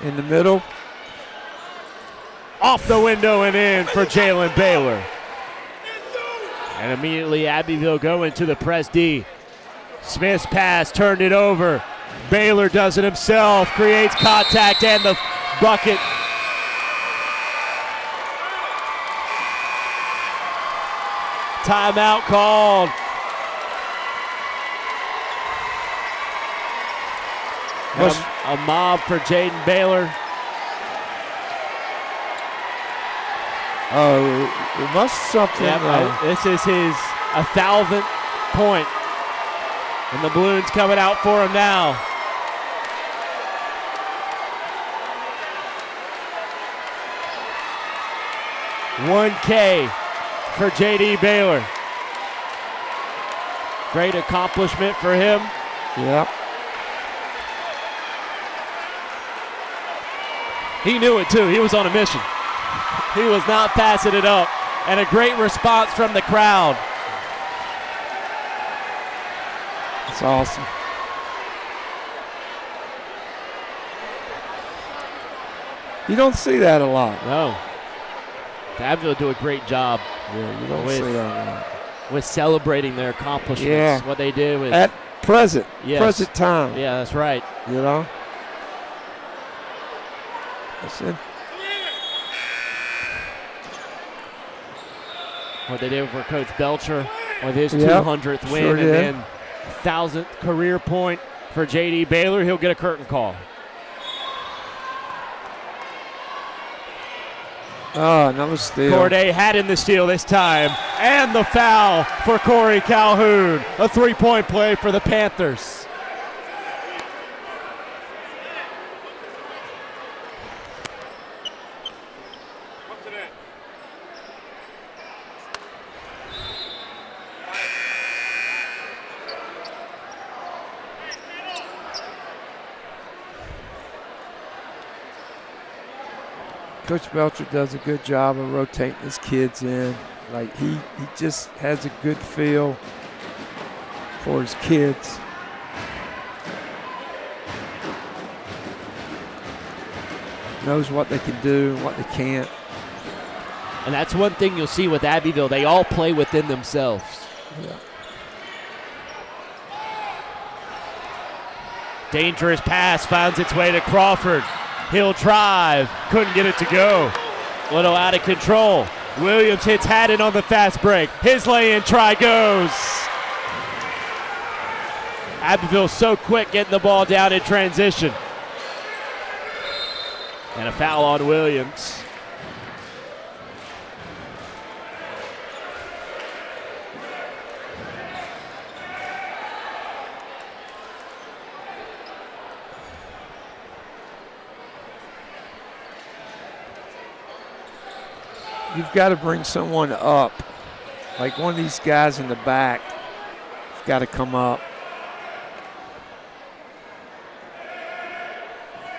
In the middle. Off the window and in for Jalen Baylor. And immediately Abbeville go into the press D. Smith's pass turned it over. Baylor does it himself, creates contact and the bucket. Timeout called. A mob for Jaden Baylor. Oh, it must something. Yeah, this is his 1,000th point. And the balloon's coming out for him now. $1K for J.D. Baylor. Great accomplishment for him. Yep. He knew it too. He was on a mission. He was not passing it up. And a great response from the crowd. That's awesome. You don't see that a lot. No. Abbeville do a great job. Yeah, you don't see that a lot. With celebrating their accomplishments. Yeah. What they did with at present time. Yeah, that's right. You know? That's it. What they did for Coach Belcher with his 200th win, sure and then 1,000th career point for J.D. Baylor. He'll get a curtain call. Oh, another steal. Corday had in the steal this time, and the foul for Corey Calhoun. A 3-point play for the Panthers. Coach Belcher does a good job of rotating his kids in. Like he just has a good feel for his kids. Knows what they can do and what they can't. And that's one thing you'll see with Abbeville. They all play within themselves. Yeah. Dangerous pass finds its way to Crawford. He'll drive, couldn't get it to go. Little out of control. Williams hits Haddon on the fast break. His lay-in try goes. Abbeville so quick getting the ball down in transition. And a foul on Williams. you've got to bring someone up. Like one of these guys in the back has got to come up.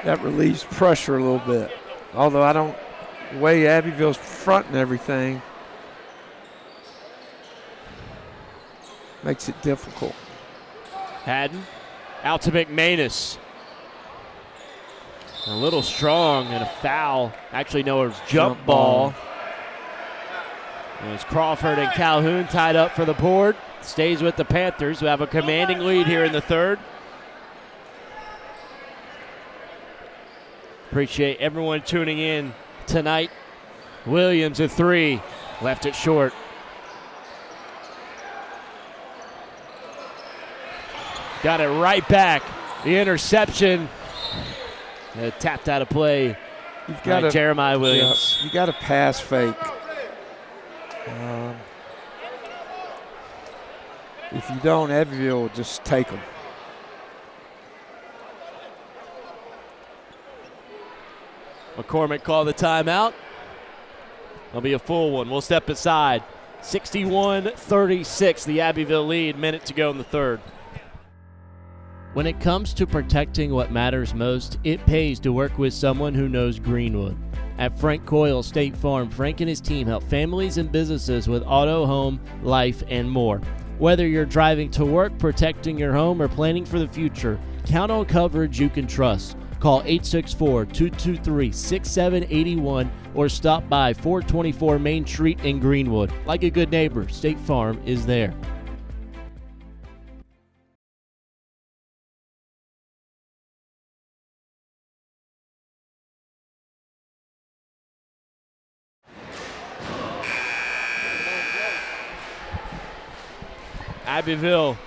That relieves pressure a little bit. Although the way Abbeville's fronting everything makes it difficult. Haddon out to McManus. A little strong and a foul. Actually, no, it was jump ball. It was Crawford and Calhoun tied up for the board. Stays with the Panthers, who have a commanding lead here in the third. Appreciate everyone tuning in tonight. Williams at 3, left it short. Got it right back. The interception. Tapped out of play. You've got Jeremiah Williams. You got to pass fake. If you don't, Abbeville will just take them. McCormick called the timeout. There'll be a full one. We'll step aside. 61-36, the Abbeville lead. Minute to go in the third. When it comes to protecting what matters most, it pays to work with someone who knows Greenwood. At Frank Coyle State Farm, Frank and his team help families and businesses with auto, home, life, and more. Whether you're driving to work, protecting your home, or planning for the future, count on coverage you can trust. Call 864-223-6781 or stop by 424 Main Street in Greenwood. Like a good neighbor, State Farm is there. Abbeville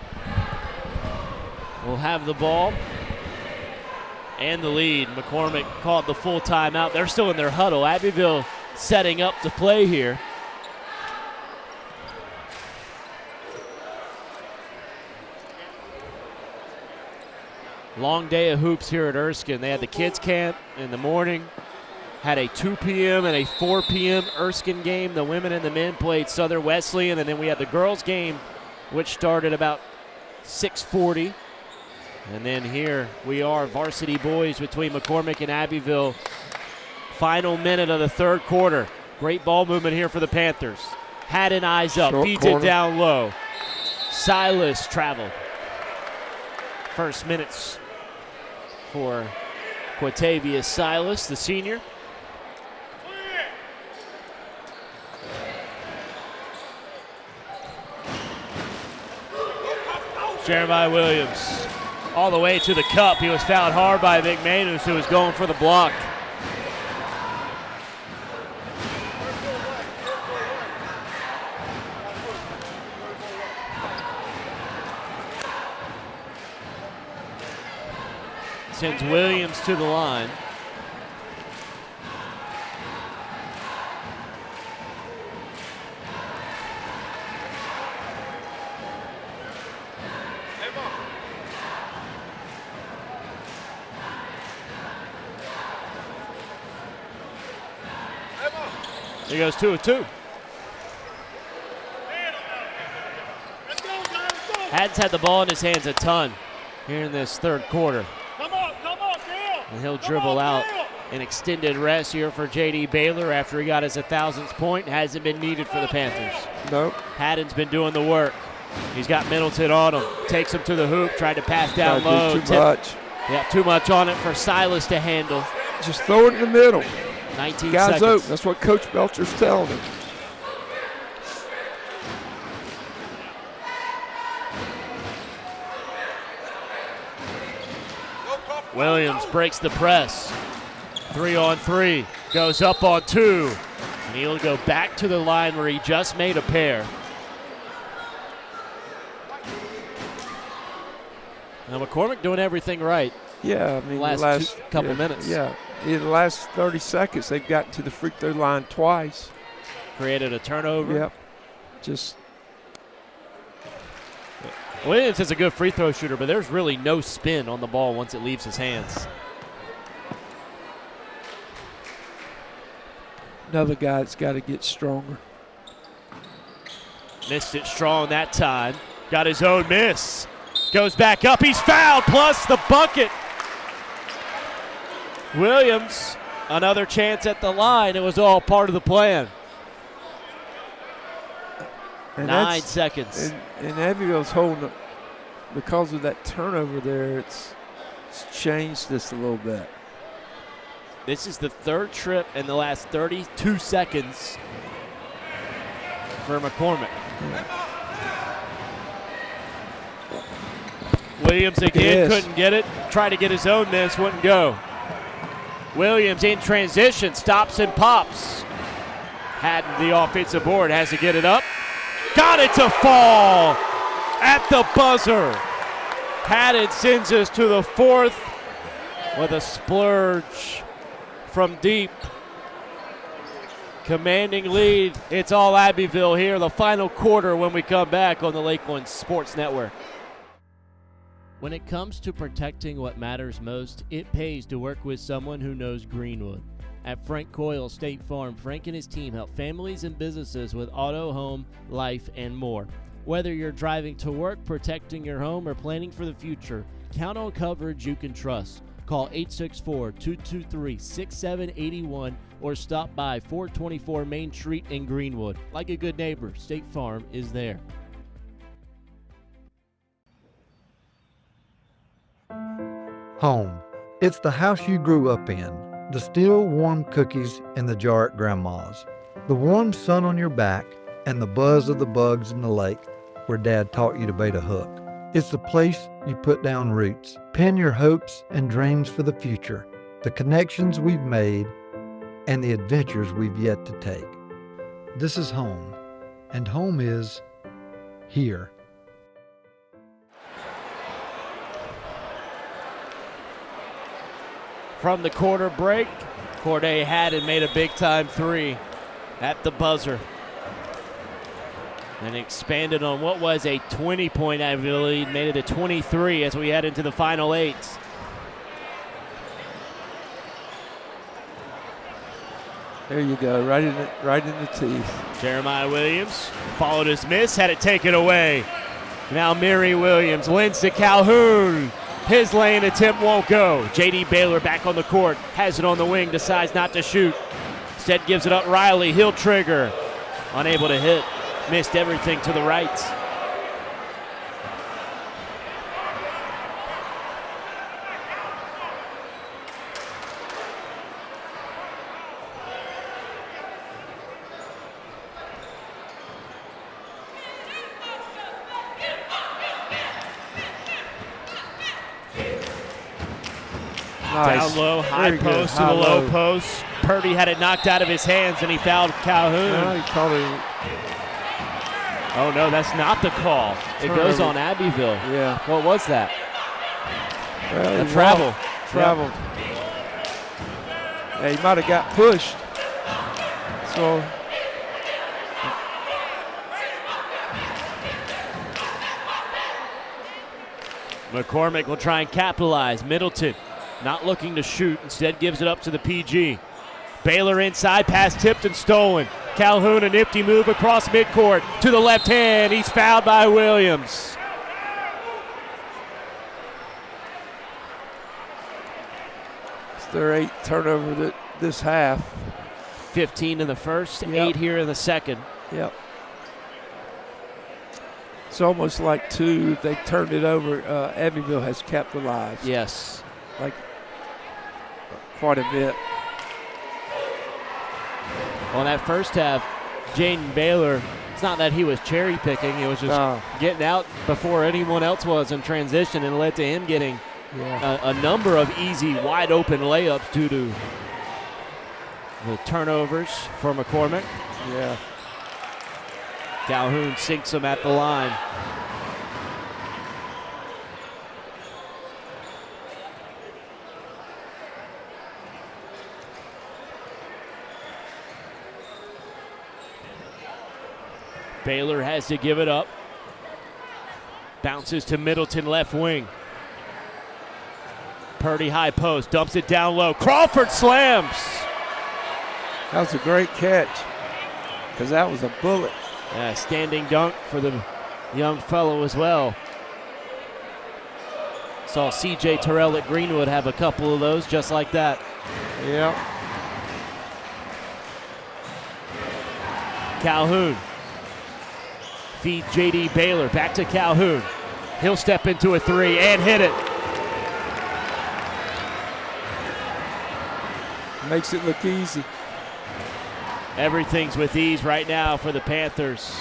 will have the ball and the lead. McCormick called the full timeout. They're still in their huddle. Abbeville setting up to play here. Long day of hoops here at Erskine. They had the kids camp in the morning, had a 2 p.m. and a 4 p.m. Erskine game. The women and the men played Southern Wesleyan, and then we had the girls game, which started about 6:40. And then here we are, varsity boys between McCormick and Abbeville. Final minute of the third quarter. Great ball movement here for the Panthers. Haddon eyes up, feeds it down low. Silas traveled. First minutes for Quatavius Silas, the senior. Jeremiah Williams all the way to the cup. He was fouled hard by McManus, who was going for the block. Sends Williams to the line. He goes 2 of 2. Haddon's had the ball in his hands a ton here in this third quarter. And he'll dribble out an extended rest here for J.D. Baylor after he got his 1,000th point. Hasn't been needed for the Panthers. Nope. Haddon's been doing the work. He's got Middleton on him. Takes him to the hoop, tried to pass down low. Too much. Yeah, too much on it for Silas to handle. Just throw it in the middle. 19 Guys seconds. open. That's what Coach Belcher's telling him. Williams breaks the press. 3-on-3. Goes up on 2. And he'll go back to the line where he just made a pair. Now McCormick doing everything right. Yeah, I mean, the last couple minutes. Yeah, in the last 30 seconds, they've gotten to the free throw line twice. Created a turnover. Yep. Just. Williams is a good free throw shooter, but there's really no spin on the ball once it leaves his hands. another guy that's got to get stronger. Missed it strong that time. Got his own miss. Goes back up. He's fouled, plus the bucket. Williams, another chance at the line. It was all part of the plan. And 9 seconds. And Abbeville's holding up because of that turnover there. It's changed this a little bit. This is the third trip in the last 32 seconds for McCormick. Williams again, couldn't get it. Tried to get his own miss, wouldn't go. Williams in transition, stops and pops. Had the offensive board, has to get it up. Got it to fall at the buzzer. Haddon sends us to the fourth with a splurge from deep. Commanding lead. It's all Abbeville here. The final quarter when we come back on the Lakeland Sports Network. When it comes to protecting what matters most, it pays to work with someone who knows Greenwood. At Frank Coyle State Farm, Frank and his team help families and businesses with auto, home, life, and more. Whether you're driving to work, protecting your home, or planning for the future, count on coverage you can trust. Call 864-223-6781 or stop by 424 Main Street in Greenwood. Like a good neighbor, State Farm is there. Home. It's the house you grew up in. The still warm cookies in the jar at Grandma's. The warm sun on your back and the buzz of the bugs in the lake where Dad taught you to bait a hook. It's the place you put down roots, pin your hopes and dreams for the future, the connections we've made, and the adventures we've yet to take. This is home, and home is here. From the quarter break, Corday Haddon made a big-time three at the buzzer. And expanded on what was a 20-point Abbeville lead, made it a 23 as we head into the final 8. There you go, right in the teeth. Jeremiah Williams followed his miss, had it taken away. Now Mary Williams lends to Calhoun. His lane attempt won't go. J.D. Baylor back on the court, has it on the wing, decides not to shoot. Instead gives it up Riley, he'll trigger. Unable to hit, missed everything to the right. Nice. Down low, high Very post good. to the High low low. post. Purdy had it knocked out of his hands and he fouled Calhoun. No, he called it. Oh no, that's not the call. It goes Turnover. on Abbeville. Yeah. What was that? Well, A he travel. walked. Travel. Yeah, he might have got pushed. So McCormick will try and capitalize. Middleton not looking to shoot, instead gives it up to the PG. Baylor inside, pass tipped and stolen. Calhoun, a nifty move across midcourt to the left hand. He's fouled by Williams. it's their 8th turnover this half. 15 in the first, Yep. 8 here in the second. Yep. It's almost like 2. If they turned it over, Abbeville has capitalized. Yes. Like quite a bit. Well, in that first half, Jaden Baylor, it's not that he was cherry picking, it was just getting out before anyone else was in transition, and led to him getting a number of easy, wide open layups due to the turnovers for McCormick. Yeah. Calhoun sinks him at the line. Baylor has to give it up. Bounces to Middleton, left wing. Purdy high post, dumps it down low. Crawford slams. That was a great catch because that was a bullet. Yeah, standing dunk for the young fellow as well. Saw C.J. Terrell at Greenwood have a couple of those just like that. Yeah. Calhoun. Feed J.D. Baylor. Back to Calhoun. He'll step into a three and hit it. Makes it look easy. Everything's with ease right now for the Panthers.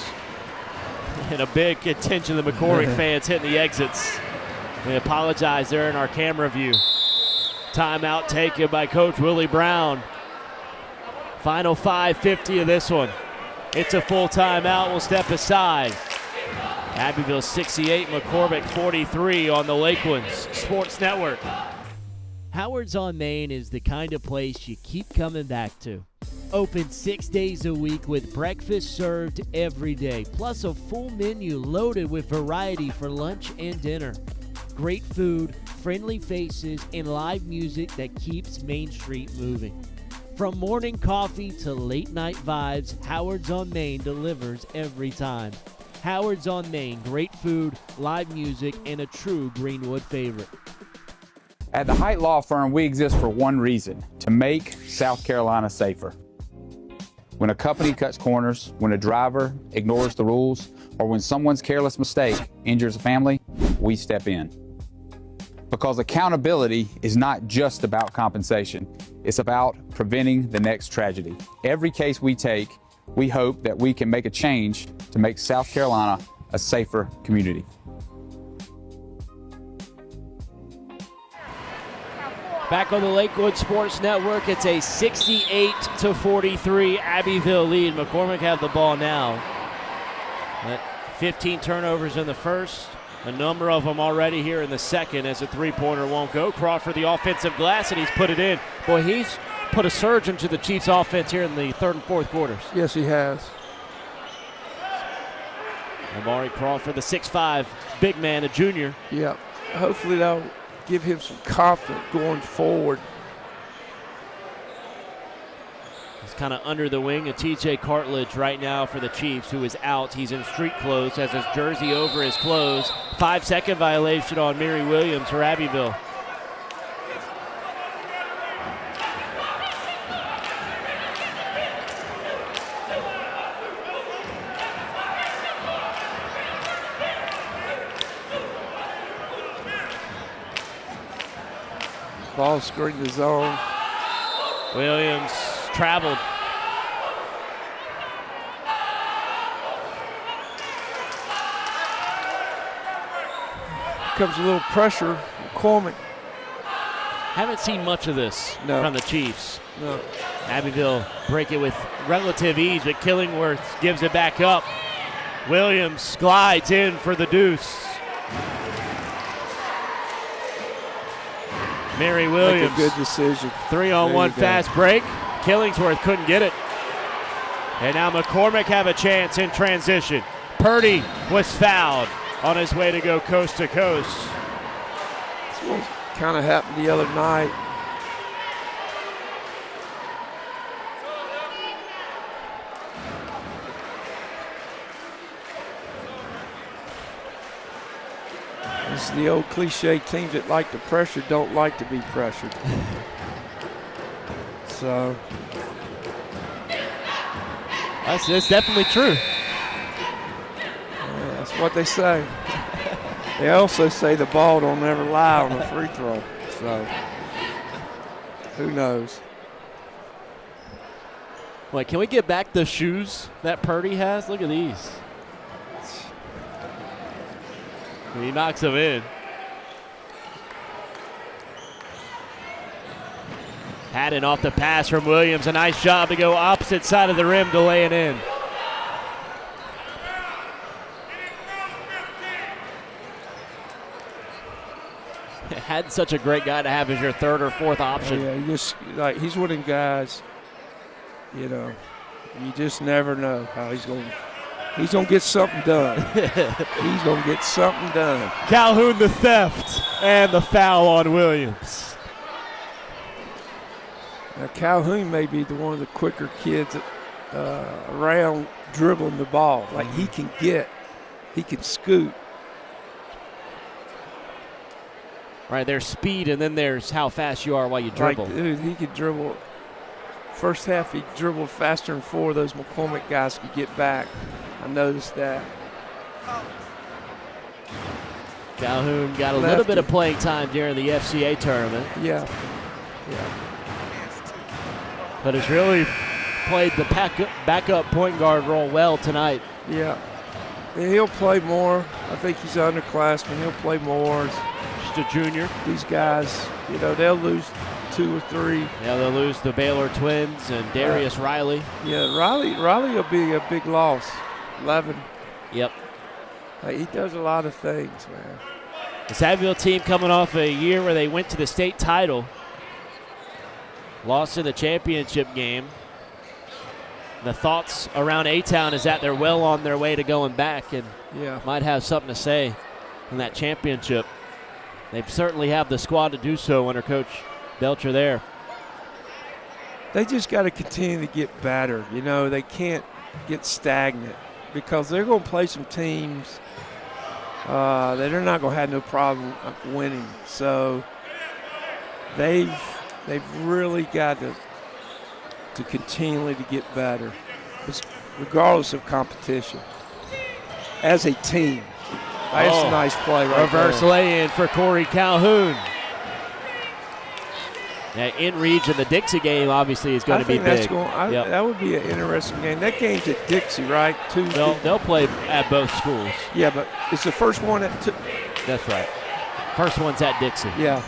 And a big attention to the McCormick fans hitting the exits. We apologize there in our camera view. Timeout taken by Coach Willie Brown. Final 5:50 of this one. It's a full timeout. We'll step aside. Abbeville 68, McCormick 43 on the Lakelands Sports Network. Howard's on Main is the kind of place you keep coming back to. Open 6 days a week with breakfast served every day, plus a full menu loaded with variety for lunch and dinner. Great food, friendly faces, and live music that keeps Main Street moving. From morning coffee to late night vibes, Howard's on Main delivers every time. Howard's on Main, great food, live music, and a true Greenwood favorite. At the Height Law Firm, we exist for one reason: to make South Carolina safer. When a company cuts corners, when a driver ignores the rules, or when someone's careless mistake injures a family, we step in. Because accountability is not just about compensation. It's about preventing the next tragedy. Every case we take, we hope that we can make a change to make South Carolina a safer community. Back on the Lakewood Sports Network, it's a 68-43 Abbeville lead. McCormick have the ball now. 15 turnovers in the first, a number of them already here in the second as a three-pointer won't go. Crawford the offensive glass, and he's put it in. Boy, he's put a surge into the Chiefs' offense here in the third and fourth quarters. Yes, he has. Amari Crawford, the 6'5", big man, a junior. Yeah. Hopefully that'll give him some confidence going forward. He's kind of under the wing of TJ Cartledge right now for the Chiefs, who is out. He's in street clothes, has his jersey over his clothes. 5-second violation on Mary Williams for Abbeville. Ball screened the zone. Williams traveled. Comes a little pressure. McCormick. Haven't seen much of this from the Chiefs. No. Abbeville break it with relative ease, but Killingworth gives it back up. Williams glides in for the deuce. Mary Williams. Make a good decision. 3-on-1 fast break. Killingsworth couldn't get it. And now McCormick have a chance in transition. Purdy was fouled on his way to go coast to coast. That's what kind of happened the other night. This is the old cliche, teams that like to pressure don't like to be pressured. So. That's definitely true. Yeah, that's what they say. They also say the ball don't ever lie on a free throw. So, who knows? Wait, can we get back the shoes that Purdy has? Look at these. He knocks them in. Haddon off the pass from Williams. A nice job to go opposite side of the rim to lay it in. Haddon's such a great guy to have as your third or fourth option. Yeah, he's one of them guys, you know, you just never know how he's going to get something done. He's going to get something done. Calhoun the theft and the foul on Williams. Now Calhoun may be one of the quicker kids around dribbling the ball. Like he can scoot. Right, there's speed, and then there's how fast you are while you dribble. Like, dude, he could dribble. First half, he dribbled faster than 4 of those McCormick guys could get back. I noticed that. Calhoun got a little bit of playing time during the FCA tournament. Yeah. But has really played the backup point guard role well tonight. Yeah. And he'll play more. I think he's an underclassman. He'll play more. Just a junior. These guys, they'll lose 2 or 3. Yeah, they'll lose the Baylor twins and Darius Riley. Yeah, Riley will be a big loss. 11. Yep. He does a lot of things, man. This Abbeville team coming off a year where they went to the state title, lost in the championship game. The thoughts around A-Town is that they're well on their way to going back and might have something to say in that championship. They certainly have the squad to do so under Coach Belcher there. They just got to continue to get better. They can't get stagnant because they're going to play some teams that they're not going to have no problem winning. So they've really got to continually to get better, regardless of competition. As a team, that's a nice play right Reverse there. lay-in for Corey Calhoun. Yeah, in region, the Dixie game obviously is going to be big. That would be an interesting game. That game's at Dixie, right? Tuesday. They'll play at both schools. Yeah, but it's the first one at. That's right. First one's at Dixie. Yeah,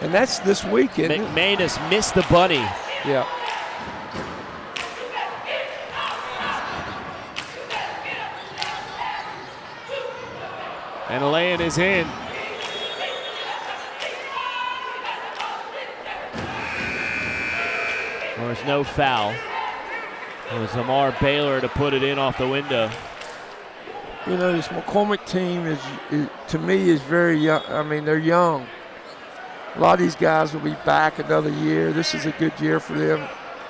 and that's this weekend. McManus missed the bunny. Yeah. And a lay-in is in. There's no foul. It was Lamar Baylor to put it in off the window. This McCormick team is to me, is very young. I mean, they're young. A lot of these guys will be back another year. This is a good year for them.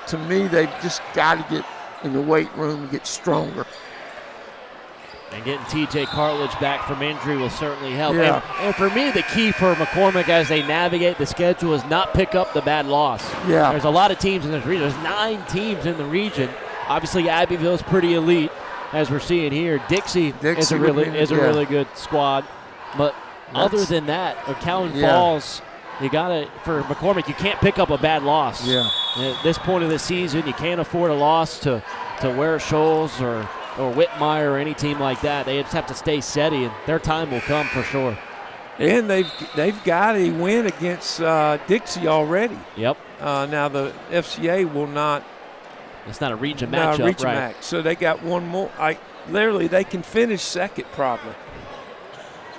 To me, they've just got to get in the weight room and get stronger. And getting T.J. Cartledge back from injury will certainly help. Yeah. And for me, the key for McCormick as they navigate the schedule is not pick up the bad loss. Yeah. There's a lot of teams in this region. There's 9 teams in the region. Obviously, Abbeville is pretty elite, as we're seeing here. Dixie is a really good squad. But other than that, Cowan Falls, you got to, for McCormick, you can't pick up a bad loss. Yeah. At this point of the season, you can't afford a loss to Ware Shoals or Whitmire or any team like that. They just have to stay steady, and their time will come for sure. And they've got a win against Dixie already. Yep. Now the FCA will not. It's not a region matchup, right? Match. So they got one more. Literally, they can finish second probably,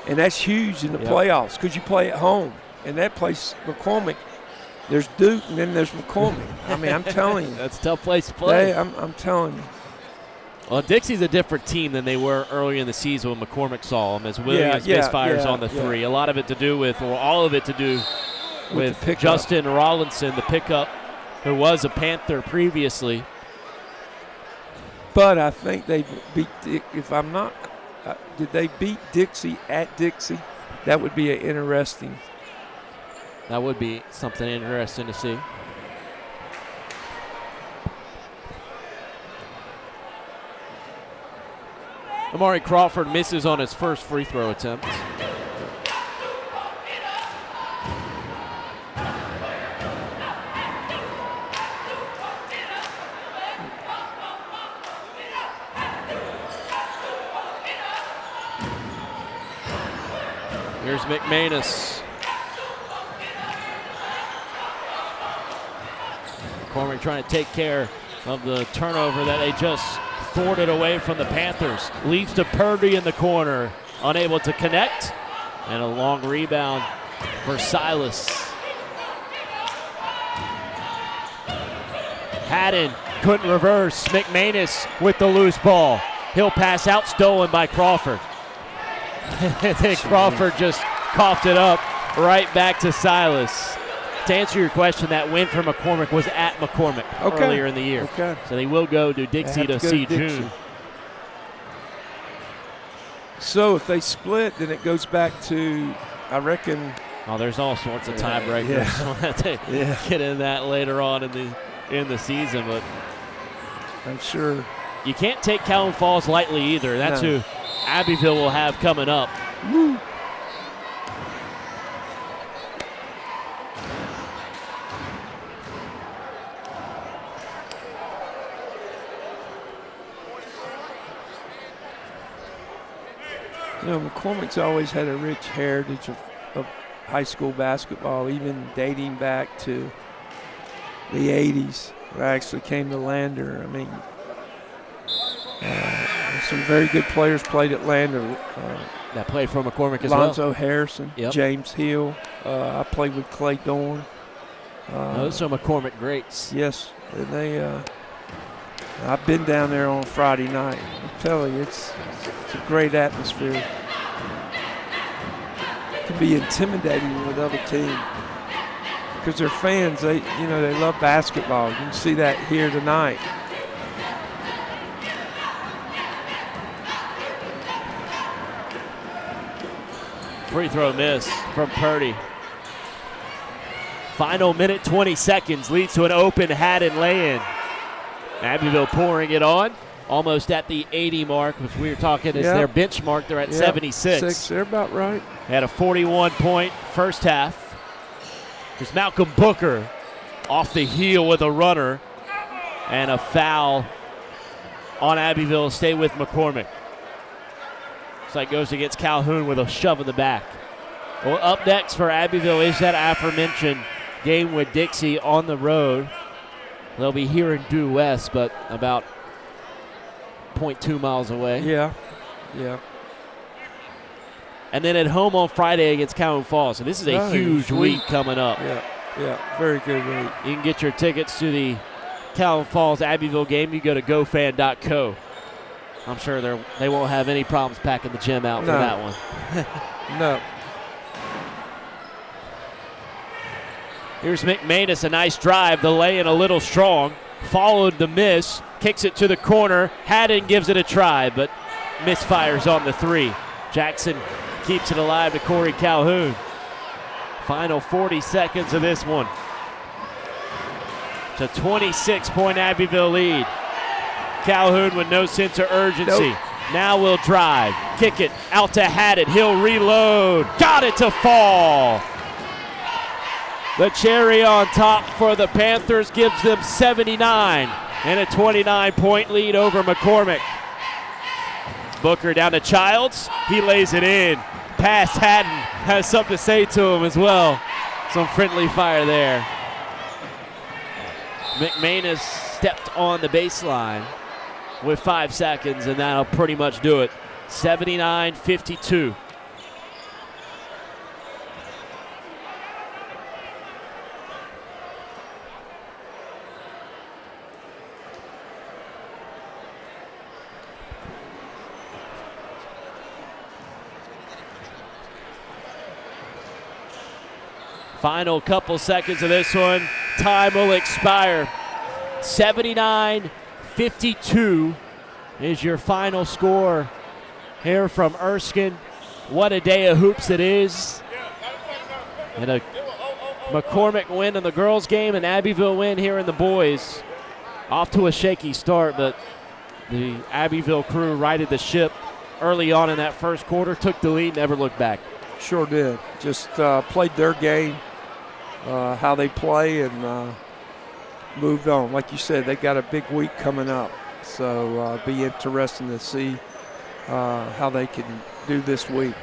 and that's huge in the playoffs because you play at home. And that place, McCormick, there's Duke and then there's McCormick. I mean, I'm telling you, that's a tough place to play. I'm telling you. Well, Dixie's a different team than they were earlier in the season when McCormick saw them as Williams misfires on the 3. A lot of it to do with, or all of it to do with Justin Rollinson, the pickup, who was a Panther previously. But I think they beat, if I'm not, did they beat Dixie at Dixie? That would be interesting. That would be something interesting to see. Amari Crawford misses on his first free throw attempt. Here's McManus. McCormick trying to take care of the turnover that they just thwarted away from the Panthers. Leaves to Purdy in the corner, unable to connect, and a long rebound for Silas. Haddon couldn't reverse. McManus with the loose ball. He'll pass out, stolen by Crawford. And then Crawford just coughed it up right back to Silas. To answer your question, that win for McCormick was at McCormick earlier in the year. Okay. So they will go to Dixie to see June. So if they split, then it goes back to, I reckon. Oh, there's all sorts of tiebreakers. Yeah. We'll have to get in that later on in the season, but I'm sure you can't take Calhoun Falls lightly either. That's who Abbeville will have coming up. Woo. You know, McCormick's always had a rich heritage of high school basketball, even dating back to the 80s. I actually came to Lander. I mean, some very good players played at Lander. That played for McCormick as Lonzo Harrison, Yep. James Hill. I played with Clay Dorn. Those are McCormick greats. Yes, and they. I've been down there on Friday night. I'm telling you, it's a great atmosphere. It can be intimidating with other teams because their fans, they love basketball. You can see that here tonight. Free throw miss from Purdy. Final minute, 20 seconds, leads to an open Haddon lay-in. Abbeville pouring it on, almost at the 80 mark, which we were talking is their benchmark. They're at 76. They're about right. Had a 41-point first half. There's Malcolm Booker off the heel with a runner and a foul on Abbeville. Stay with McCormick. Looks like goes against Calhoun with a shove in the back. Well, up next for Abbeville is that aforementioned game with Dixie on the road. They'll be here in Due West, but about 0.2 miles away. Yeah. And then at home on Friday against Calhoun Falls. So this is a huge week coming up. Yeah, very good week. You can get your tickets to the Calhoun Falls Abbeville game. You go to gofan.co. I'm sure they won't have any problems packing the gym out for that one. No. Here's McManus, a nice drive. The lay-in a little strong. Followed the miss. Kicks it to the corner. Haddon gives it a try, but misfires on the three. Jackson keeps it alive to Corey Calhoun. Final 40 seconds of this one. It's a 26-point Abbeville lead. Calhoun with no sense of urgency. Nope. Now will drive. Kick it out to Haddon. He'll reload. Got it to fall. The cherry on top for the Panthers gives them 79 and a 29-point lead over McCormick. Booker down to Childs. He lays it in. Past Haddon has something to say to him as well. Some friendly fire there. McManus stepped on the baseline with 5 seconds, and that'll pretty much do it. 79-52. Final couple seconds of this one. Time will expire. 79-52 is your final score here from Erskine. What a day of hoops it is. And a McCormick win in the girls' game and Abbeville win here in the boys. Off to a shaky start, but the Abbeville crew righted the ship early on in that first quarter, took the lead, never looked back. Sure did. Just played their game, how they play, and moved on. Like you said, they got a big week coming up, so be interesting to see how they can do this week.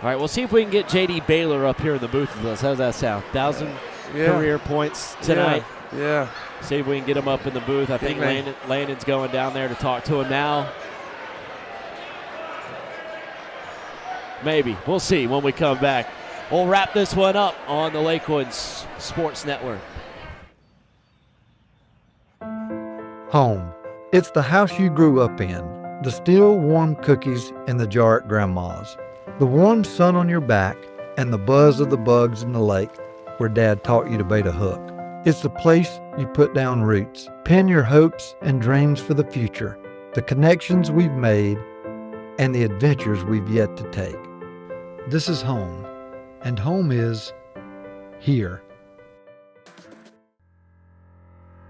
All right, we'll see if we can get J.D. Baylor up here in the booth with us. How's that sound? 1,000 career points tonight. Yeah. See if we can get him up in the booth. I think Landon's going down there to talk to him now. Maybe. We'll see when we come back. We'll wrap this one up on the Lakewoods Sports Network. Home. It's the house you grew up in. The still warm cookies in the jar at Grandma's. The warm sun on your back and the buzz of the bugs in the lake. where Dad taught you to bait a hook. It's the place you put down roots, pin your hopes and dreams for the future, the connections we've made, and the adventures we've yet to take. This is home, and home is here.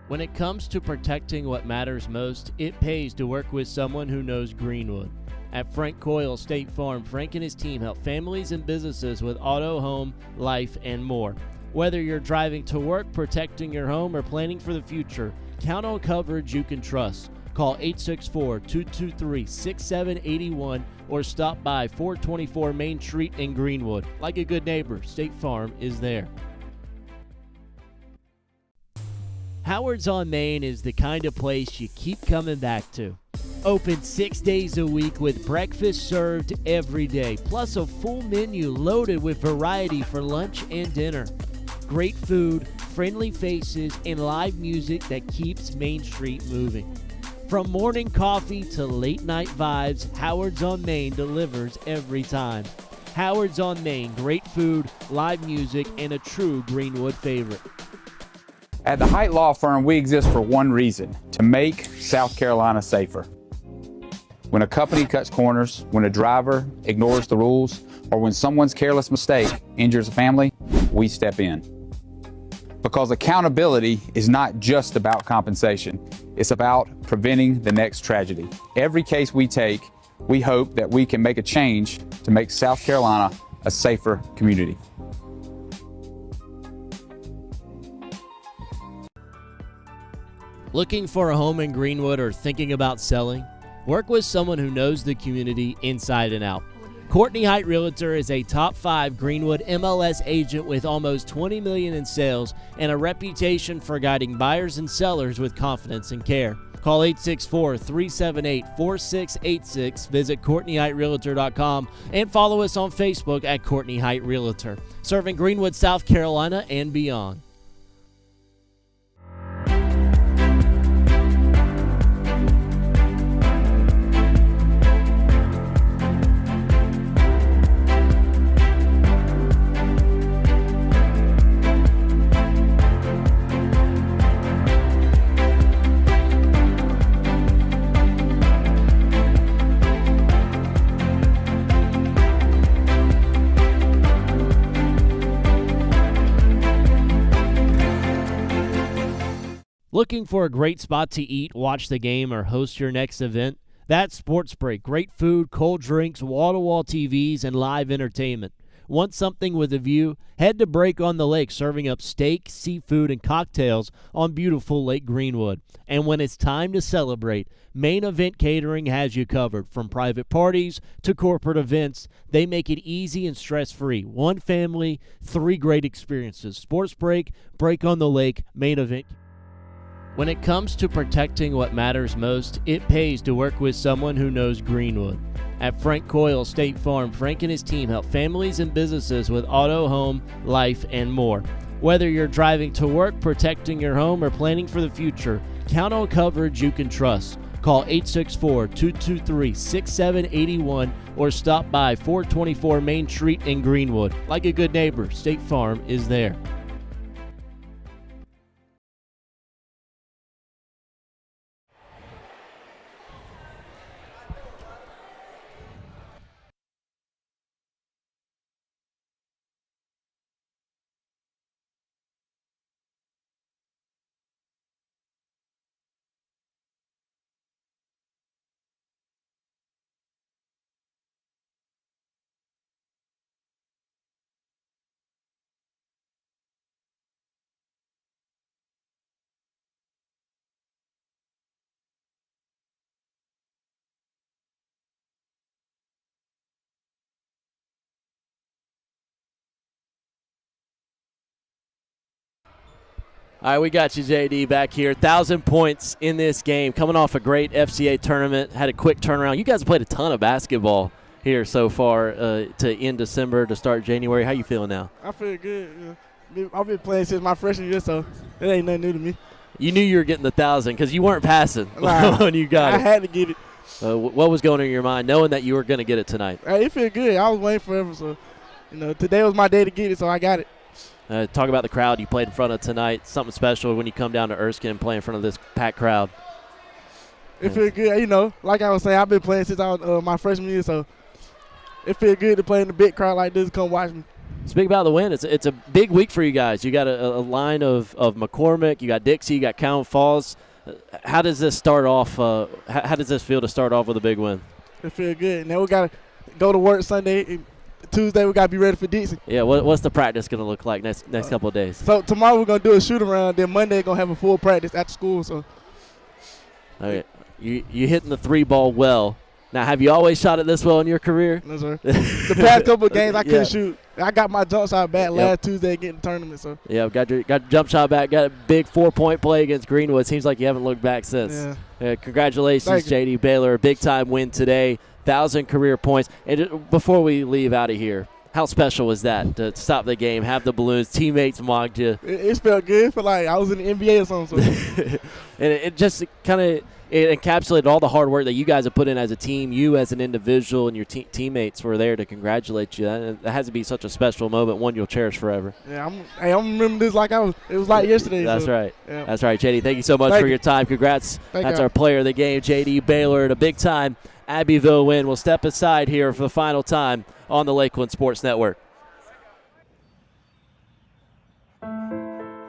When it comes to protecting what matters most, it pays to work with someone who knows Greenwood. At Frank Coyle State Farm, Frank and his team help families and businesses with auto, home, life, and more. Whether you're driving to work, protecting your home, or planning for the future, count on coverage you can trust. Call 864-223-6781 or stop by 424 Main Street in Greenwood. Like a good neighbor, State Farm is there. Howard's on Main is the kind of place you keep coming back to. Open 6 days a week with breakfast served every day, plus a full menu loaded with variety for lunch and dinner. Great food, friendly faces, and live music that keeps Main Street moving. From morning coffee to late night vibes, Howard's on Main delivers every time. Howard's on Main, great food, live music, and a true Greenwood favorite. At the Height Law Firm, we exist for one reason: to make South Carolina safer. When a company cuts corners, when a driver ignores the rules, or when someone's careless mistake injures a family, we step in. Because accountability is not just about compensation, it's about preventing the next tragedy. Every case we take, we hope that we can make a change to make South Carolina a safer community. Looking for a home in Greenwood or thinking about selling? Work with someone who knows the community inside and out. Courtney Height Realtor is a top 5 Greenwood MLS agent with almost $20 million in sales and a reputation for guiding buyers and sellers with confidence and care. Call 864-378-4686, visit CourtneyHeightRealtor.com, and follow us on Facebook at Courtney Height Realtor, serving Greenwood, South Carolina, and beyond. Looking for a great spot to eat, watch the game, or host your next event? That's Sports Break. Great food, cold drinks, wall-to-wall TVs, and live entertainment. Want something with a view? Head to Break on the Lake, serving up steak, seafood, and cocktails on beautiful Lake Greenwood. And when it's time to celebrate, Main Event Catering has you covered. From private parties to corporate events, they make it easy and stress-free. One family, 3 great experiences. Sports Break, Break on the Lake, Main Event. When it comes to protecting what matters most, it pays to work with someone who knows Greenwood. At Frank Coyle State Farm, Frank and his team help families and businesses with auto, home, life, and more. Whether you're driving to work, protecting your home, or planning for the future, count on coverage you can trust. Call 864-223-6781 or stop by 424 Main Street in Greenwood. Like a good neighbor, State Farm is there. All right, we got you, JD, back here. 1,000 points in this game, coming off a great FCA tournament. Had a quick turnaround. You guys have played a ton of basketball here so far to end December, to start January. How you feeling now? I feel good. I've been playing since my freshman year, so it ain't nothing new to me. You knew you were getting the 1,000 because you weren't passing when you got it. I had to get it. What was going on in your mind knowing that you were going to get it tonight? It feel good. I was waiting forever, so today was my day to get it, so I got it. Talk about the crowd you played in front of tonight. Something special when you come down to Erskine and play in front of this packed crowd. It feels good, you know. Like I was saying, I've been playing since I was my freshman year, so it feels good to play in a big crowd like this. Come watch me. Speak about the win. It's a big week for you guys. You got a line of McCormick, you got Dixie, you got Cowan Falls. How does this start off? How does this feel to start off with a big win? It feels good. And then we got to go to work Sunday. Tuesday we got to be ready for Dixie. Yeah, what's the practice going to look like next couple of days? So tomorrow we're going to do a shoot-around. Then Monday we're going to have a full practice after school. So. All right. You hitting the 3-ball well. Now, have you always shot it this well in your career? No, sir. The past couple of games I couldn't shoot. I got my jump shot back last Tuesday getting the tournament. So. Yeah, got your jump shot back. Got a big 4-point play against Greenwood. Seems like you haven't looked back since. Yeah. Congratulations, J.D. Baylor. A big-time win today. 1,000 career points. And before we leave out of here, how special was that to stop the game, have the balloons, teammates mocked you? It felt good. It felt like I was in the NBA or something. So. And it just kind of encapsulated all the hard work that you guys have put in as a team. You as an individual and your teammates were there to congratulate you. That has to be such a special moment, one you'll cherish forever. Yeah, I'm remembering this like it was like yesterday. That's right. Yeah. That's right, JD. Thank you so much for your time. Congrats. That's our player of the game, JD Baylor, and a big-time Abbeville win. We'll step aside here for the final time on the Lakeland Sports Network.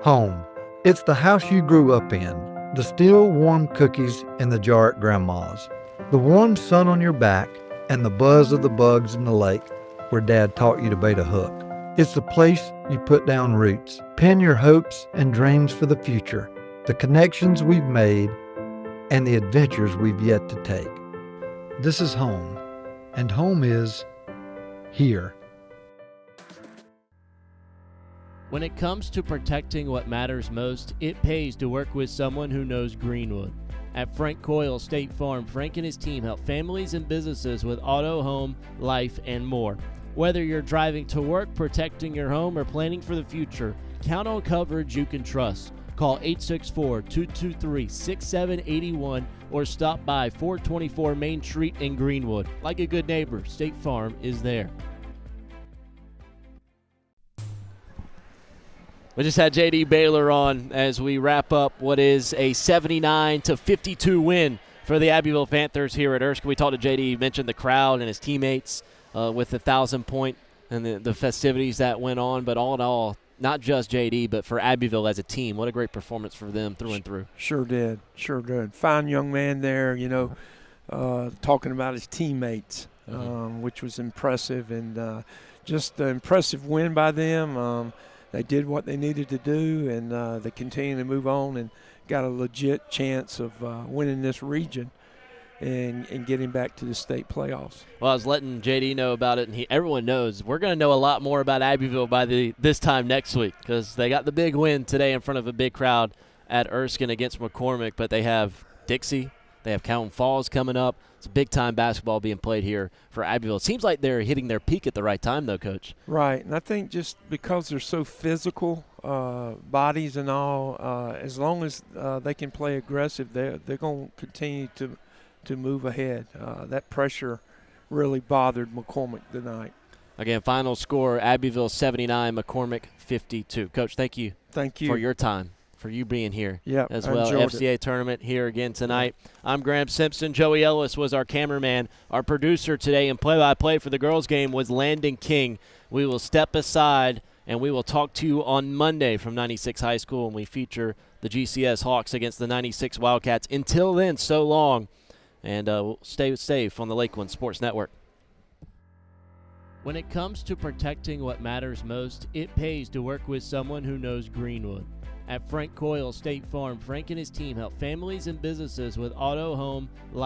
Home. It's the house you grew up in. The still warm cookies in the jar at Grandma's. The warm sun on your back and the buzz of the bugs in the lake where Dad taught you to bait a hook. It's the place you put down roots, pin your hopes and dreams for the future, the connections we've made, and the adventures we've yet to take. This is home, and home is here. When it comes to protecting what matters most, it pays to work with someone who knows Greenwood. At Frank Coyle State Farm, Frank and his team help families and businesses with auto, home, life, and more. Whether you're driving to work, protecting your home, or planning for the future, count on coverage you can trust. Call 864-223-6781 or stop by 424 Main Street in Greenwood. Like a good neighbor, State Farm is there. We just had J.D. Baylor on as we wrap up what is a 79-52 win for the Abbeville Panthers here at Erskine. We talked to J.D. He mentioned the crowd and his teammates with the 1,000-point and the festivities that went on. But all in all, not just J.D., but for Abbeville as a team, what a great performance for them through and through. Sure did. Fine young man there, talking about his teammates, which was impressive. And just an impressive win by them. They did what they needed to do, and they continue to move on and got a legit chance of winning this region and getting back to the state playoffs. Well, I was letting JD know about it, and everyone knows we're going to know a lot more about Abbeville by this time next week because they got the big win today in front of a big crowd at Erskine against McCormick, but they have Dixie, they have Cowan Falls coming up. It's big-time basketball being played here for Abbeville. It seems like they're hitting their peak at the right time, though, Coach. Right, and I think just because they're so physical, bodies and all, as long as they can play aggressive, they're going to continue to move ahead. That pressure really bothered McCormick tonight. Again, final score, Abbeville 79, McCormick 52. Coach, thank you. Thank you. For your time. For you being here as I well. FCA it. tournament here again tonight. I'm Graham Simpson. Joey Ellis was our cameraman. Our producer today and play-by-play for the girls' game was Landon King. We will step aside and we will talk to you on Monday from 96 High School, and we feature the GCS Hawks against the 96 Wildcats. Until then, so long, and we'll stay safe on the Lakeland Sports Network. When it comes to protecting what matters most, it pays to work with someone who knows Greenwood. At Frank Coyle State Farm, Frank and his team help families and businesses with auto, home, life.